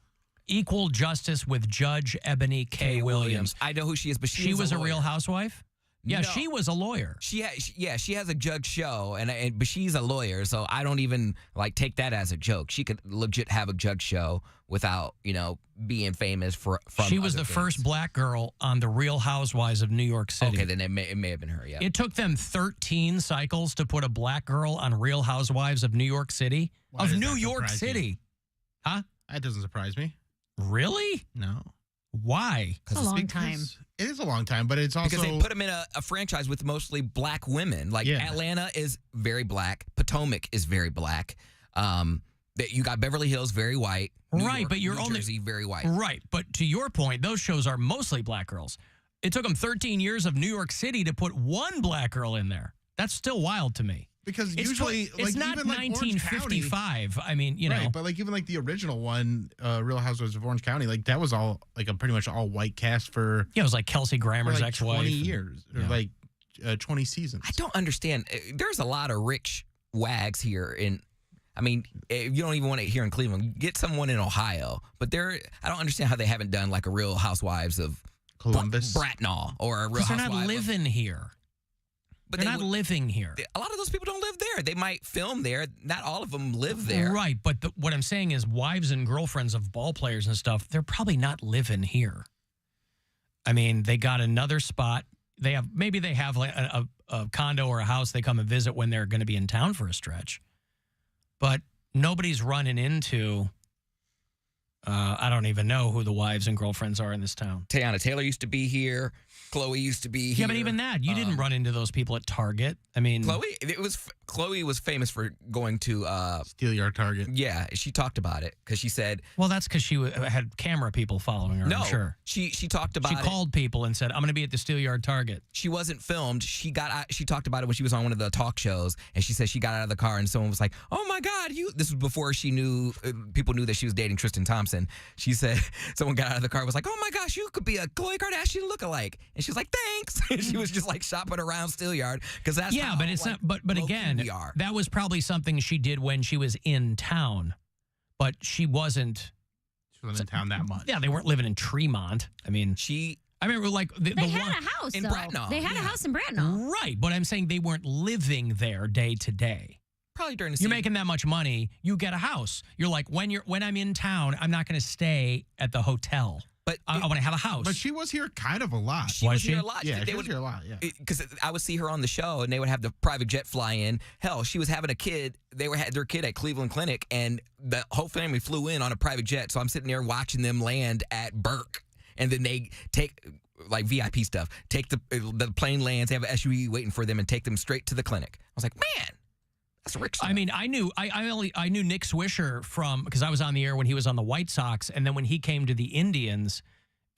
Equal Justice with Judge Ebony K. Williams. I know who she is, but she was a real housewife? Yeah, No. she was a lawyer. She has a jug show, but she's a lawyer, so I don't even take that as a joke. She could legit have a jug show without being famous from. She was other the things. first black girl on the Real Housewives of New York City. Okay, then it may have been her. Yeah, it took them 13 cycles to put a black girl on Real Housewives of New York City. Why of does New that York surprise City, you? huh? That doesn't surprise me. Really? No. Why? It's a long time. It is a long time, but it's also because they put them in a franchise with mostly black women. Like Atlanta is very black, Potomac is very black. You got Beverly Hills, very white. New York, but you're New only Jersey, very white. Right, but to your point, those shows are mostly black girls. It took them 13 years of New York City to put one black girl in there. That's still wild to me. Because It's usually, it's not even 1955. I mean, right, but even the original one, Real Housewives of Orange County, that was all a pretty much all white cast for. Yeah, it was like Kelsey Grammer's ex-wife. 20 years or 20 seasons. I don't understand. There's a lot of rich wags here you don't even want it here in Cleveland. Get someone in Ohio, but I don't understand how they haven't done like a Real Housewives of Columbus, Bracknell, or a Real They're Housewives. not living here. But they're not living here. A lot of those people don't live there. They might film there. Not all of them live there. Right, but what I'm saying is wives and girlfriends of ball players and stuff, they're probably not living here. I mean, they got another spot. Maybe they have like a condo or a house they come and visit when they're going to be in town for a stretch. But nobody's running into, I don't even know who the wives and girlfriends are in this town. Teyana Taylor used to be here. Chloe used to be here. Yeah, but even that, you didn't run into those people at Target. I mean, Chloe was famous for going to Steal Yard Target. Yeah, she talked about it because she said, well, that's because she had camera people following her. No, I'm sure. She talked about it. She called people and said, "I'm going to be at the Steal Yard Target." She wasn't filmed. She talked about it when she was on one of the talk shows, and she said she got out of the car and someone was like, "Oh my God, This was before she knew people knew that she was dating Tristan Thompson. She said someone got out of the car and was like, "Oh my gosh, you could be a Khloe Kardashian lookalike," and she was like, "Thanks." She was just like shopping around Steal Yard because that's how, but it's not. But again, that was probably something she did when she was in town, but she wasn't. She wasn't in town that much. Yeah, they weren't living in Tremont. I mean, I remember like they had a house in though. Bracknell. They had a house in Bracknell. Right, but I'm saying they weren't living there day to day. Probably during the You're making that much money, you get a house. You're like, when I'm in town, I'm not going to stay at the hotel. But I want to have a house. But she was here kind of a lot. She was here a lot. Yeah, she was here a lot. Yeah, because I would see her on the show, and they would have the private jet fly in. Hell, she was having a kid. They had their kid at Cleveland Clinic, and the whole family flew in on a private jet. So I'm sitting there watching them land at Burke, and then they take like VIP stuff. Take the plane lands. They have an SUV waiting for them, and take them straight to the clinic. I was like, man. That's rich stuff. I mean, I knew Nick Swisher because I was on the air when he was on the White Sox, and then when he came to the Indians,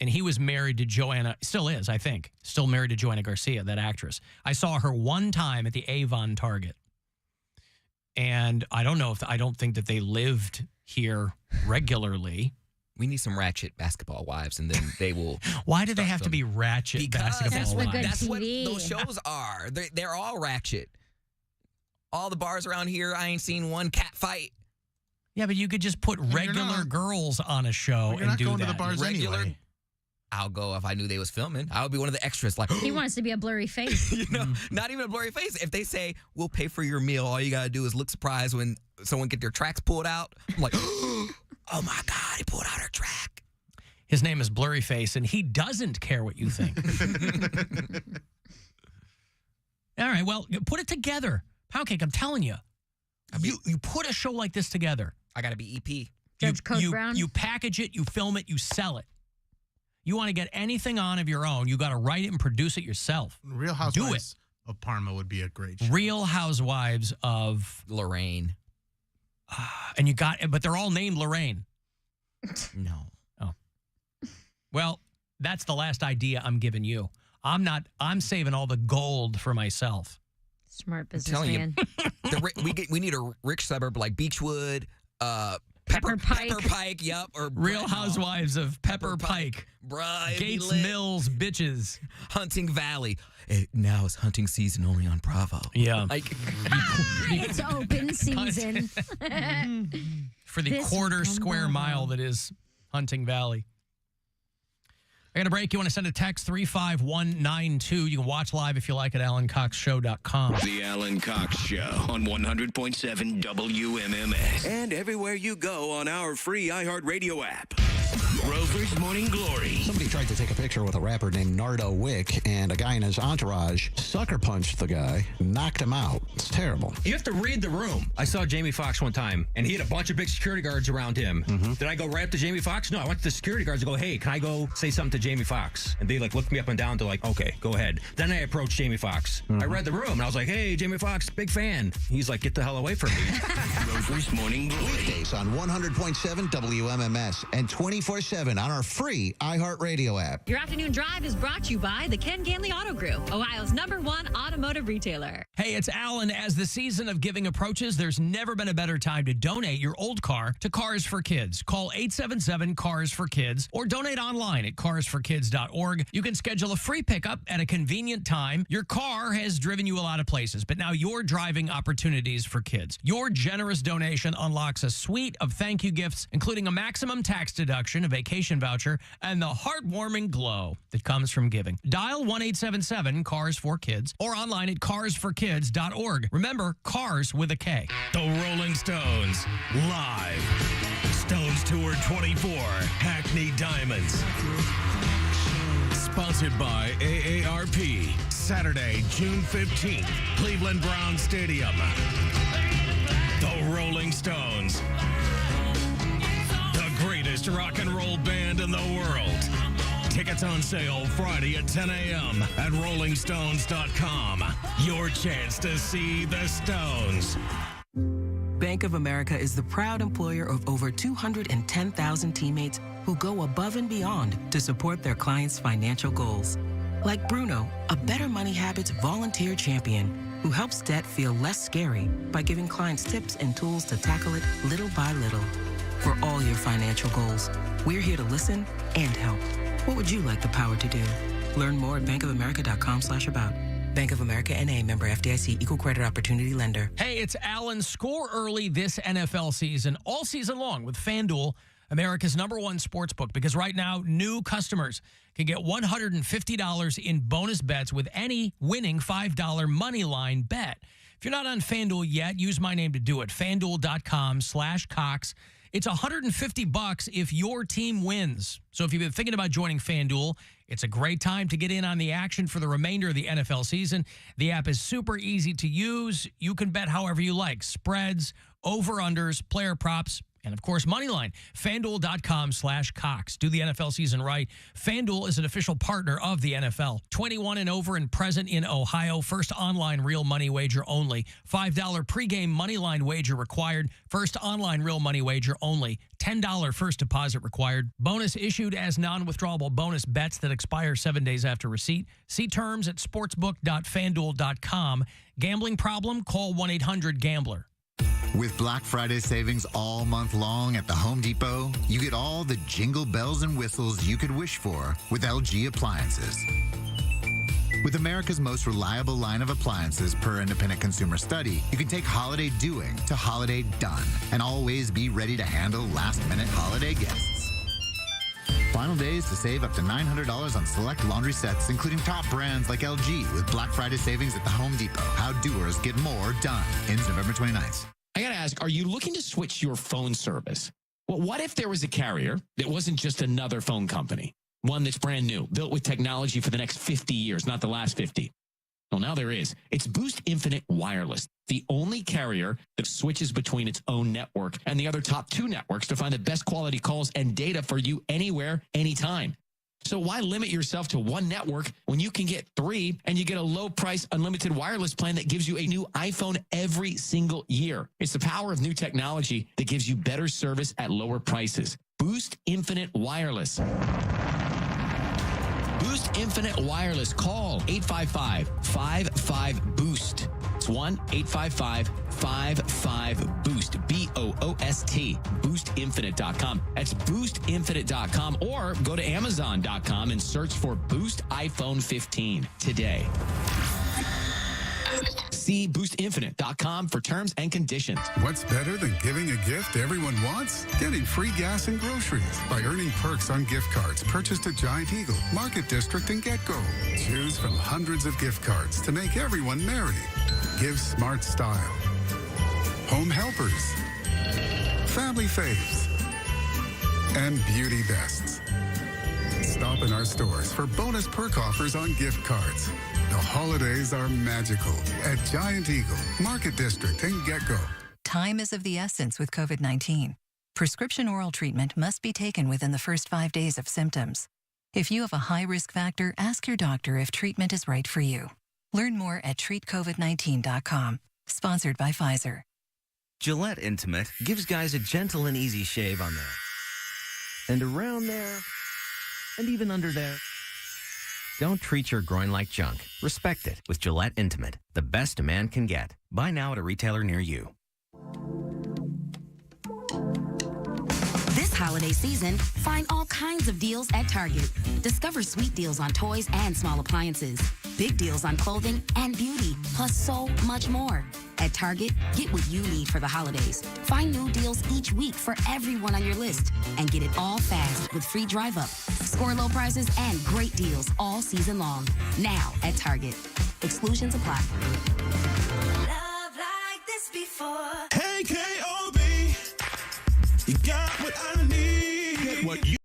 and he was married to Joanna, still is, I think, still married to Joanna Garcia, that actress. I saw her one time at the Avon Target, and I don't think that they lived here regularly. We need some ratchet basketball wives, and then they will. Why do they have to be ratchet basketball wives? That's what those shows are. They're all ratchet. All the bars around here, I ain't seen one cat fight. Yeah, but you could just put regular girls on a show and do that. You're not going to the bars anyway. I'll go if I knew they was filming. I would be one of the extras. Like He wants to be a blurry face. you know, not even a blurry face. If they say we'll pay for your meal, all you gotta do is look surprised when someone get their tracks pulled out. I'm like, oh my God, he pulled out her track. His name is Blurryface, and he doesn't care what you think. All right, well, put it together. Poundcake, I'm telling you. You put a show like this together. I got to be EP. Judge Coach Brown? You package it, you film it, you sell it. You want to get anything on of your own, you got to write it and produce it yourself. Real Housewives of Parma would be a great show. Real Housewives of Lorraine. But they're all named Lorraine. No. Oh. Well, that's the last idea I'm giving you. I'm saving all the gold for myself. Smart businessman. We need a rich suburb like Beechwood, Pepper Pike, yep. Or Real Housewives of Pepper Pike. Bruh, Gates Mills, bitches. Hunting Valley. Now it's hunting season only on Bravo. Yeah. It's open season. For the quarter square mile that is Hunting Valley. I got a break. You want to send a text 35192. You can watch live if you like at AlanCoxShow.com. The Alan Cox Show on 100.7 WMMS. And everywhere you go on our free iHeartRadio app. Rover's Morning Glory. Somebody tried to take a picture with a rapper named Nardo Wick, and a guy in his entourage sucker punched the guy, knocked him out. It's terrible. You have to read the room. I saw Jamie Foxx one time, and he had a bunch of big security guards around him. Did I go right up to Jamie Foxx? No, I went to the security guards and go, hey, can I go say something to Jamie Foxx? And they looked me up and down. They're like, okay, go ahead. Then I approached Jamie Foxx. I read the room, and I was like, hey, Jamie Foxx, big fan. He's like, get the hell away from me. Rover's Morning Glory. Weekdays on 100.7 WMMS and 24/7 on our free iHeartRadio app. Your afternoon drive is brought to you by the Ken Ganley Auto Group, Ohio's #1 automotive retailer. Hey, it's Alan. As the season of giving approaches, there's never been a better time to donate your old car to Cars for Kids. Call 877-CARS-FOR-KIDS or donate online at carsforkids.org. You can schedule a free pickup at a convenient time. Your car has driven you a lot of places, but now you're driving opportunities for kids. Your generous donation unlocks a suite of thank you gifts, including a maximum tax deduction, a vacation voucher, and the heartwarming glow that comes from giving. Dial 1-877-CARS-FOR-KIDS or online at carsforkids.org. Remember, Cars with a K. The Rolling Stones, live. Stones Tour 24, Hackney Diamonds. Sponsored by AARP. Saturday, June 15th, Cleveland Brown Stadium. The Rolling Stones. The greatest rock and roll band in the world. Tickets on sale Friday at 10 a.m. at rollingstones.com. Your chance to see the Stones. Bank of America is the proud employer of over 210,000 teammates who go above and beyond to support their clients' financial goals. Like Bruno, a Better Money Habits volunteer champion who helps debt feel less scary by giving clients tips and tools to tackle it little by little. For all your financial goals, we're here to listen and help. What would you like the power to do? Learn more at bankofamerica.com/about. Bank of America NA, member FDIC, equal credit opportunity lender. Hey, it's Alan. Score early this NFL season, all season long with FanDuel, America's #1 sportsbook, because right now, new customers can get $150 in bonus bets with any winning $5 money line bet. If you're not on FanDuel yet, use my name to do it, FanDuel.com/Cox. It's $150 if your team wins. So if you've been thinking about joining FanDuel, it's a great time to get in on the action for the remainder of the NFL season. The app is super easy to use. You can bet however you like. Spreads, over-unders, player props, and, of course, Moneyline. FanDuel.com/Cox. Do the NFL season right. FanDuel is an official partner of the NFL. 21 and over and present in Ohio. First online real money wager only. $5 pregame Moneyline wager required. First online real money wager only. $10 first deposit required. Bonus issued as non-withdrawable bonus bets that expire 7 days after receipt. See terms at sportsbook.fanduel.com. Gambling problem? Call 1-800-GAMBLER. With Black Friday savings all month long at the Home Depot, you get all the jingle bells and whistles you could wish for with LG appliances. With America's most reliable line of appliances per independent consumer study, you can take holiday doing to holiday done and always be ready to handle last-minute holiday guests. Final days to save up to $900 on select laundry sets, including top brands like LG, with Black Friday savings at the Home Depot. How doers get more done. Ends November 29th. I got to ask, are you looking to switch your phone service? Well, what if there was a carrier that wasn't just another phone company? One that's brand new, built with technology for the next 50 years, not the last 50. Well, now there is. It's Boost Infinite Wireless, the only carrier that switches between its own network and the other top 2 networks to find the best quality calls and data for you anywhere, anytime. So why limit yourself to one network when you can get 3 and you get a low price unlimited wireless plan that gives you a new iPhone every single year? It's the power of new technology that gives you better service at lower prices. Boost Infinite Wireless. Boost Infinite Wireless. Call 855-55-BOOST. It's 1-855-55-BOOST. BOOST. BoostInfinite.com. That's BoostInfinite.com, or go to Amazon.com and search for Boost iPhone 15 today. See BoostInfinite.com for terms and conditions. What's better than giving a gift everyone wants? Getting free gas and groceries by earning perks on gift cards purchased at Giant Eagle, Market District, and GetGo. Choose from hundreds of gift cards to make everyone merry. Give Smart Style, Home Helpers, Family Faves, and Beauty Bests. Stop in our stores for bonus perk offers on gift cards. The holidays are magical at Giant Eagle, Market District, and GetGo. Time is of the essence with COVID-19. Prescription oral treatment must be taken within the first 5 days of symptoms. If you have a high risk factor, ask your doctor if treatment is right for you. Learn more at treatcovid19.com. Sponsored by Pfizer. Gillette Intimate gives guys a gentle and easy shave on there, and around there, and even under there. Don't treat your groin like junk. Respect it with Gillette Intimate, the best a man can get. Buy now at a retailer near you. This holiday season, find all kinds of deals at Target. Discover sweet deals on toys and small appliances, big deals on clothing and beauty, plus so much more. At Target, get what you need for the holidays. Find new deals each week for everyone on your list, and get it all fast with free drive up. Score low prices and great deals all season long. Now at Target. Exclusions apply. Love like this before. Hey, K.O.B. You got what I need. Get what you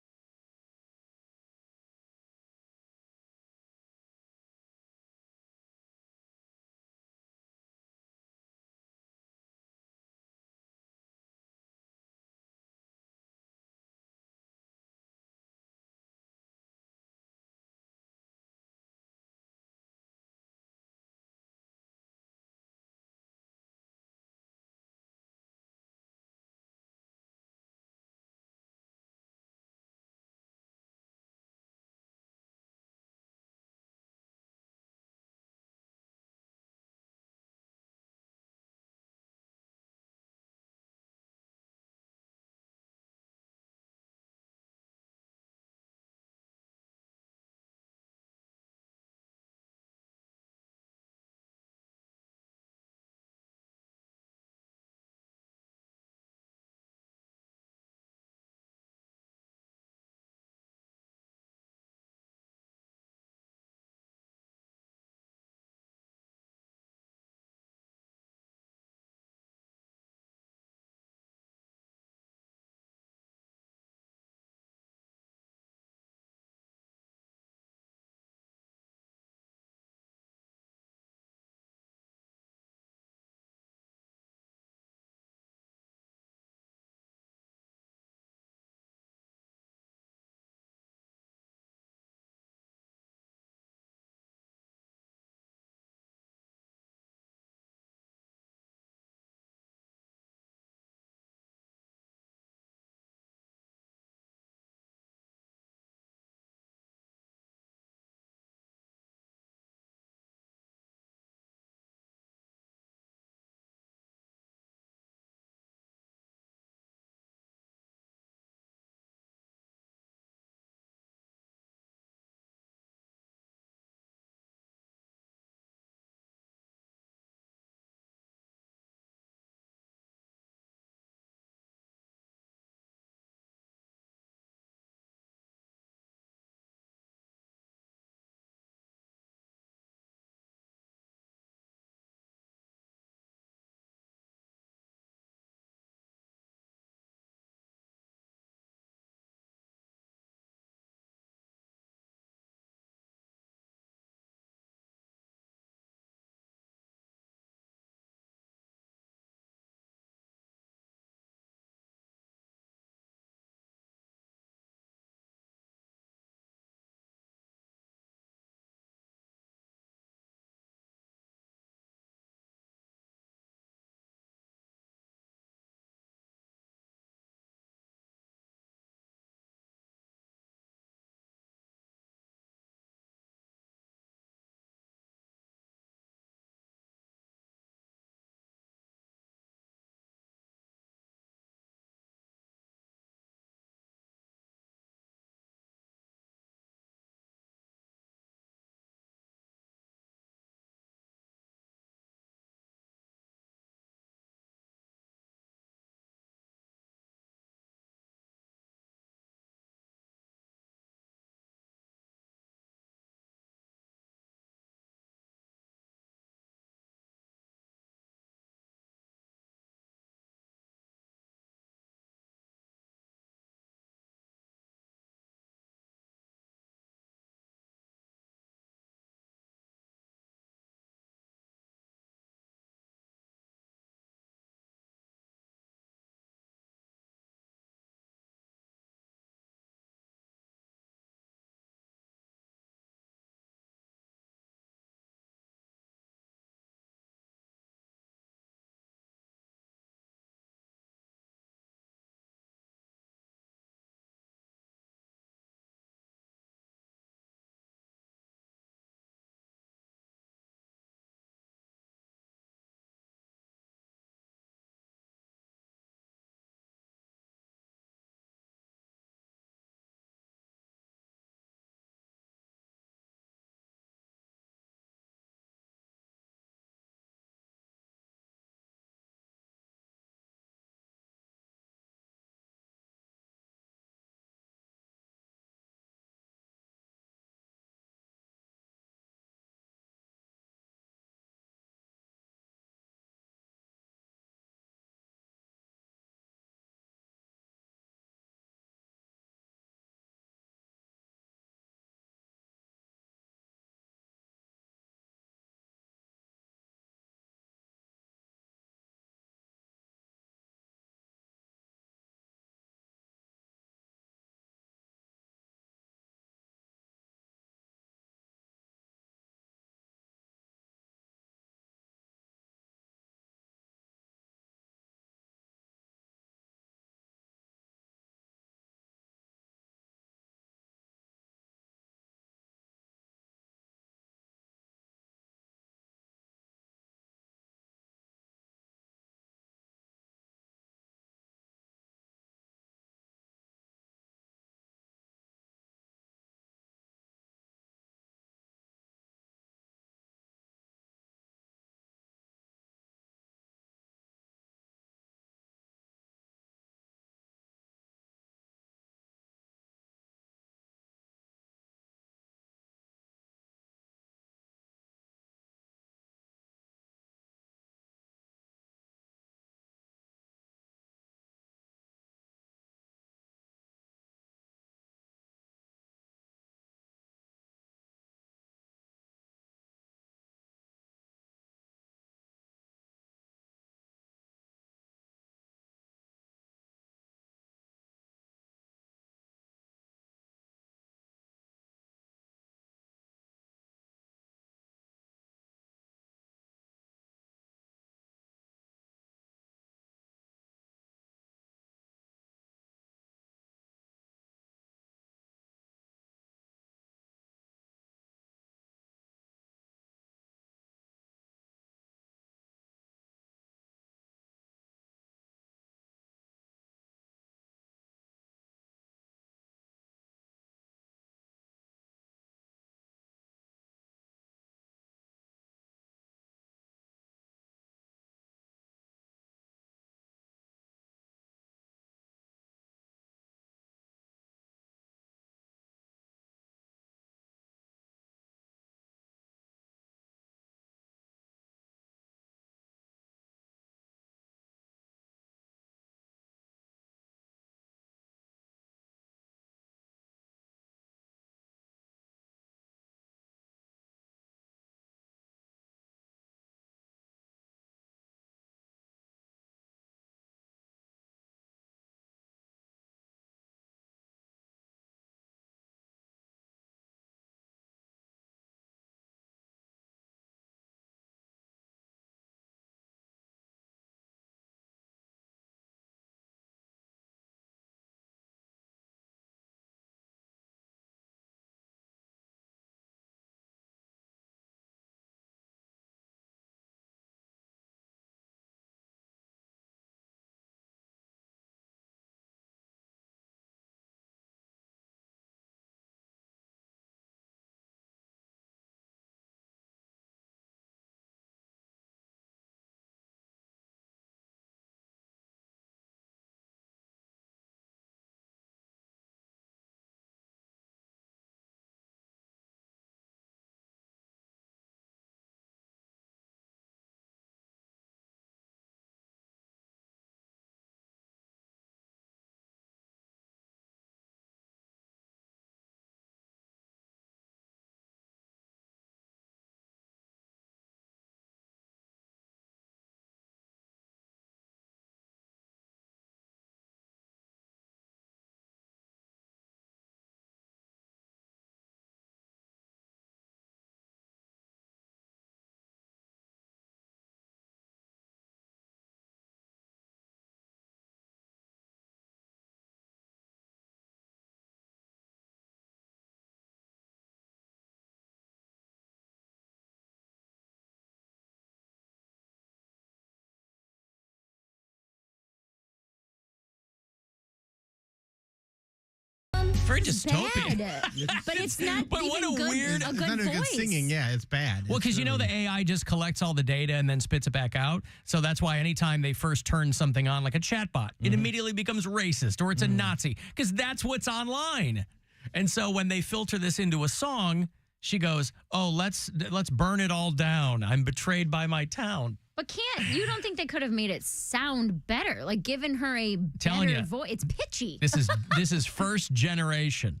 very It's dystopian. bad. But it's not But what even a good, weird- a It's good not a voice. good singing. Yeah, it's bad. Well, It's because you know the really- AI just collects all the data and then spits it back out. So that's why anytime they first turn something on, like a chatbot, it immediately becomes racist or it's a Nazi because that's what's online. And so when they filter this into a song, she goes, "Oh, let's burn it all down. I'm betrayed by my town." But you don't think they could have made it sound better? Like given her a Telling better ya. voice. It's pitchy. This is first generation.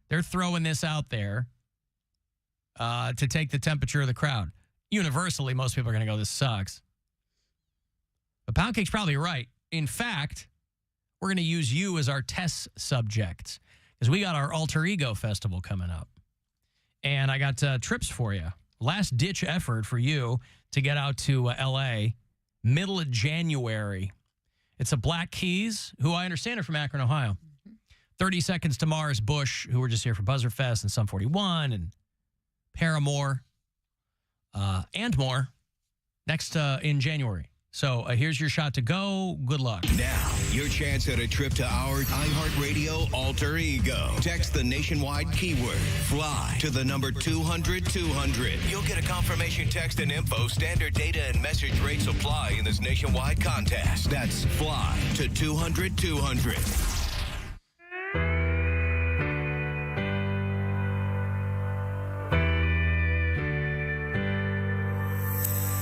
They're throwing this out there to take the temperature of the crowd. Universally, most people are going to go, "This sucks." But Poundcake's probably right. In fact, we're going to use you as our test subjects because we got our Alter Ego Festival coming up. And I got trips for you. Last ditch effort for you to get out to L.A. middle of January. It's a Black Keys, who I understand are from Akron, Ohio. 30 Seconds to Mars, Bush, who were just here for Buzzard Fest, and Sum 41, and Paramore, and more next in January. So here's your shot to go. Good luck. Now, your chance at a trip to our iHeartRadio Alter Ego. Text the nationwide keyword FLY to the number 200-200. You'll get a confirmation text and info. Standard data and message rates apply in this nationwide contest. That's FLY to 200-200.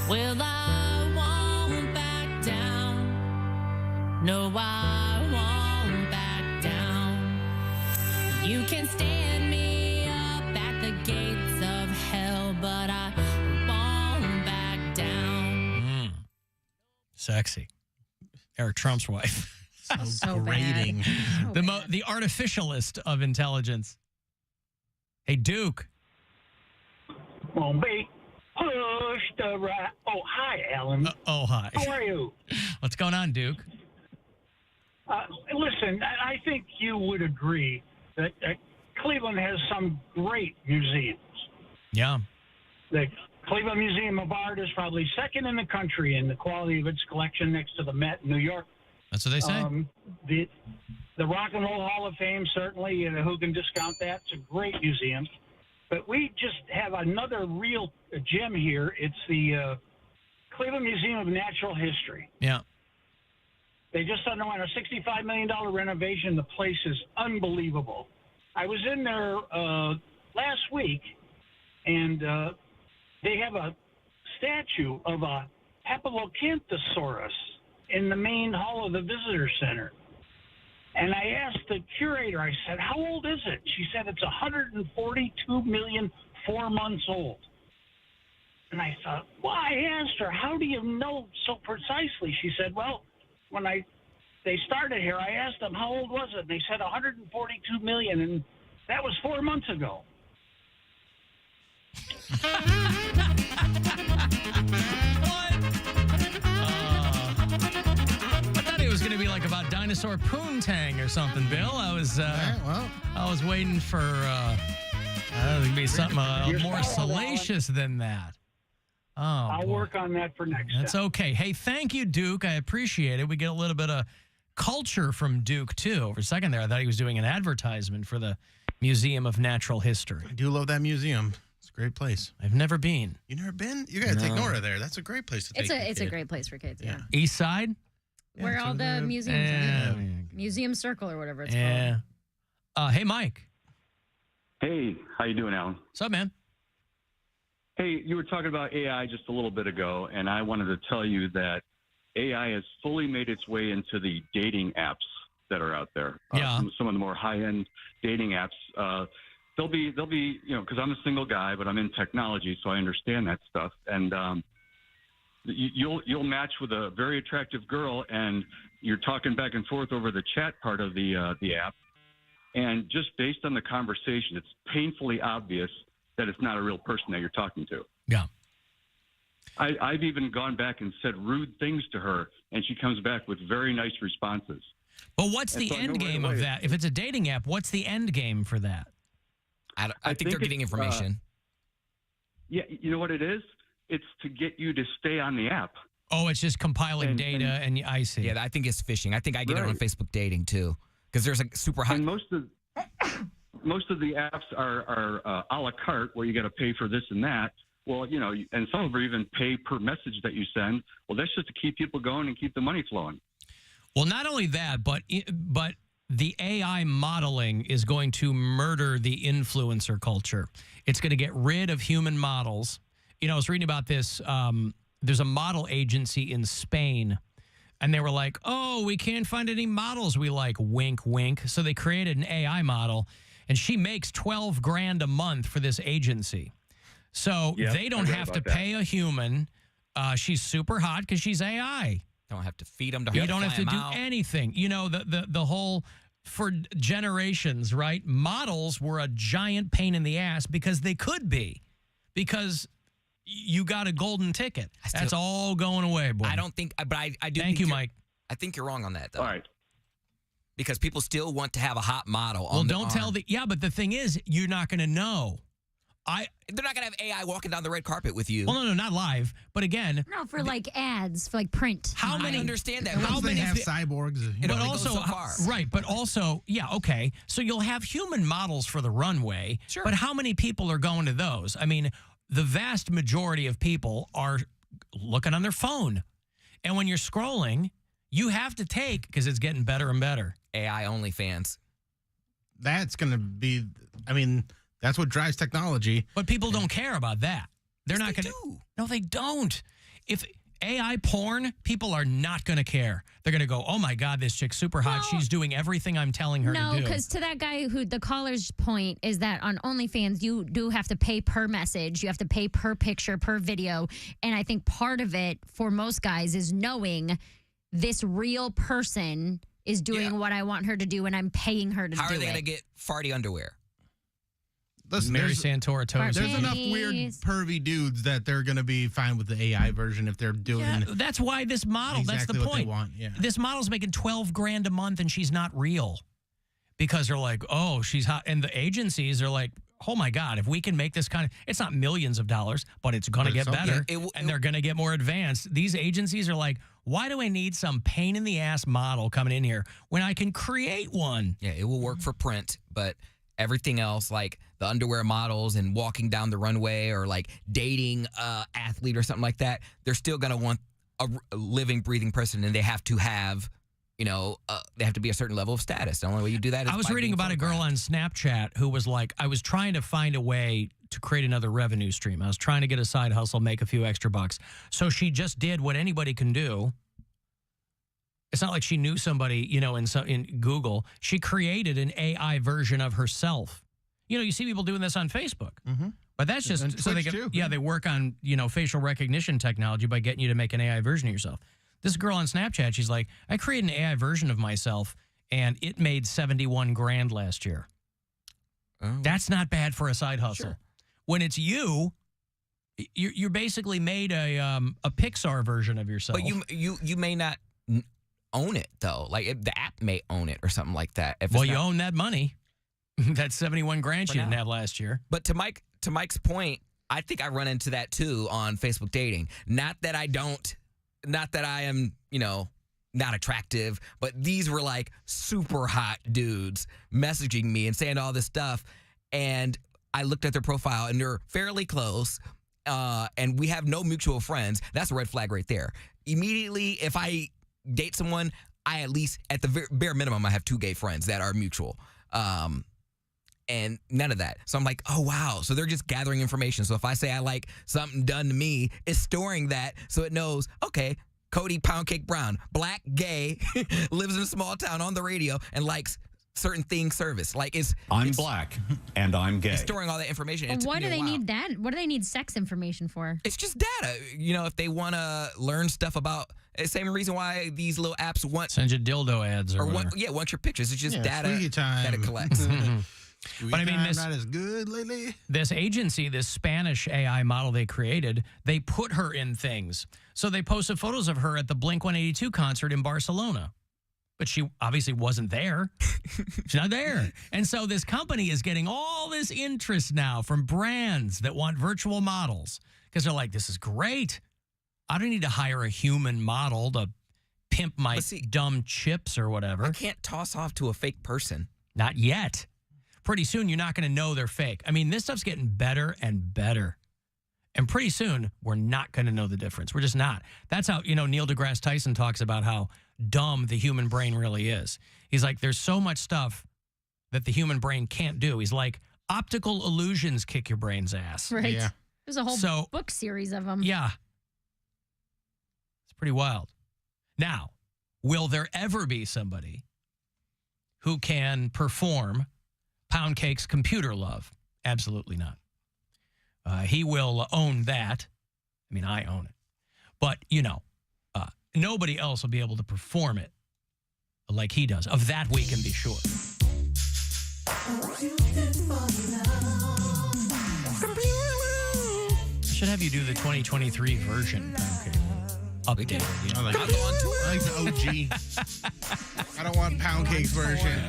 Well, I won't back down. No, I won't back down. You can stand me up at the gates of hell, but I won't back down. Sexy. Eric Trump's wife. So grating. The artificialist of intelligence. Hey, Duke. Won't be pushed the right. Oh, hi, Alan. Hi. How are you? What's going on, Duke? Listen, I think you would agree that Cleveland has some great museums. Yeah. The Cleveland Museum of Art is probably second in the country in the quality of its collection, next to the Met in New York. That's what they say. The Rock and Roll Hall of Fame, certainly, who can discount that? It's a great museum. But we just have another real gem here. It's the Cleveland Museum of Natural History. Yeah. They just underwent a $65 million renovation. The place is unbelievable. I was in there last week, and they have a statue of a Papilocanthosaurus in the main hall of the visitor center. And I asked the curator, I said, how old is it? She said it's 142 million, 4 months old. And I thought, well, I asked her, how do you know so precisely? She said, well, when they started here, I asked them, how old was it? And they said 142 million, and that was 4 months ago. It was going to be like about dinosaur poontang or something, Bill. I was waiting for to be something more salacious than that. Oh, I'll work on that for next That's time. okay. Hey, thank you, Duke. I appreciate it. We get a little bit of culture from Duke, too. For a second there, I thought he was doing an advertisement for the Museum of Natural History. I do love that museum. It's a great place. I've never been. You never been? You got to take Nora there. That's a great place to take It's a great place for kids. Yeah. East Side? Where all the museums are. Museum Circle or whatever it's called. Hey, Mike. Hey, how you doing, Alan? What's up, man? Hey, you were talking about AI just a little bit ago, and I wanted to tell you that AI has fully made its way into the dating apps that are out there. Yeah. Some of the more high-end dating apps. They'll be, because I'm a single guy, but I'm in technology, so I understand that stuff. And you'll match with a very attractive girl, and you're talking back and forth over the chat part of the app. And just based on the conversation, it's painfully obvious that it's not a real person that you're talking to. Yeah. I've even gone back and said rude things to her, and she comes back with very nice responses. But what's the end game of that? If it's a dating app, what's the end game for that? I think they're getting information. Yeah, you know what it is? It's to get you to stay on the app. Oh, it's just compiling data, and I see. Yeah, I think it's phishing. I think I get it on Facebook dating, too. Because there's a super high... And most of most of the apps are a la carte, where you got to pay for this and that. Well, you know, and some of them even pay per message that you send. Well, that's just to keep people going and keep the money flowing. Well, not only that, but the AI modeling is going to murder the influencer culture. It's going to get rid of human models. You know, I was reading about this. There's a model agency in Spain, and they were like, oh, we can't find any models we like, wink, wink. So they created an AI model, and she makes $12,000 a month for this agency. So they don't have to pay a human. She's super hot because she's AI. Don't have to feed them. You don't have to do anything. You know, the whole, for generations, right? Models were a giant pain in the ass because they could be. Because you got a golden ticket. That's all going away, boy. I don't think, but I do. Thank you, Mike. I think you're wrong on that, though. All right. Because people still want to have a hot model. Well, don't tell the. Yeah, but the thing is, you're not going to know. They're not going to have AI walking down the red carpet with you. Well, no, not live. But again, No, for like ads, for like print. How many understand that? How many have cyborgs? But also, right? But also, yeah, okay. So you'll have human models for the runway. Sure. But how many people are going to those? I mean, the vast majority of people are looking on their phone, and when you're scrolling, you have to take, because it's getting better and better. AI only fans. That's going to be. I mean. That's what drives technology. But people don't care about that. They're not going to. No, they don't. If AI porn, people are not going to care. They're going to go, oh, my God, this chick's super hot. She's doing everything I'm telling her to do. No, because to that guy who the caller's point is that on OnlyFans, you do have to pay per message. You have to pay per picture, per video. And I think part of it for most guys is knowing this real person is doing what I want her to do and I'm paying her to do it. How are they going to get farty underwear? Listen, Mary Santora toes. There's enough weird pervy dudes that they're going to be fine with the AI version if they're doing. Yeah, that's why this model. Exactly that's the what point. they want. Yeah. This model's making $12,000 a month, and she's not real, because they're like, oh, she's hot, and the agencies are like, oh my God, if we can make this kind of, it's not millions of dollars, but it's going to get better, and they're going to get more advanced. These agencies are like, why do I need some pain in the ass model coming in here when I can create one? Yeah, it will work for print, but everything else, like the underwear models and walking down the runway or like dating athlete or something like that, they're still going to want a living, breathing person, and they have to have, you know, they have to be a certain level of status. The only way you do that is I was by reading being about a girl on Snapchat who was like, I was trying to find a way to create another revenue stream. I was trying to get a side hustle, make a few extra bucks. So she just did what anybody can do. It's not like she knew somebody, you know, in Google. She created an AI version of herself. You know, you see people doing this on Facebook. But that's just And so they Twitch, can, too. yeah, they work on, you know, facial recognition technology by getting you to make an AI version of yourself. This girl on Snapchat, she's like, I created an AI version of myself, and it made $71,000 last year. Oh. That's not bad for a side hustle. Sure. When it's you're basically made a Pixar version of yourself. But you may not own it though. Like the app may own it or something like that. If Well, you own that money. That $71,000 For you didn't now. have last year. But to Mike's point, I think I run into that too on Facebook dating. Not that I am, you know, not attractive, but these were like super hot dudes messaging me and saying all this stuff. And I looked at their profile and they're fairly close. And we have no mutual friends. That's a red flag right there. Immediately, if I date someone, I at least, at the bare minimum, I have 2 gay friends that are mutual. And none of that. So I'm like, oh, wow. So they're just gathering information. So if I say I like something done to me, it's storing that so it knows, okay, Cody Poundcake Brown, black, gay, lives in a small town on the radio and likes certain things service. Like I'm black and I'm gay. It's storing all that information. It took What me do a they while. need that? What do they need sex information for? It's just data. You know, if they want to learn stuff about, same reason why these little apps want. Send you dildo ads or want your pictures. It's just data squeaky time. that it collects. But I mean, this not as good lately. This agency, this Spanish AI model they created, they put her in things. So they posted photos of her at the Blink-182 concert in Barcelona. But she obviously wasn't there. She's not there. And so this company is getting all this interest now from brands that want virtual models because they're like, this is great. I don't need to hire a human model to pimp my dumb chips or whatever. I can't toss off to a fake person. Not yet. pretty soon you're not going to know they're fake. I mean, this stuff's getting better and better. And pretty soon, we're not going to know the difference. We're just not. That's how, Neil deGrasse Tyson talks about how dumb the human brain really is. He's like, there's so much stuff that the human brain can't do. He's like, optical illusions kick your brain's ass. Right. Yeah. There's a whole book series of them. Yeah. It's pretty wild. Now, will there ever be somebody who can perform Poundcake's computer love? Absolutely not. He will own that. I mean, I own it. But, nobody else will be able to perform it like he does. Of that, we can be sure. I should have you do the 2023 version. Okay. Updated. I like the OG. I don't want Poundcake's version.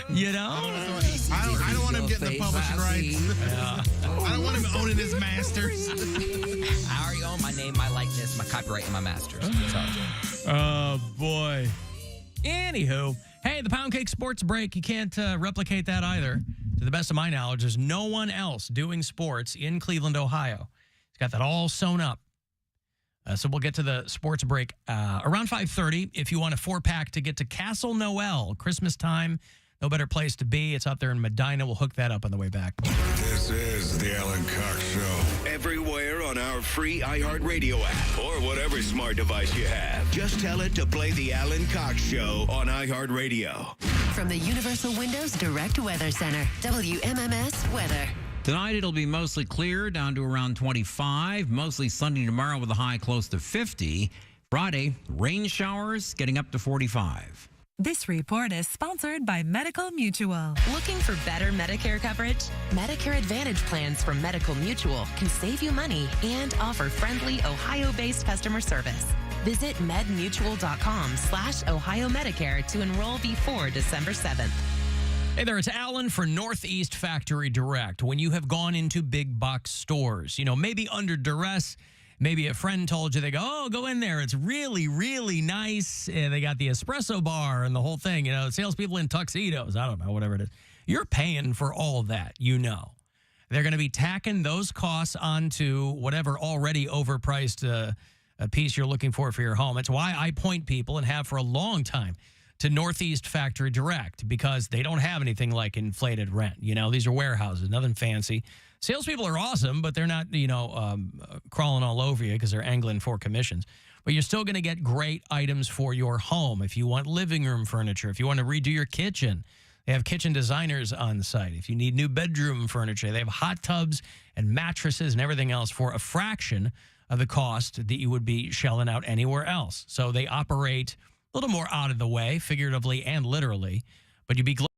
I don't want him getting the publishing rights. Yeah. I don't want him owning his masters. I already own my name, my likeness, my copyright, and my masters. Oh, boy. Anywho, hey, the Poundcake Sports Break, you can't replicate that either. To the best of my knowledge, there's no one else doing sports in Cleveland, Ohio. He's got that all sewn up. So we'll get to the sports break around 5:30. If you want a 4-pack to get to Castle Noel, Christmas time, no better place to be. It's out there in Medina. We'll hook that up on the way back. This is the Alan Cox Show. Everywhere on our free iHeartRadio app or whatever smart device you have. Just tell it to play the Alan Cox Show on iHeartRadio. From the Universal Windows Direct Weather Center, WMMS Weather. Tonight, it'll be mostly clear, down to around 25. Mostly sunny tomorrow with a high close to 50. Friday, rain showers getting up to 45. This report is sponsored by Medical Mutual. Looking for better Medicare coverage? Medicare Advantage plans from Medical Mutual can save you money and offer friendly Ohio-based customer service. Visit medmutual.com/Ohio Medicare to enroll before December 7th. Hey there, it's Alan for Northeast Factory Direct. When you have gone into big box stores, maybe under duress, maybe a friend told you, they go, oh, go in there. It's really, really nice. They got the espresso bar and the whole thing, salespeople in tuxedos. I don't know, whatever it is. You're paying for all of that, They're going to be tacking those costs onto whatever already overpriced a piece you're looking for your home. It's why I point people, and have for a long time, to Northeast Factory Direct, because they don't have anything like inflated rent. These are warehouses, nothing fancy. Salespeople are awesome, but they're not, crawling all over you because they're angling for commissions. But you're still going to get great items for your home. If you want living room furniture, if you want to redo your kitchen, they have kitchen designers on site. If you need new bedroom furniture, they have hot tubs and mattresses and everything else for a fraction of the cost that you would be shelling out anywhere else. So they operate a little more out of the way, figuratively and literally, but you'd be glad.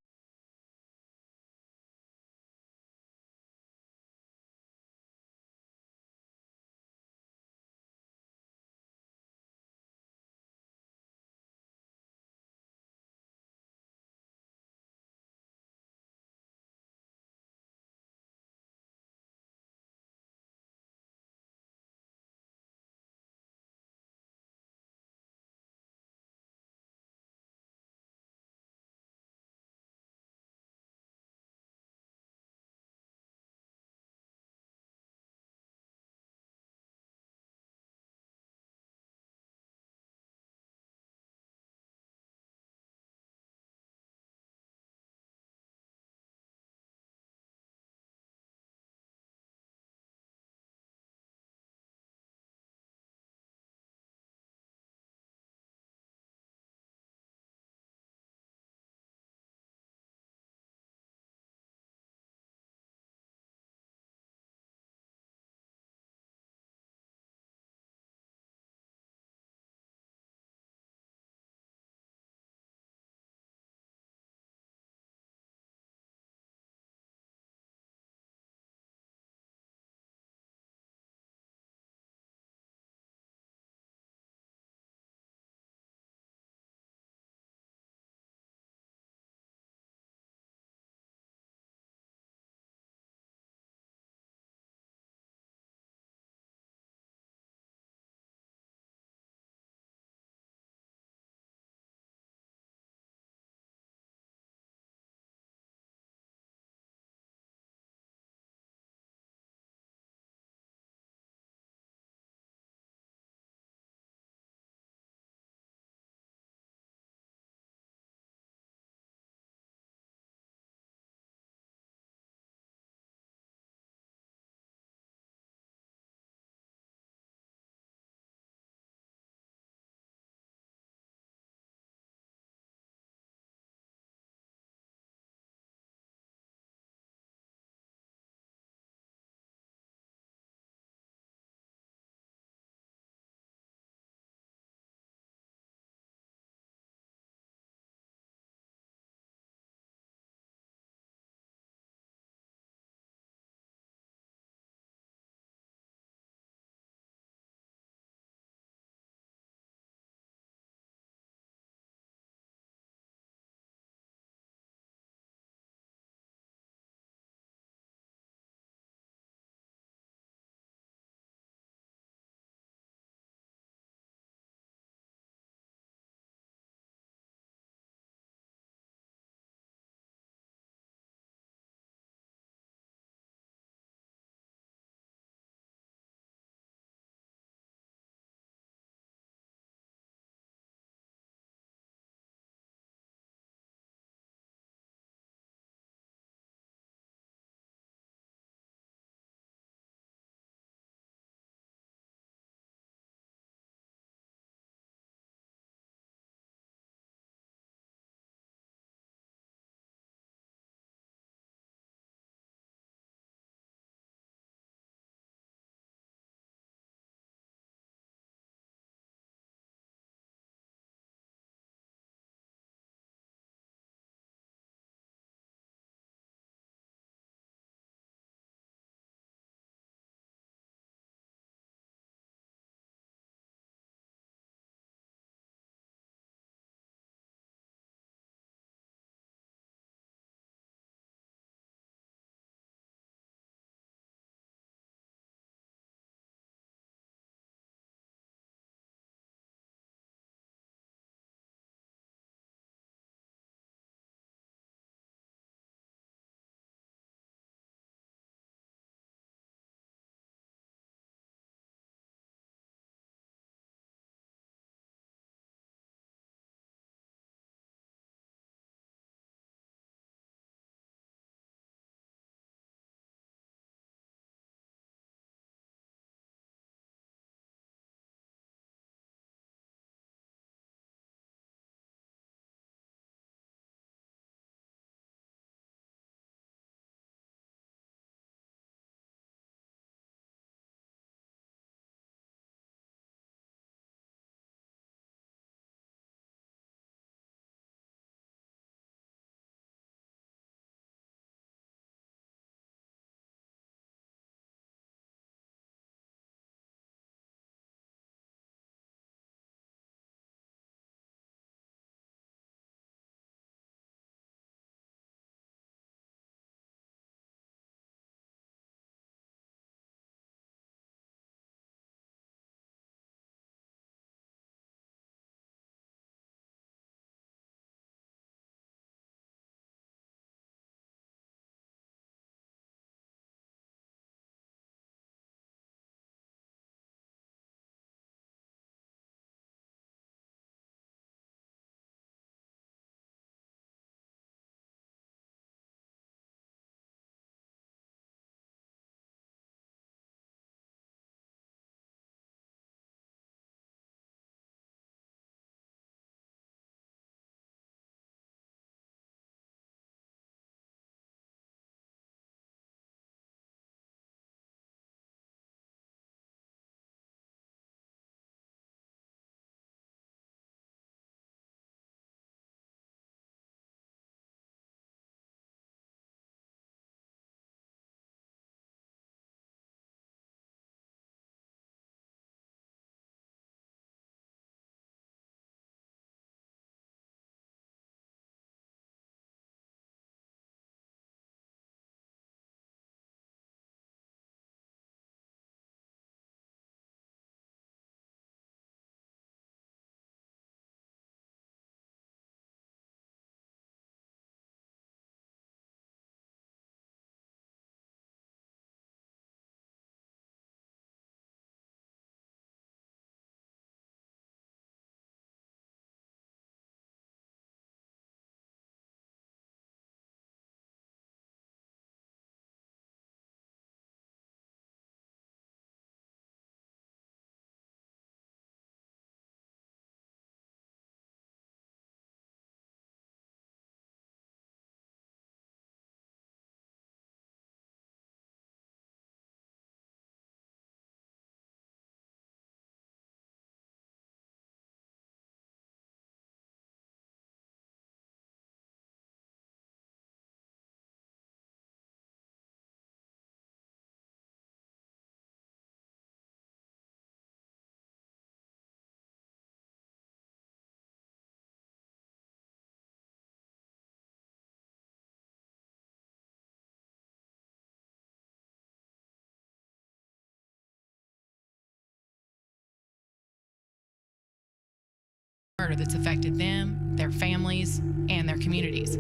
murder that's affected them, their families, and their communities.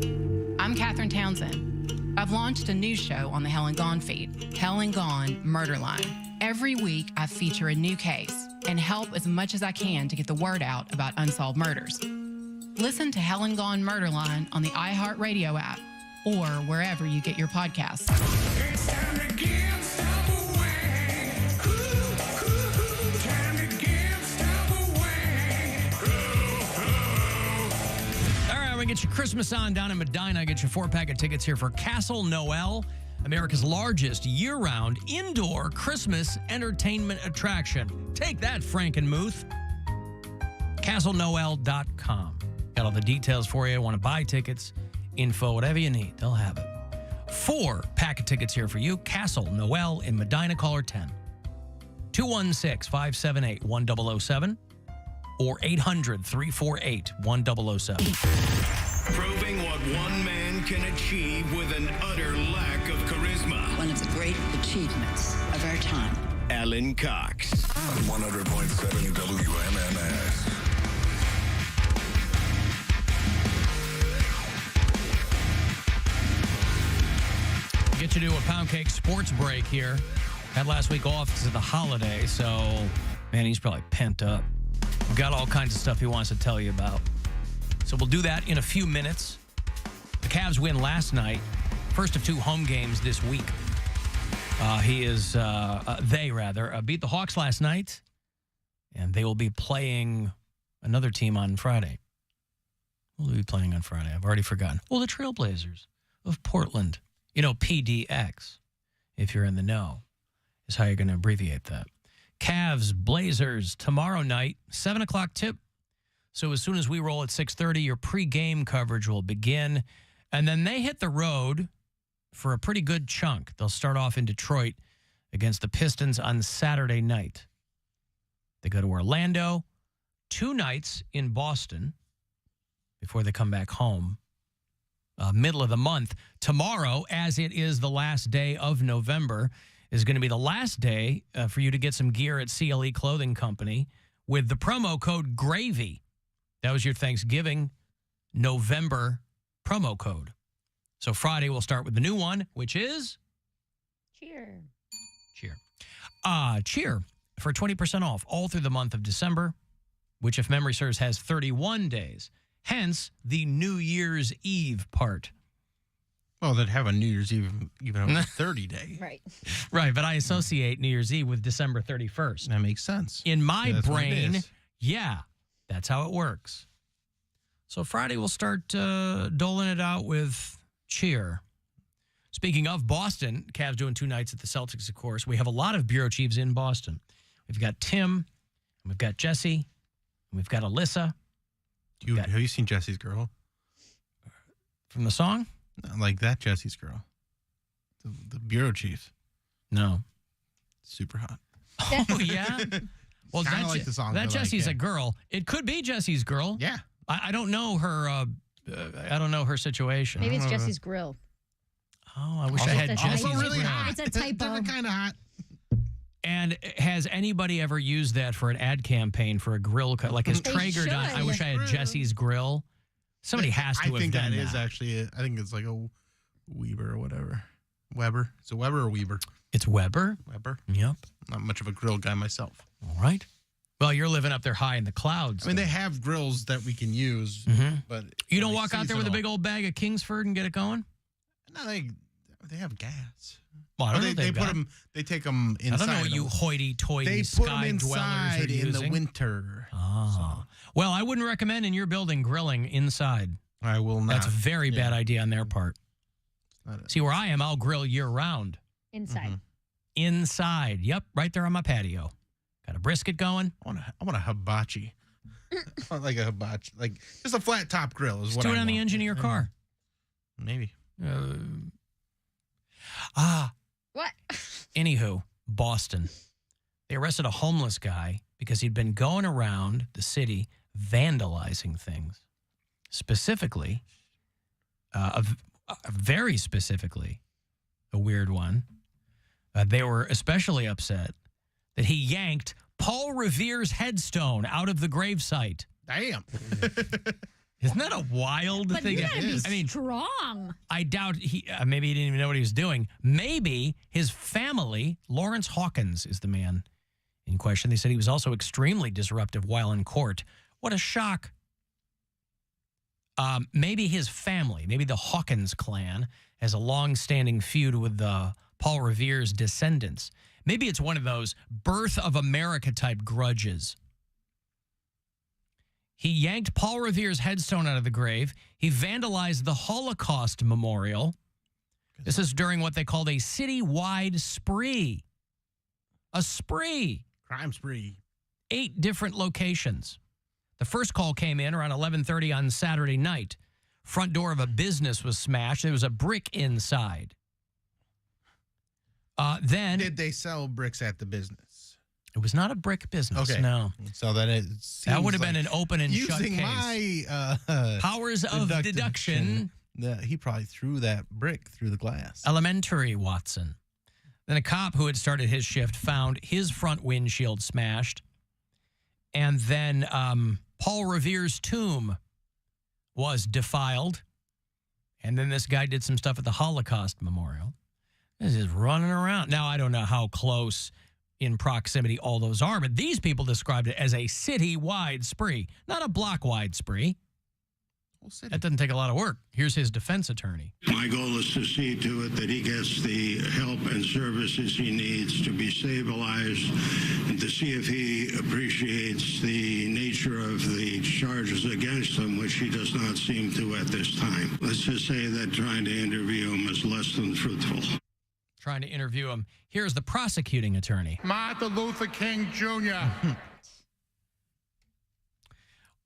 I'm Katherine Townsend. I've launched a new show on the Helen Gone feed, Helen Gone Murder Line. Every week, I feature a new case and help as much as I can to get the word out about unsolved murders. Listen to Helen Gone Murder Line on the iHeartRadio app or wherever you get your podcasts. It's time to give stuff away. Time to give stuff away. All right, I'm going to get you Christmas on down in Medina. I get you 4-pack of tickets here for Castle Noel, America's largest year-round indoor Christmas entertainment attraction. Take that, Frankenmuth. CastleNoel.com. Got all the details for you. Want to buy tickets, info, whatever you need. They'll have it. 4-pack of tickets here for you. Castle Noel in Medina. Caller 10. 216-578-1007 or 800-348-1007. Proving what one man can achieve with an utter lack of charisma. One of the great achievements of our time. Alan Cox. On 100.7 WMMS. Get you to a Poundcake sports break here. Had last week off because of the holiday, so, man, he's probably pent up. We've got all kinds of stuff he wants to tell you about. So we'll do that in a few minutes. The Cavs win last night. First of 2 home games this week. They beat the Hawks last night, and they will be playing another team on Friday. What will they be playing on Friday? I've already forgotten. Well, the Trailblazers of Portland. You know, PDX, if you're in the know, is how you're going to abbreviate that. Cavs, Blazers, tomorrow night, 7 o'clock tip. So as soon as we roll at 6:30, your pregame coverage will begin. And then they hit the road for a pretty good chunk. They'll start off in Detroit against the Pistons on Saturday night. They go to Orlando, 2 nights in Boston before they come back home. Middle of the month. Tomorrow, as it is the last day of November, is going to be the last day for you to get some gear at CLE Clothing Company with the promo code GRAVY. That was your Thanksgiving November promo code. So Friday we'll start with the new one, which is Cheer. Cheer for 20% off all through the month of December, which, if memory serves, has 31 days. Hence the New Year's Eve part. Well, they'd have a New Year's Eve even on a 30-day. Right. Right, but I associate New Year's Eve with December 31st. That makes sense. In my That's what it brain, is. yeah, that's how it works. So Friday we'll start doling it out with cheer. Speaking of Boston, Cavs doing 2 nights at the Celtics, of course. We have a lot of bureau chiefs in Boston. We've got Tim, and we've got Jesse, and we've got Alyssa. Dude, have you seen Jesse's Girl? From the song? Like that Jesse's Girl. The bureau chief. No. Super hot. Oh, yeah? Well, Kinda like the song, that but like, Jesse's yeah. a girl. It could be Jesse's girl. Yeah. I don't know her. I don't know her situation. Maybe it's Jesse's Grill. Oh, I wish I had It's Jesse's really grill. hot. It's a typo. Kind of hot. And has anybody ever used that for an ad campign for a grill? Like, has They Traeger done? should. I wish I had Jesse's grill. Somebody has to I have think done that that. is actually I think it's like a Weber or whatever. Weber. Is it Weber or Weber? It's Weber. Weber. Yep. Not much of a grill guy myself. All right. Well, you're living up there high in the clouds. I mean, they have grills that we can use, but You don't walk out there with a seasonal. big old bag of Kingsford and get it going? No, they have gas. Well, I don't know they if they've put got- them. They take them inside. I don't know what you hoity-toity They sky put them dwellers inside are in the using. winter. Oh. Well, I wouldn't recommend in your building grilling inside. I will not. That's a very bad idea on their part. Not See, where I am, I'll grill year-round. Inside. Inside. Yep, right there on my patio. Got a brisket going. I want a hibachi. I want like a hibachi, like just a flat top grill is Just what do I it on the want. engine of your car. Maybe. What? Anywho, Boston. They arrested a homeless guy because he'd been going around the city vandalizing things. Specifically, very specifically, a weird one. They were especially upset that he yanked Paul Revere's headstone out of the gravesite. Damn. Isn't that a wild But thing? you gotta be I mean, strong. I doubt maybe he didn't even know what he was doing. Maybe his family, Lawrence Hawkins is the man in question. They said he was also extremely disruptive while in court. What a shock. Maybe his family, maybe the Hawkins clan, has a long-standing feud with Paul Revere's descendants. Maybe it's one of those birth of America type grudges. He yanked Paul Revere's headstone out of the grave. He vandalized the Holocaust Memorial. This is during what they called a citywide spree. A spree. Crime spree. 8 different locations. The first call came in around 11:30 on Saturday night. Front door of a business was smashed. There was a brick inside. Then did they sell bricks at the business? It was not a brick business. Okay. No. So that would have been an open and shut case. Using my powers of deduction. He probably threw that brick through the glass. Elementary, Watson. Then a cop who had started his shift found his front windshield smashed. And then Paul Revere's tomb was defiled. And then this guy did some stuff at the Holocaust Memorial. This is running around. Now, I don't know how close in proximity all those are, but these people described it as a city-wide spree, not a block-wide spree. That doesn't take a lot of work. Here's his defense attorney. My goal is to see to it that he gets the help and services he needs to be stabilized and to see if he appreciates the nature of the charges against him, which he does not seem to at this time. Let's just say that trying to interview him is less than fruitful. Trying to interview him. Here's the prosecuting attorney. Martin Luther King Jr.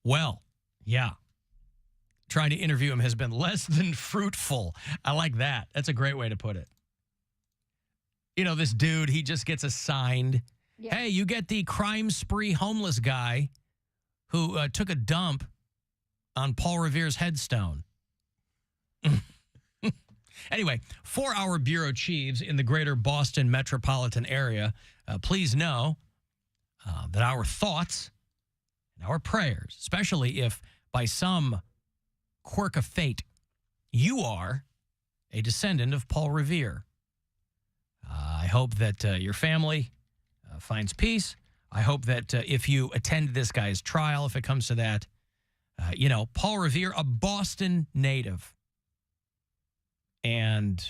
Well, yeah. Trying to interview him has been less than fruitful. I like that. That's a great way to put it. You know, this dude, he just gets assigned. Yeah. Hey, you get the crime spree homeless guy who took a dump on Paul Revere's headstone. Anyway, 4-hour bureau chiefs in the greater Boston metropolitan area, please know that our thoughts and our prayers, especially if by some quirk of fate you are a descendant of Paul Revere. I hope that your family finds peace. I hope that if you attend this guy's trial, if it comes to that, Paul Revere, a Boston native. And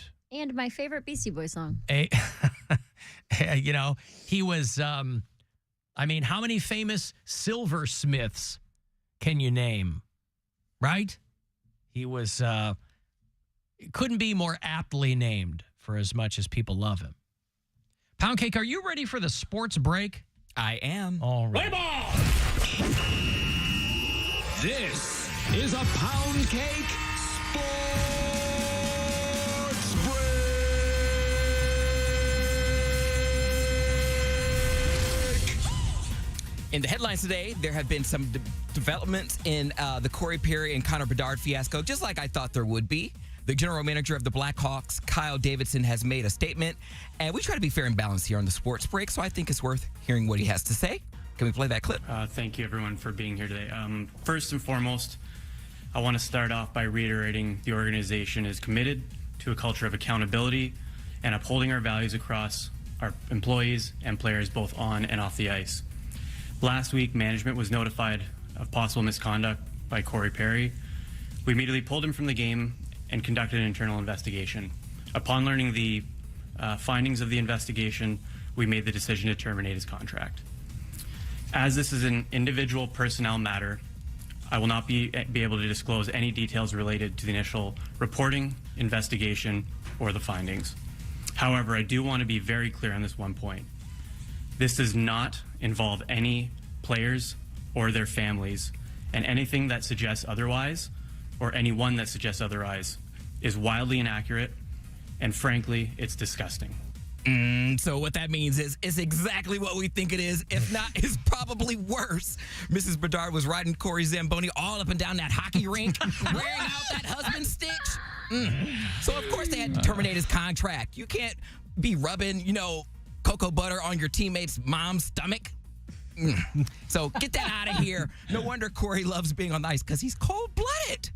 my favorite Beastie Boys song. He was, how many famous silversmiths can you name? Right? He was, couldn't be more aptly named for as much as people love him. Poundcake, are you ready for the sports break? I am. All right. Play ball! This is a Poundcake Sports Break. In the headlines today, there have been some developments in the Corey Perry and Connor Bedard fiasco, just like I thought there would be. The general manager of the Blackhawks, Kyle Davidson, has made a statement, and we try to be fair and balanced here on the sports break, so I think it's worth hearing what he has to say. Can we play that clip? Thank you, everyone, for being here today. First and foremost, I want to start off by reiterating the organization is committed to a culture of accountability and upholding our values across our employees and players both on and off the ice. Last week, management was notified of possible misconduct by Corey Perry. We immediately pulled him from the game and conducted an internal investigation. Upon learning the findings of the investigation, we made the decision to terminate his contract. As this is an individual personnel matter, I will not be able to disclose any details related to the initial reporting, investigation, or the findings. However, I do want to be very clear on this one point. This does not involve any players or their families, and anything that suggests otherwise, or anyone that suggests otherwise, is wildly inaccurate, and frankly, it's disgusting. So what that means is it's exactly what we think it is. If not, it's probably worse. Mrs. Bedard was riding Corey Zamboni all up and down that hockey rink, wearing out that husband stitch. So, of course, they had to terminate his contract. You can't be rubbing, cocoa butter on your teammate's mom's stomach. So get that out of here. No wonder Corey loves being on the ice because he's cold-blooded.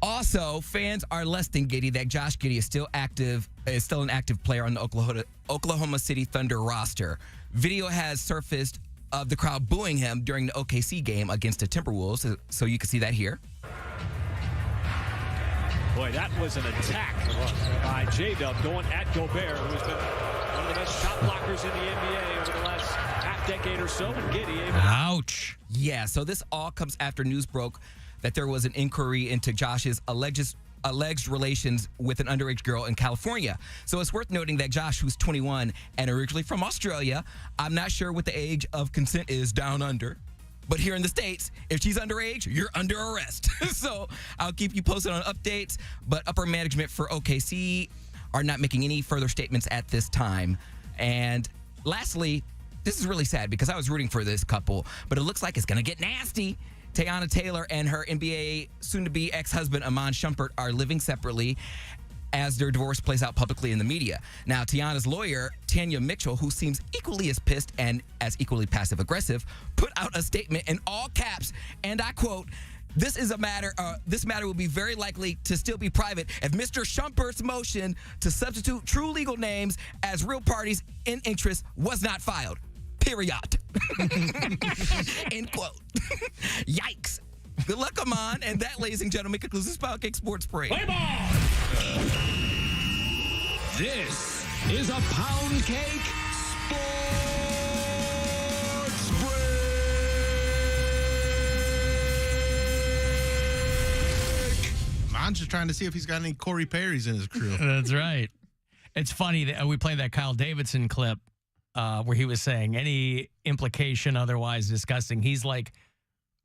Also, fans are less than giddy that Josh Giddey is still an active player on the Oklahoma City Thunder roster. Video has surfaced of the crowd booing him during the OKC game against the Timberwolves, so you can see that here. Boy, that was an attack by J-Dub going at Gobert, who's been one of the best shot blockers in the NBA over the last half-decade or so. And Giddey able to... Ouch. Yeah, so this all comes after news broke that there was an inquiry into Josh's alleged relations with an underage girl in California. So it's worth noting that Josh, who's 21 and originally from Australia, I'm not sure what the age of consent is down under. But here in the States, if she's underage, you're under arrest. So I'll keep you posted on updates. But upper management for OKC are not making any further statements at this time. And lastly, this is really sad because I was rooting for this couple, but it looks like it's going to get nasty. Teyana Taylor and her NBA soon-to-be ex-husband, Iman Shumpert, are living separately as their divorce plays out publicly in the media. Now, Tiana's lawyer, Tanya Mitchell, who seems equally as pissed and as equally passive-aggressive, put out a statement in all caps, and I quote, this matter will be very likely to still be private if Mr. Shumpert's motion to substitute true legal names as real parties in interest was not filed. Period. End quote. Yikes. Good luck, Amon. And that, ladies and gentlemen, concludes this Poundcake Sports Break. Play ball! This is a Poundcake Sports Break. Mon's just trying to see if he's got any Corey Perrys in his crew. That's right. It's funny that we played that Kyle Davidson clip where he was saying any implication otherwise disgusting. He's like,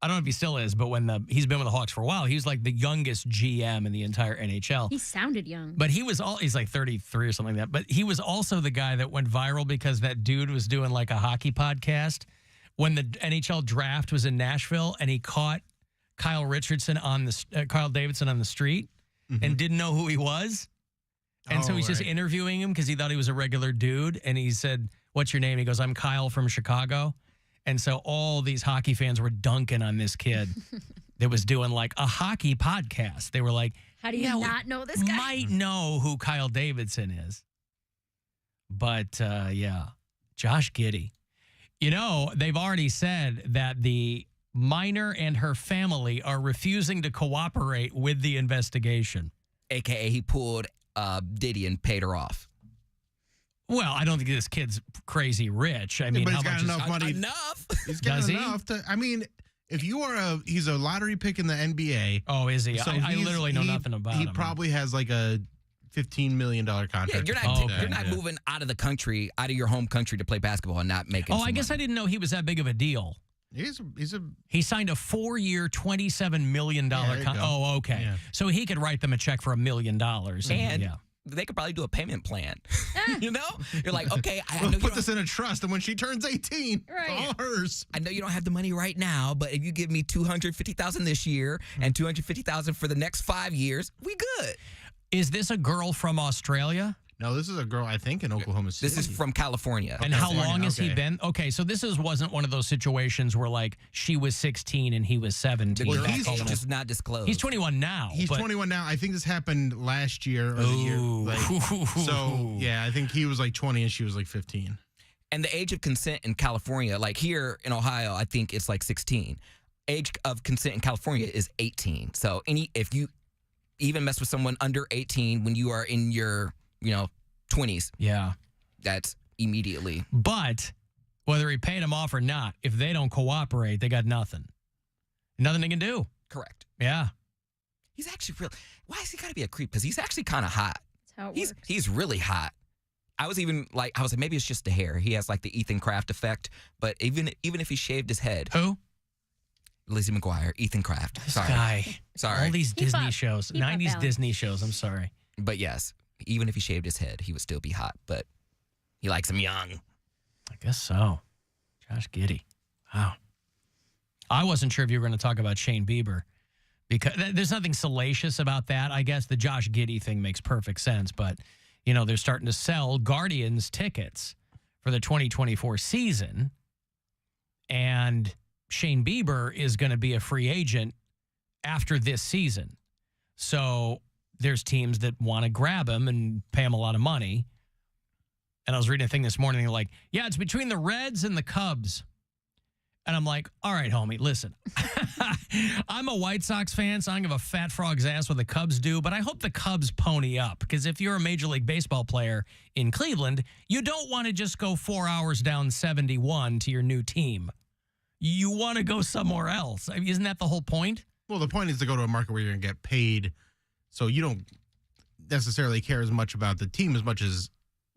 I don't know if he still is, but he's been with the Hawks for a while, he was like the youngest GM in the entire NHL. He sounded young. But he's like 33 or something like that. But he was also the guy that went viral because that dude was doing like a hockey podcast when the NHL draft was in Nashville, and he caught Kyle Davidson on the street and didn't know who he was. And so he's just interviewing him because he thought he was a regular dude. And he said, "What's your name?" He goes, "I'm Kyle from Chicago." And so all these hockey fans were dunking on this kid that was doing like a hockey podcast. They were like, how do you not know this guy? Might know who Kyle Davidson is. But yeah, Josh Giddey. You know, they've already said that the minor and her family are refusing to cooperate with the investigation. AKA he pulled Diddy and paid her off. Well, I don't think this kid's crazy rich. I mean, but how he's got much enough money. Enough. He's got Does he? enough to. I mean, if you are he's a lottery pick in the NBA. Oh, is he? So I literally know nothing about him. He probably has like a $15 million contract. Yeah, you're not moving out of the country, out of your home country to play basketball and not making. Oh, I guess I didn't know he was that big of a deal. He signed a 4-year, $27 million contract. Oh, okay. Yeah. So he could write them a check for $1 million. And they could probably do a payment plan. You know? You're like, okay, I know we'll put this in a trust, and when she turns 18, right, it's all hers. I know you don't have the money right now, but if you give me $250,000 this year and $250,000 for the next 5 years, we good. Is this a girl from Australia? No, this is a girl, I think, in Oklahoma City. This is from California. And how long has he been? Okay, so this wasn't one of those situations where, like, she was 16 and he was 17. Well, he's just not disclosed. He's 21 now. He's 21 now. I think this happened last year or the year. So, yeah, I think he was like 20 and she was like 15. And the age of consent in California, like here in Ohio, I think it's like 16. Age of consent in California is 18. So if you even mess with someone under 18 when you are in your 20s. Yeah. That's immediately. But whether he paid him off or not, if they don't cooperate, they got nothing. Nothing they can do. Correct. Yeah. He's actually real. Why has he got to be a creep? Because he's actually kind of hot. That's how it works. He's really hot. I was like, maybe it's just the hair. He has like the Ethan Kraft effect. But even if he shaved his head. Who? Lizzie McGuire, Ethan Kraft. Sorry. Guy. Sorry. All these Disney shows. 90s Disney shows. I'm sorry. But yes, even if he shaved his head, he would still be hot. But he likes him young. I guess so. Josh Giddey. Wow. I wasn't sure if you were going to talk about Shane Bieber. Because there's nothing salacious about that. I guess the Josh Giddey thing makes perfect sense. But, they're starting to sell Guardians tickets for the 2024 season. And Shane Bieber is going to be a free agent after this season. So there's teams that want to grab him and pay him a lot of money. And I was reading a thing this morning, they're like, yeah, it's between the Reds and the Cubs. And I'm like, all right, homie, listen. I'm a White Sox fan, so I don't give a fat frog's ass what the Cubs do, but I hope the Cubs pony up, because if you're a Major League Baseball player in Cleveland, you don't want to just go 4 hours down 71 to your new team. You want to go somewhere else. I mean, isn't that the whole point? Well, the point is to go to a market where you're going to get paid, so you don't necessarily care as much about the team as much as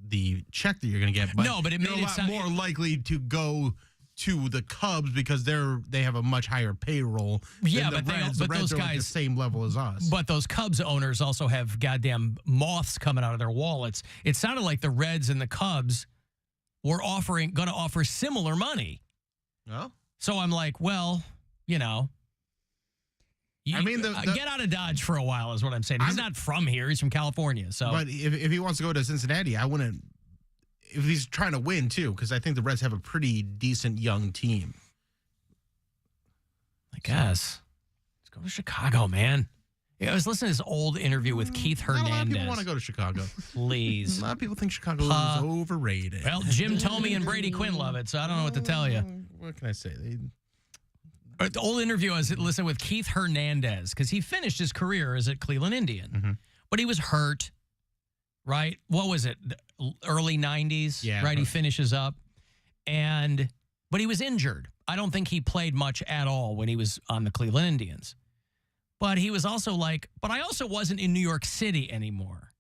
the check that you're going to get. But no, but it you're made a it lot sound more likely to go to the Cubs because they have a much higher payroll. Yeah, than the but Reds. but the Reds those are like guys the same level as us. But those Cubs owners also have goddamn moths coming out of their wallets. It sounded like the Reds and the Cubs were going to offer similar money. Oh, so I'm like, well, you know. I mean, get out of Dodge for a while is what I'm saying. He's not from here. He's from California. So, but if he wants to go to Cincinnati, I wouldn't. If he's trying to win too, because I think the Reds have a pretty decent young team. I guess let's go to Chicago, man. Yeah, I was listening to this old interview with Keith Hernandez. Not a lot of people want to go to Chicago. Please. A lot of people think Chicago is overrated. Well, Jim Tomey and Brady Quinn love it, so I don't know what to tell you. What can I say? The old interview I was listening with Keith Hernandez, because he finished his career as a Cleveland Indian, but he was hurt, right? What was it? Early 90s, yeah, right? He finishes up, but he was injured. I don't think he played much at all when he was on the Cleveland Indians. But he was also like, but I also wasn't in New York City anymore.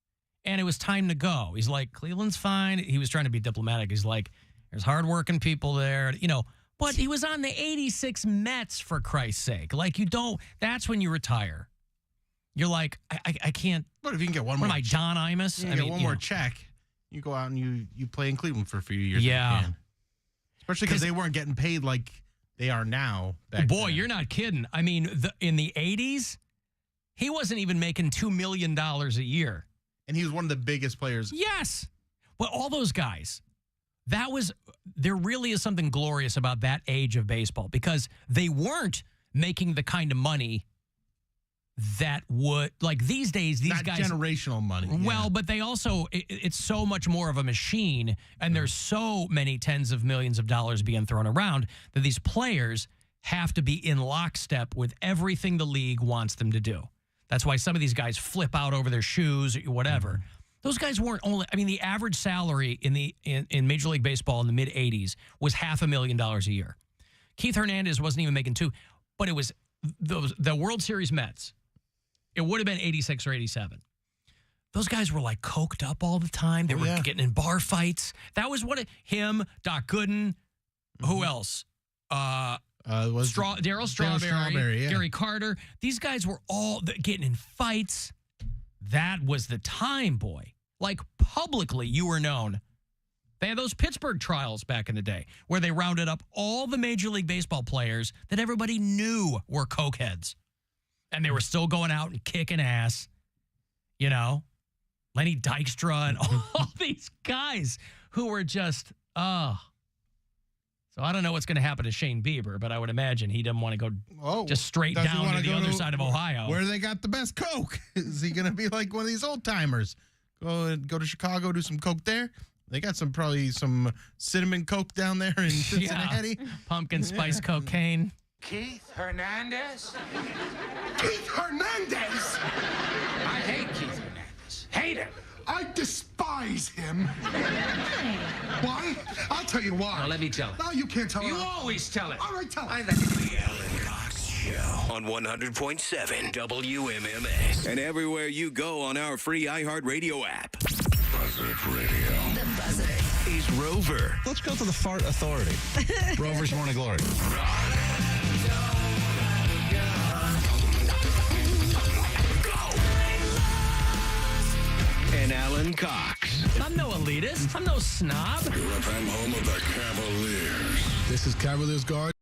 And it was time to go. He's like, Cleveland's fine. He was trying to be diplomatic. He's like, there's hardworking people there, you know. But he was on the 86 Mets, for Christ's sake. Like, that's when you retire. You're like, I can't. But if you can get one what more am I, Don Imus? You get one more check, you go out and you play in Cleveland for a few years. Yeah. If you can. Especially because they weren't getting paid like they are now. Boy, you're not kidding. I mean, in the 80s, he wasn't even making $2 million a year. And he was one of the biggest players. Yes. Well, all those guys. There really is something glorious about that age of baseball, because they weren't making the kind of money that would, like these days, these not guys. Generational money. Well, but they also, it's so much more of a machine, and there's so many tens of millions of dollars being thrown around that these players have to be in lockstep with everything the league wants them to do. That's why some of these guys flip out over their shoes or whatever. Those guys weren't only, I mean, the average salary in Major League Baseball in the mid-'80s was $500,000 a year. Keith Hernandez wasn't even making $2 million, but it was the World Series Mets. It would have been 86 or 87. Those guys were like coked up all the time. They were getting in bar fights. That was him, Doc Gooden, who else? Darryl Strawberry, Gary Carter. These guys were all getting in fights. That was the time, boy. Like, publicly, you were known. They had those Pittsburgh trials back in the day where they rounded up all the Major League Baseball players that everybody knew were cokeheads. And they were still going out and kicking ass. You know? Lenny Dykstra and all these guys who were just, So I don't know what's going to happen to Shane Bieber, but I would imagine he doesn't want to go just straight down to the other side of Ohio. Where they got the best Coke. Is he going to be like one of these old timers? Go to Chicago, do some Coke there. They got probably some cinnamon Coke down there in Cincinnati. Yeah. Pumpkin spice cocaine. Keith Hernandez? Keith Hernandez! I hate Keith Hernandez. Hate him. I despise him. Why? I'll tell you why. Now, let me tell it. No, you can't tell it. You always tell it. All right, tell it. The Alan Cox Show on 100.7 WMMS. And everywhere you go on our free iHeartRadio app. Buzzard Radio. The Buzzard. Is Rover. Let's go to the Fart Authority. Rover's Morning Glory. And Alan Cox. I'm no elitist. I'm no snob. I'm home of the Cavaliers. This is Cavaliers Guard.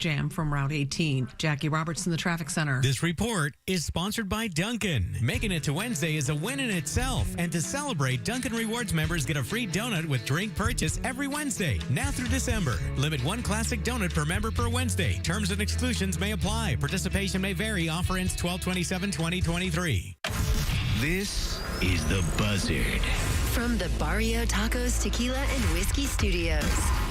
jam from Route 18. Jackie Roberts in the traffic center. This report is sponsored by Dunkin'. Making it to Wednesday is a win in itself. And to celebrate, Dunkin' Rewards members get a free donut with drink purchase every Wednesday, now through December. Limit one classic donut per member per Wednesday. Terms and exclusions may apply. Participation may vary. Offer ends 12/27/2023. This is The Buzzard. From the Barrio Tacos, Tequila, and Whiskey Studios.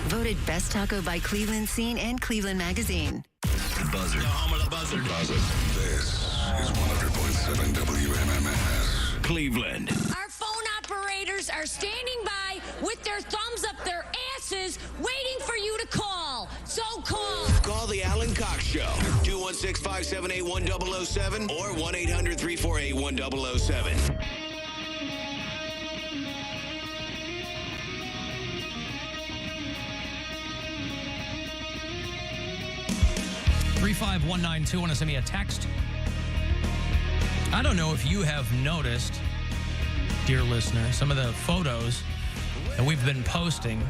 Voted Best Taco by Cleveland Scene and Cleveland Magazine. The Buzzard. The home of the Buzzard. This is 100.7 WMMS. Cleveland. Our phone operators are standing by with their thumbs up their asses, waiting for you to call. So call. Call the Alan Cox Show. 216-578-1007 or 1-800-348-1007. 35192. Want to send me a text? I don't know if you have noticed, dear listener, some of the photos that we've been posting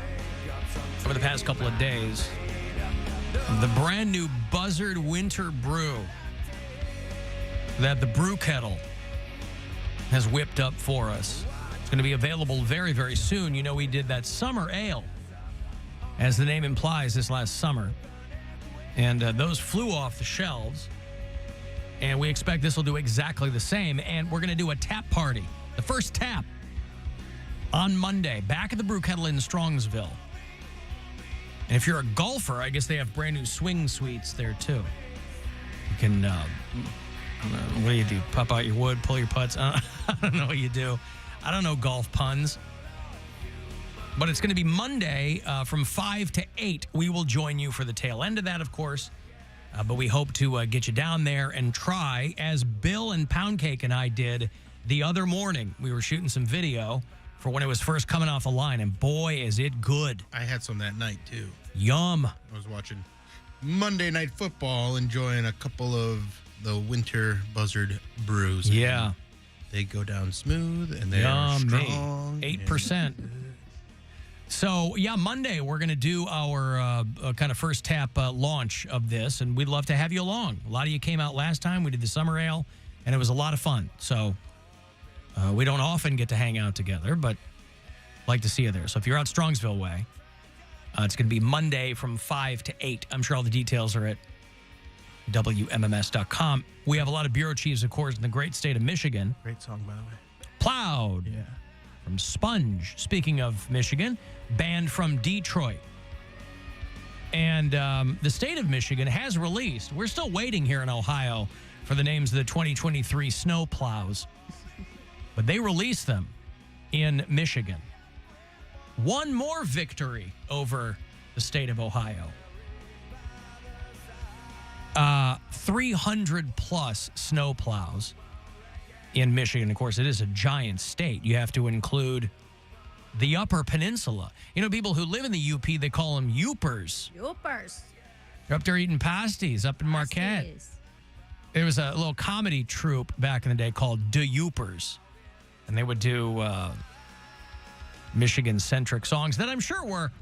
over the past couple of days of the brand new Buzzard Winter Brew that the Brew Kettle has whipped up for us. It's going to be available very, very soon. You know, we did that summer ale, as the name implies, this last summer. And those flew off the shelves. And we expect this will do exactly the same. And we're going to do a tap party, the first tap, on Monday, back at the Brew Kettle in Strongsville. And if you're a golfer, I guess they have brand new swing suites there, too. You can, what do you do? Pop out your wood, pull your putts? I don't know what you do. I don't know golf puns. But it's going to be Monday from 5 to 8. We will join you for the tail end of that, of course. But we hope to get you down there and try, as Bill and Poundcake and I did the other morning. We were shooting some video for when it was first coming off the line, and boy, is it good. I had some that night, too. Yum. I was watching Monday Night Football, enjoying a couple of the Winter Buzzard brews. Yeah. They go down smooth, and they're strong. 8%. So, yeah, Monday, we're going to do our kind of first tap launch of this, and we'd love to have you along. A lot of you came out last time. We did the summer ale, and it was a lot of fun. So, we don't often get to hang out together, but like to see you there. So, if you're out Strongsville way, it's going to be Monday from 5 to 8. I'm sure all the details are at WMMS.com. We have a lot of bureau chiefs, of course, in the great state of Michigan. Great song, by the way. Plowed. Yeah. From Sponge. Speaking of Michigan, band from Detroit. And the state of Michigan has released, we're still waiting here in Ohio for the names of the 2023 snow plows, but they released them in Michigan. One more victory over the state of Ohio. 300 plus snow plows in Michigan. Of course, it is a giant state. You have to include the Upper Peninsula. You know, people who live in the UP, they call them Youpers. Youpers. They're up there eating pasties up in Marquette. There was a little comedy troupe back in the day called The Youpers. And they would do Michigan-centric songs that I'm sure were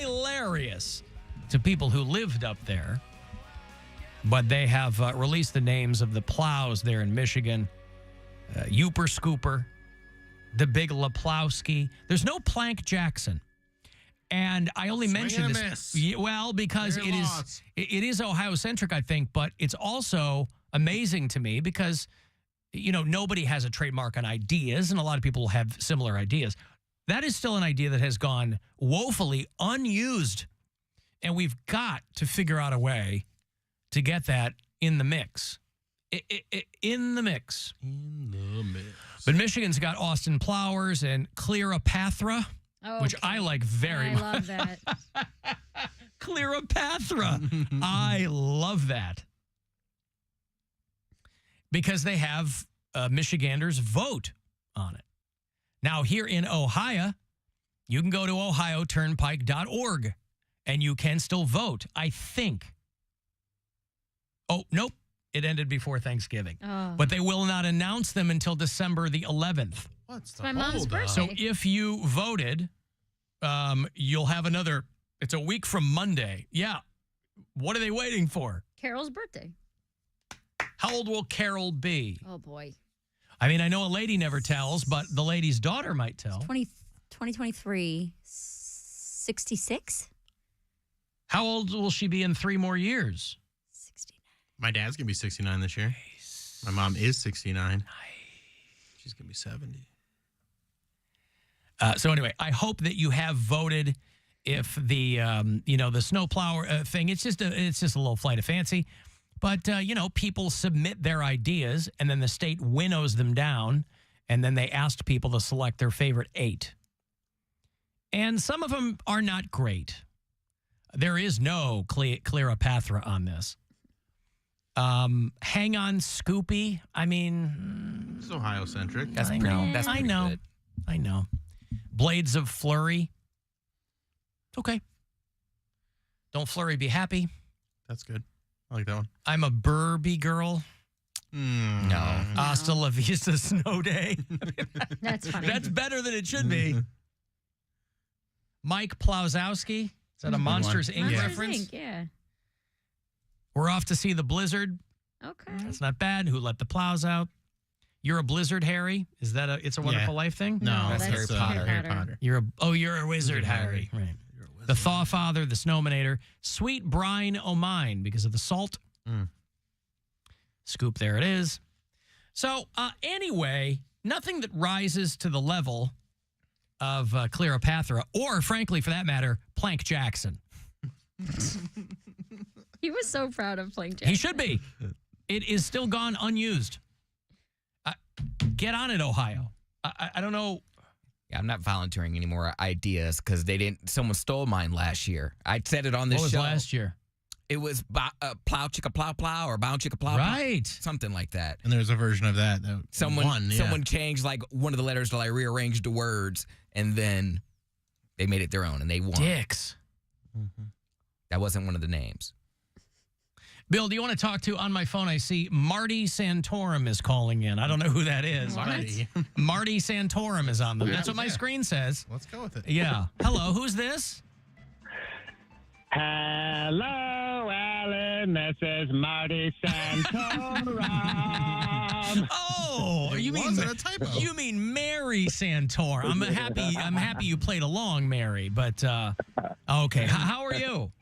hilarious to people who lived up there. But they have released the names of the plows there in Michigan. Youper Scooper, the Big Laplowski. There's no Plank Jackson. And I only mention this, well, because it is Ohio-centric, I think, but it's also amazing to me because, you know, nobody has a trademark on ideas, and a lot of people have similar ideas. That is still an idea that has gone woefully unused, and we've got to figure out a way to get that in the mix. In the mix. In the mix. But Michigan's got Austin Plowers and Cleopatra, which I like very much. I love that. Cleopatra. I love that. Because they have Michiganders vote on it. Now, here in Ohio, you can go to ohioturnpike.org and you can still vote, I think. Oh, nope. It ended before Thanksgiving. Oh. But they will not announce them until December the 11th. What's my mom's birthday. So if you voted, you'll have another, it's a week from Monday. Yeah. What are they waiting for? Carol's birthday. How old will Carol be? Oh, boy. I mean, I know a lady never tells, but the lady's daughter might tell. 2023, 66? How old will she be in 3 more years? My dad's going to be 69 this year. Nice. My mom is 69. Nice. She's going to be 70. So anyway, I hope that you have voted if the, the snowplow thing, it's just a little flight of fancy. But, people submit their ideas, and then the state winnows them down, and then they asked people to select their favorite 8. And some of them are not great. There is no Cleopatra on this. Hang on, Scoopy. I mean... It's Ohio-centric. That's pretty good. I know. Blades of Flurry. It's okay. Don't Flurry be happy? That's good. I like that one. I'm a Burby girl. No. Hasta la vista snow day. That's funny. That's better than it should be. Mike Plowzowski. Is that a Monsters Inc. reference? Inc., yeah. We're off to see the Blizzard. Okay. That's not bad. Who let the plows out? You're a Blizzard, Harry? Is that It's a Wonderful Life thing? No, that's Harry Potter. Harry Potter. You're a wizard, Harry. Right. The Thaw Father, the Snowmanator, Sweet Brine O' Mine because of the salt. Scoop, there it is. So, anyway, nothing that rises to the level of Cleopatra or, frankly, for that matter, Plank Jackson. He was so proud of playing Jackson. He should be. It is still gone unused. Get on it, Ohio. I don't know. Yeah, I'm not volunteering any more ideas because someone stole mine last year. I said it on this show. What was last year? It was plow chicka plow plow or bound chicka plow. Right. Something like that. And there's a version of that someone changed like one of the letters to like rearranged the words, and then they made it their own, and they won. Dicks. That wasn't one of the names. Bill, do you want to talk to, on my phone, I see Marty Santorum is calling in. I don't know who that is. Marty Santorum is on them. That's what my screen says. Let's go with it. Yeah. Hello, who's this? Hello, Alan. This is Marty Santorum. Oh, you mean Mary Santorum? I'm happy you played along, Mary. But okay, how are you?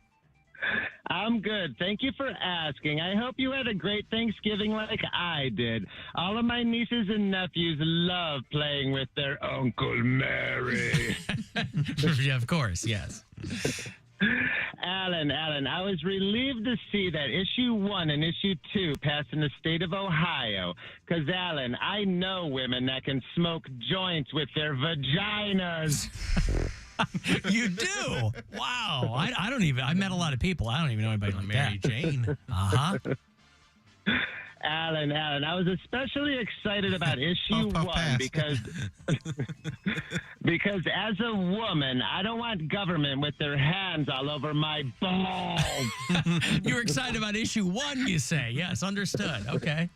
I'm good. Thank you for asking. I hope you had a great Thanksgiving like I did. All of my nieces and nephews love playing with their Uncle Mary. Yeah, of course, yes. Alan, I was relieved to see that issue 1 and issue 2 passed in the state of Ohio. Because, Alan, I know women that can smoke joints with their vaginas. You do? Wow. I met a lot of people. I don't even know anybody like Mary that. Jane. Uh-huh. Alan, I was especially excited about issue 1 because as a woman, I don't want government with their hands all over my balls. You were excited about issue 1, you say. Yes, understood. Okay.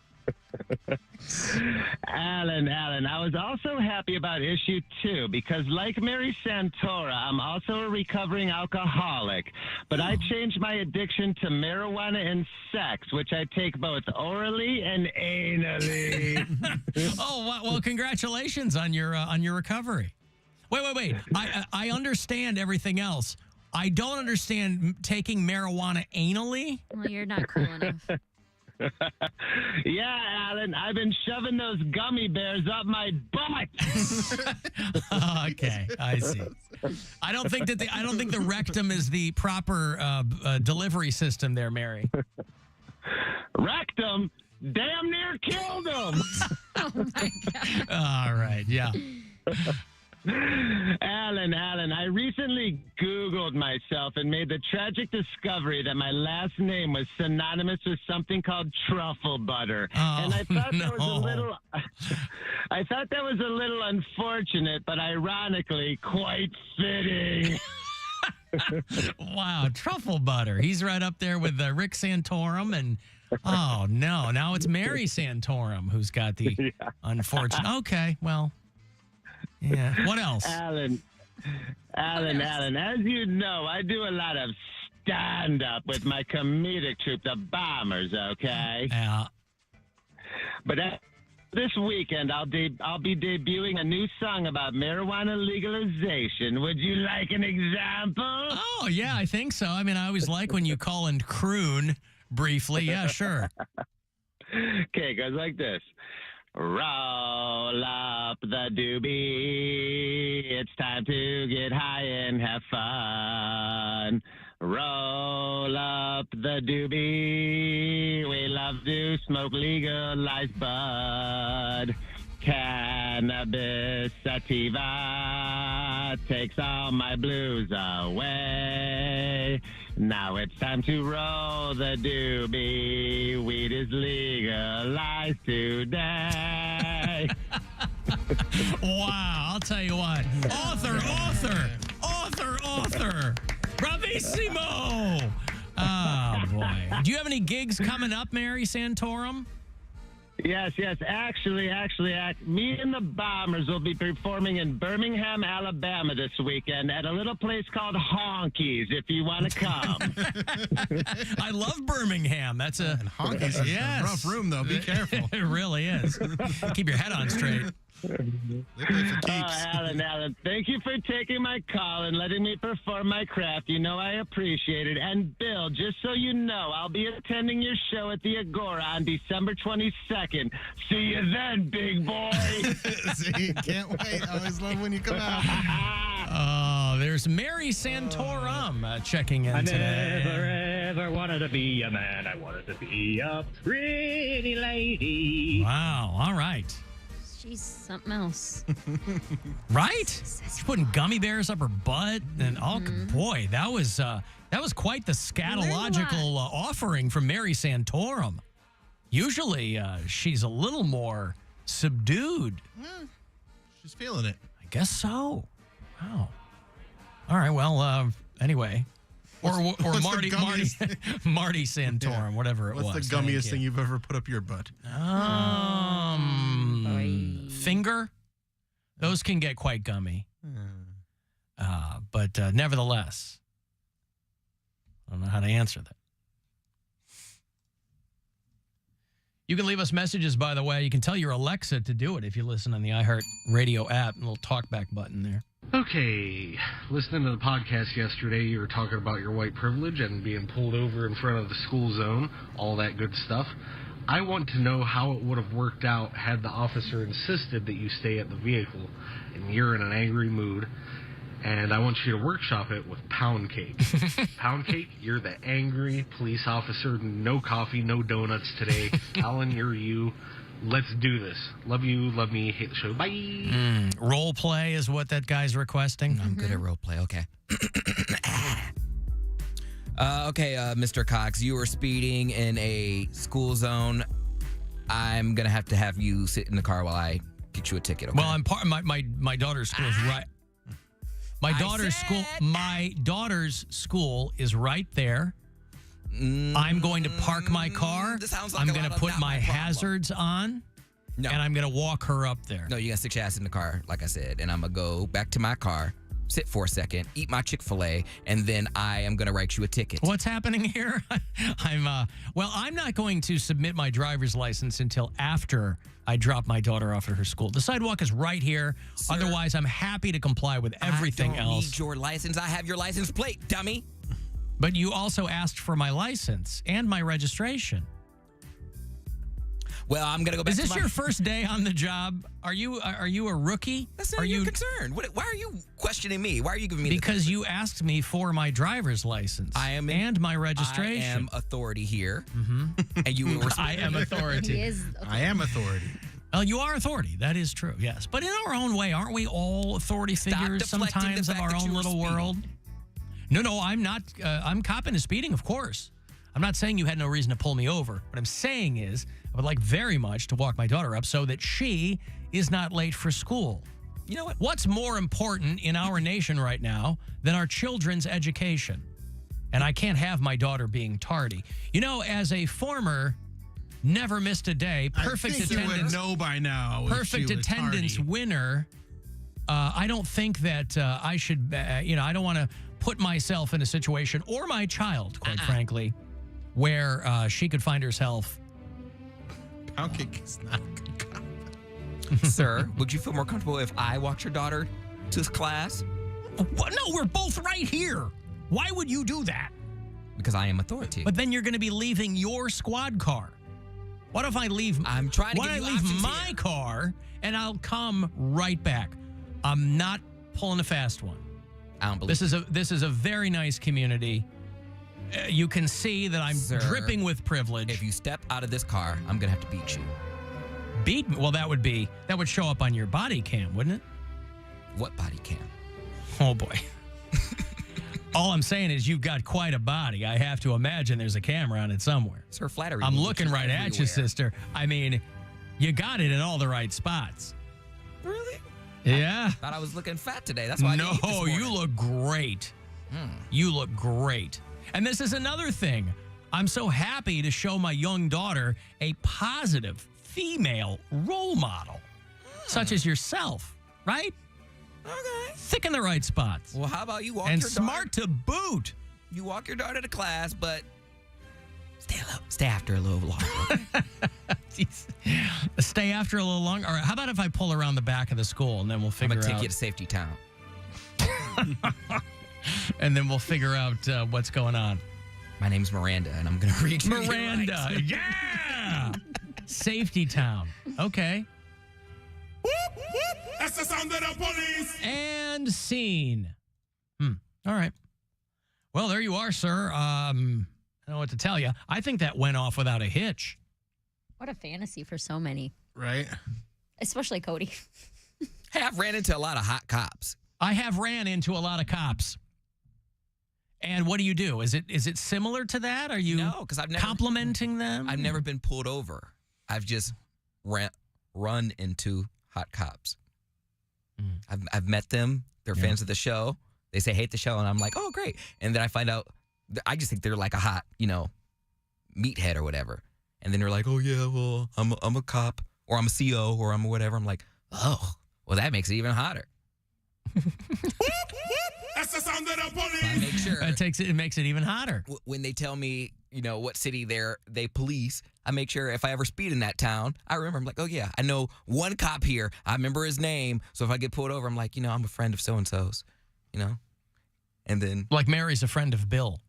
Alan, I was also happy about issue 2 because, like Mary Santora, I'm also a recovering alcoholic. But I changed my addiction to marijuana and sex, which I take both orally and anally. Oh, well, congratulations on your recovery. Wait. I understand everything else. I don't understand taking marijuana anally. Well, you're not cool enough. Yeah, Alan, I've been shoving those gummy bears up my butt. Okay, I see. I don't think the rectum is the proper delivery system there, Mary. Rectum? Damn near killed him. Oh my God. All right, yeah. Alan, I recently Googled myself and made the tragic discovery that my last name was synonymous with something called truffle butter. Oh, and I thought that was a little unfortunate, but ironically quite fitting. Wow, truffle butter. He's right up there with Rick Santorum and oh no, now it's Mary Santorum who's got the unfortunate. Okay, well. Yeah. What else? Alan, as you know, I do a lot of stand-up with my comedic troupe, the Bombers, okay? Yeah. But this weekend, I'll be debuting a new song about marijuana legalization. Would you like an example? Oh, yeah, I think so. I mean, I always like when you call and croon briefly. Yeah, sure. Okay, it goes like this. Roll up the doobie. It's time to get high and have fun. Roll up the doobie. We love to smoke legalized bud. Cannabis sativa takes all my blues away. Now it's time to roll the doobie. Weed is legalized today. Wow, I'll tell you what. Author. Bravissimo. Oh, boy. Do you have any gigs coming up, Mary Santorum? Yes. Actually, me and the Bombers will be performing in Birmingham, Alabama this weekend at a little place called Honkies, if you want to come. I love Birmingham. That's a... And Honkies is a rough room, though. Be careful. It really is. Keep your head on straight. Alan, thank you for taking my call and letting me perform my craft. You know I appreciate it. And Bill, just so you know, I'll be attending your show at the Agora on December 22nd. See you then, big boy. See, can't wait. I always love when you come out. Oh, there's Mary Santorum checking in today. I never ever wanted to be a man. I wanted to be a pretty lady. Wow. All right. She's something else. Right? She's putting gummy bears up her butt, and boy, that was quite the scatological offering from Mary Santorum. Usually, she's a little more subdued. She's feeling it. I guess so. Wow. All right. Well, anyway. Or Marty Santorum, whatever it was. What's the gummiest thing you've ever put up your butt? Finger. Those can get quite gummy. But nevertheless, I don't know how to answer that. You can leave us messages, by the way. You can tell your Alexa to do it if you listen on the iHeart Radio app, a little talkback button there. Okay, listening to the podcast yesterday, you were talking about your white privilege and being pulled over in front of the school zone, all that good stuff. I want to know how it would have worked out had the officer insisted that you stay at the vehicle and you're in an angry mood, and I want you to workshop it with Poundcake. Poundcake, you're the angry police officer. No coffee, no donuts today. Alan, you're you. Let's do this. Love you, love me, hate the show. Bye. Role play is what that guy's requesting. I'm good at role play. Okay. Okay, Mr. Cox, you were speeding in a school zone. I'm going to have you sit in the car while I get you a ticket. Okay? Well, I'm my daughter's school is right. My daughter's school is right there. I'm going to park my car. I'm going to put my hazards on. No. And I'm going to walk her up there. No, you're going to sit your ass in the car, like I said, and I'm going to go back to my car, sit for a second, eat my Chick-fil-A, and then I am going to write you a ticket. What's happening here? I'm not going to submit my driver's license until after I drop my daughter off at her school. The sidewalk is right here. Sir, otherwise, I'm happy to comply with everything else. I don't need your license. I have your license plate, dummy. But you also asked for my license and my registration. Well, I'm going to go back to Is this your first day on the job? Are you a rookie? That's not your concern. Why are you questioning me? Why are you giving me Because you asked me for my driver's license and my registration. I am authority here. And you were I am authority. I am authority. Well, you are authority. That is true, yes. But in our own way, aren't we all authority figures sometimes of our own little world? No, I'm not. I'm copping to speeding, of course. I'm not saying you had no reason to pull me over. What I'm saying is I would like very much to walk my daughter up so that she is not late for school. You know what? What's more important in our nation right now than our children's education? And I can't have my daughter being tardy. You know, as a former never missed a day, perfect attendance. You would know by now. Perfect attendance winner. I don't think that I should, I don't want to put myself in a situation, or my child, quite frankly, where she could find herself. Poundcake is not a good cop. Sir, would you feel more comfortable if I walked your daughter to class? What? No, we're both right here. Why would you do that? Because I am authority. But then you're going to be leaving your squad car. What if I leave? I'm trying to What give if I you leave options my here. car and I'll come right back? I'm not pulling a fast one. I don't believe This is a very nice community. You can see that I'm Sir, dripping with privilege. If you step out of this car, I'm gonna have to beat you. Beat me? Well, that would show up on your body cam, wouldn't it? What body cam? Oh boy. All I'm saying is you've got quite a body. I have to imagine there's a camera on it somewhere. Sir, flattery. I'm moves looking right at you, everywhere. sister. I mean, you got it in all the right spots. Really? Yeah. Thought I was looking fat today. That's why I didn't eat this No, morning. you look great. You look great. And this is another thing. I'm so happy to show my young daughter a positive female role model, such as yourself, right? Okay. Thick in the right spots. Well, how about you walk And your smart to boot. You walk your daughter to class, but stay after a little longer. Stay after a little longer. All right, how about if I pull around the back of the school and then we'll I'm figure gonna take out. you to Safety Town. And then we'll figure out what's going on. My name's Miranda, and I'm gonna read you. your Miranda, rights. yeah. Safety Town. Okay. That's the sound of the police. And scene. All right. Well, there you are, sir. I don't know what to tell you. I think that went off without a hitch. What a fantasy for so many, Right? especially Cody. Hey, I've ran into a lot of hot cops. I have ran into a lot of cops. And what do? Is it similar to that? Are you No, because I've never complimenting them? I've never been pulled over. I've just run into hot cops. I've met them. They're fans of the show. They say hate the show, and I'm like, oh great. And then I find out, I just think they're like a hot, meathead or whatever. And then they're like, oh yeah, well I'm a cop or I'm a CO or I'm a whatever. I'm like, oh, well that makes it even hotter. That's the sound of the police. I make sure It makes it even hotter. when they tell me, what city they police, I make sure if I ever speed in that town, I remember, I'm like, oh yeah, I know one cop here. I remember his name. So if I get pulled over, I'm like, I'm a friend of so-and-so's, and then. Like Mary's a friend of Bill,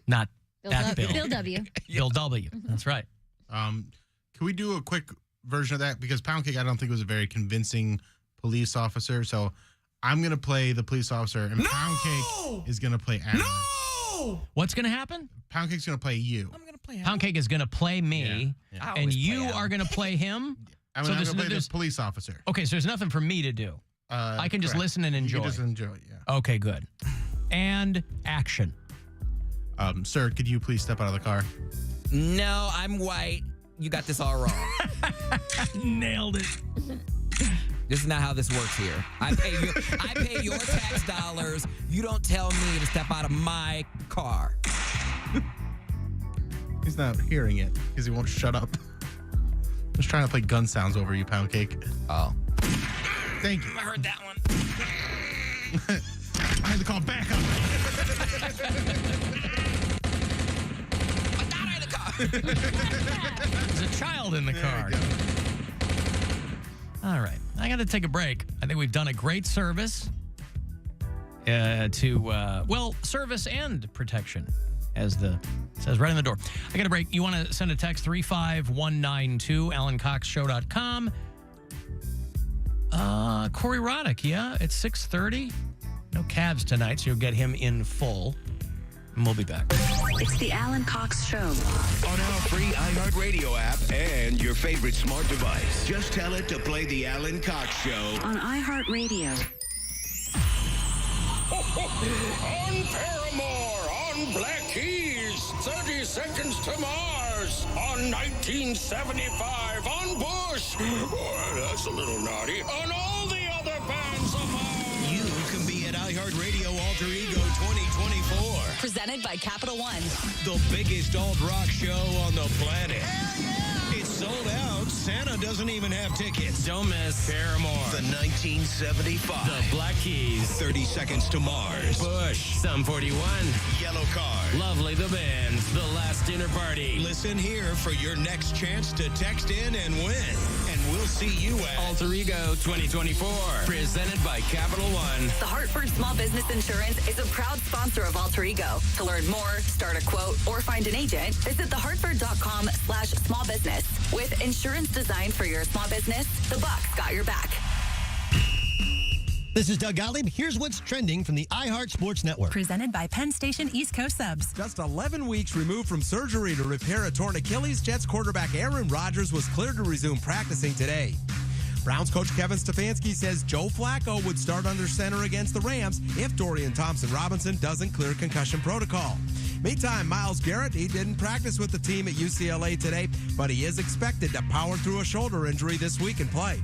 not that Bill. Bill W. Bill W. That's right. Can we do a quick version of that? Because Poundcake, I don't think was a very convincing police officer. So I'm going to play the police officer, and Poundcake is going to play Alan. No! What's going to happen? Poundcake's going to play you. I'm going to play Poundcake is going to play me, I and always you play are Alan. going to play him. I'm So going to play there's- the police officer. Okay, so there's nothing for me to do. I can just Correct. listen and enjoy. You can just enjoy, yeah. Okay, good. And action. Sir, could you please step out of the car? No, I'm white. You got this all wrong. Nailed it. This is not how this works here. I pay your tax dollars. You don't tell me to step out of my car. He's not hearing it because he won't shut up. I was trying to play gun sounds over you, Poundcake. Oh. Thank you. I heard that one. I had to call backup. There's a child in the car. All right. I got to take a break. I think we've done a great service service and protection, as it says right on the door. I got a break. You want to send a text 35192, AlanCoxShow.com. Corey Roddick, yeah, it's 6:30. No Cavs tonight, so you'll get him in full. And we'll be back. It's the Alan Cox Show. On our free iHeartRadio app and your favorite smart device. Just tell it to play the Alan Cox Show. On iHeartRadio. On Paramore, on Black Keys, 30 Seconds to Mars, on 1975, on Bush. Boy, that's a little naughty. On all the other bands of ours. You can be at iHeartRadio Alter Ego 2024. Presented by Capital One. The biggest alt rock show on the planet. It's sold out. Santa doesn't even have tickets. Don't miss Paramore. The 1975. The Black Keys. 30 Seconds to Mars. Bush. Sum 41. Yellow Card. Lovely the Band. The Last Dinner Party. Listen here for your next chance to text in and win. And we'll see you at Alter Ego 2024. Presented by Capital One. The Hartford Small Business Insurance is a proud sponsor of Alter Ego. To learn more, start a quote, or find an agent, visit thehartford.com/smallbusiness. With insurance designed for your small business, the Bucks got your back. This is Doug Gottlieb. Here's what's trending from the iHeart Sports Network. Presented by Penn Station East Coast Subs. Just 11 weeks removed from surgery to repair a torn Achilles, Jets quarterback Aaron Rodgers was cleared to resume practicing today. Browns coach Kevin Stefanski says Joe Flacco would start under center against the Rams if Dorian Thompson-Robinson doesn't clear concussion protocol. Meantime, Myles Garrett, he didn't practice with the team at UCLA today, but he is expected to power through a shoulder injury this week and play.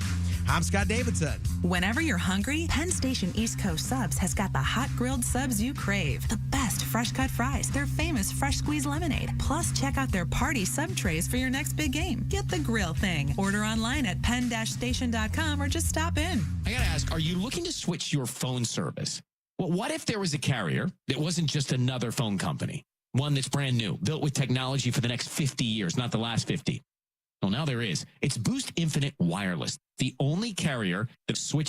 I'm Scott Davidson. Whenever you're hungry, Penn Station East Coast Subs has got the hot grilled subs you crave. The best fresh cut fries, their famous fresh squeeze lemonade. Plus, check out their party sub trays for your next big game. Get the grill thing. Order online at penn-station.com or just stop in. I got to ask, are you looking to switch your phone service? Well, what if there was a carrier that wasn't just another phone company? One that's brand new, built with technology for the next 50 years, not the last 50. Well, now there is. It's Boost Infinite Wireless, the only carrier that switches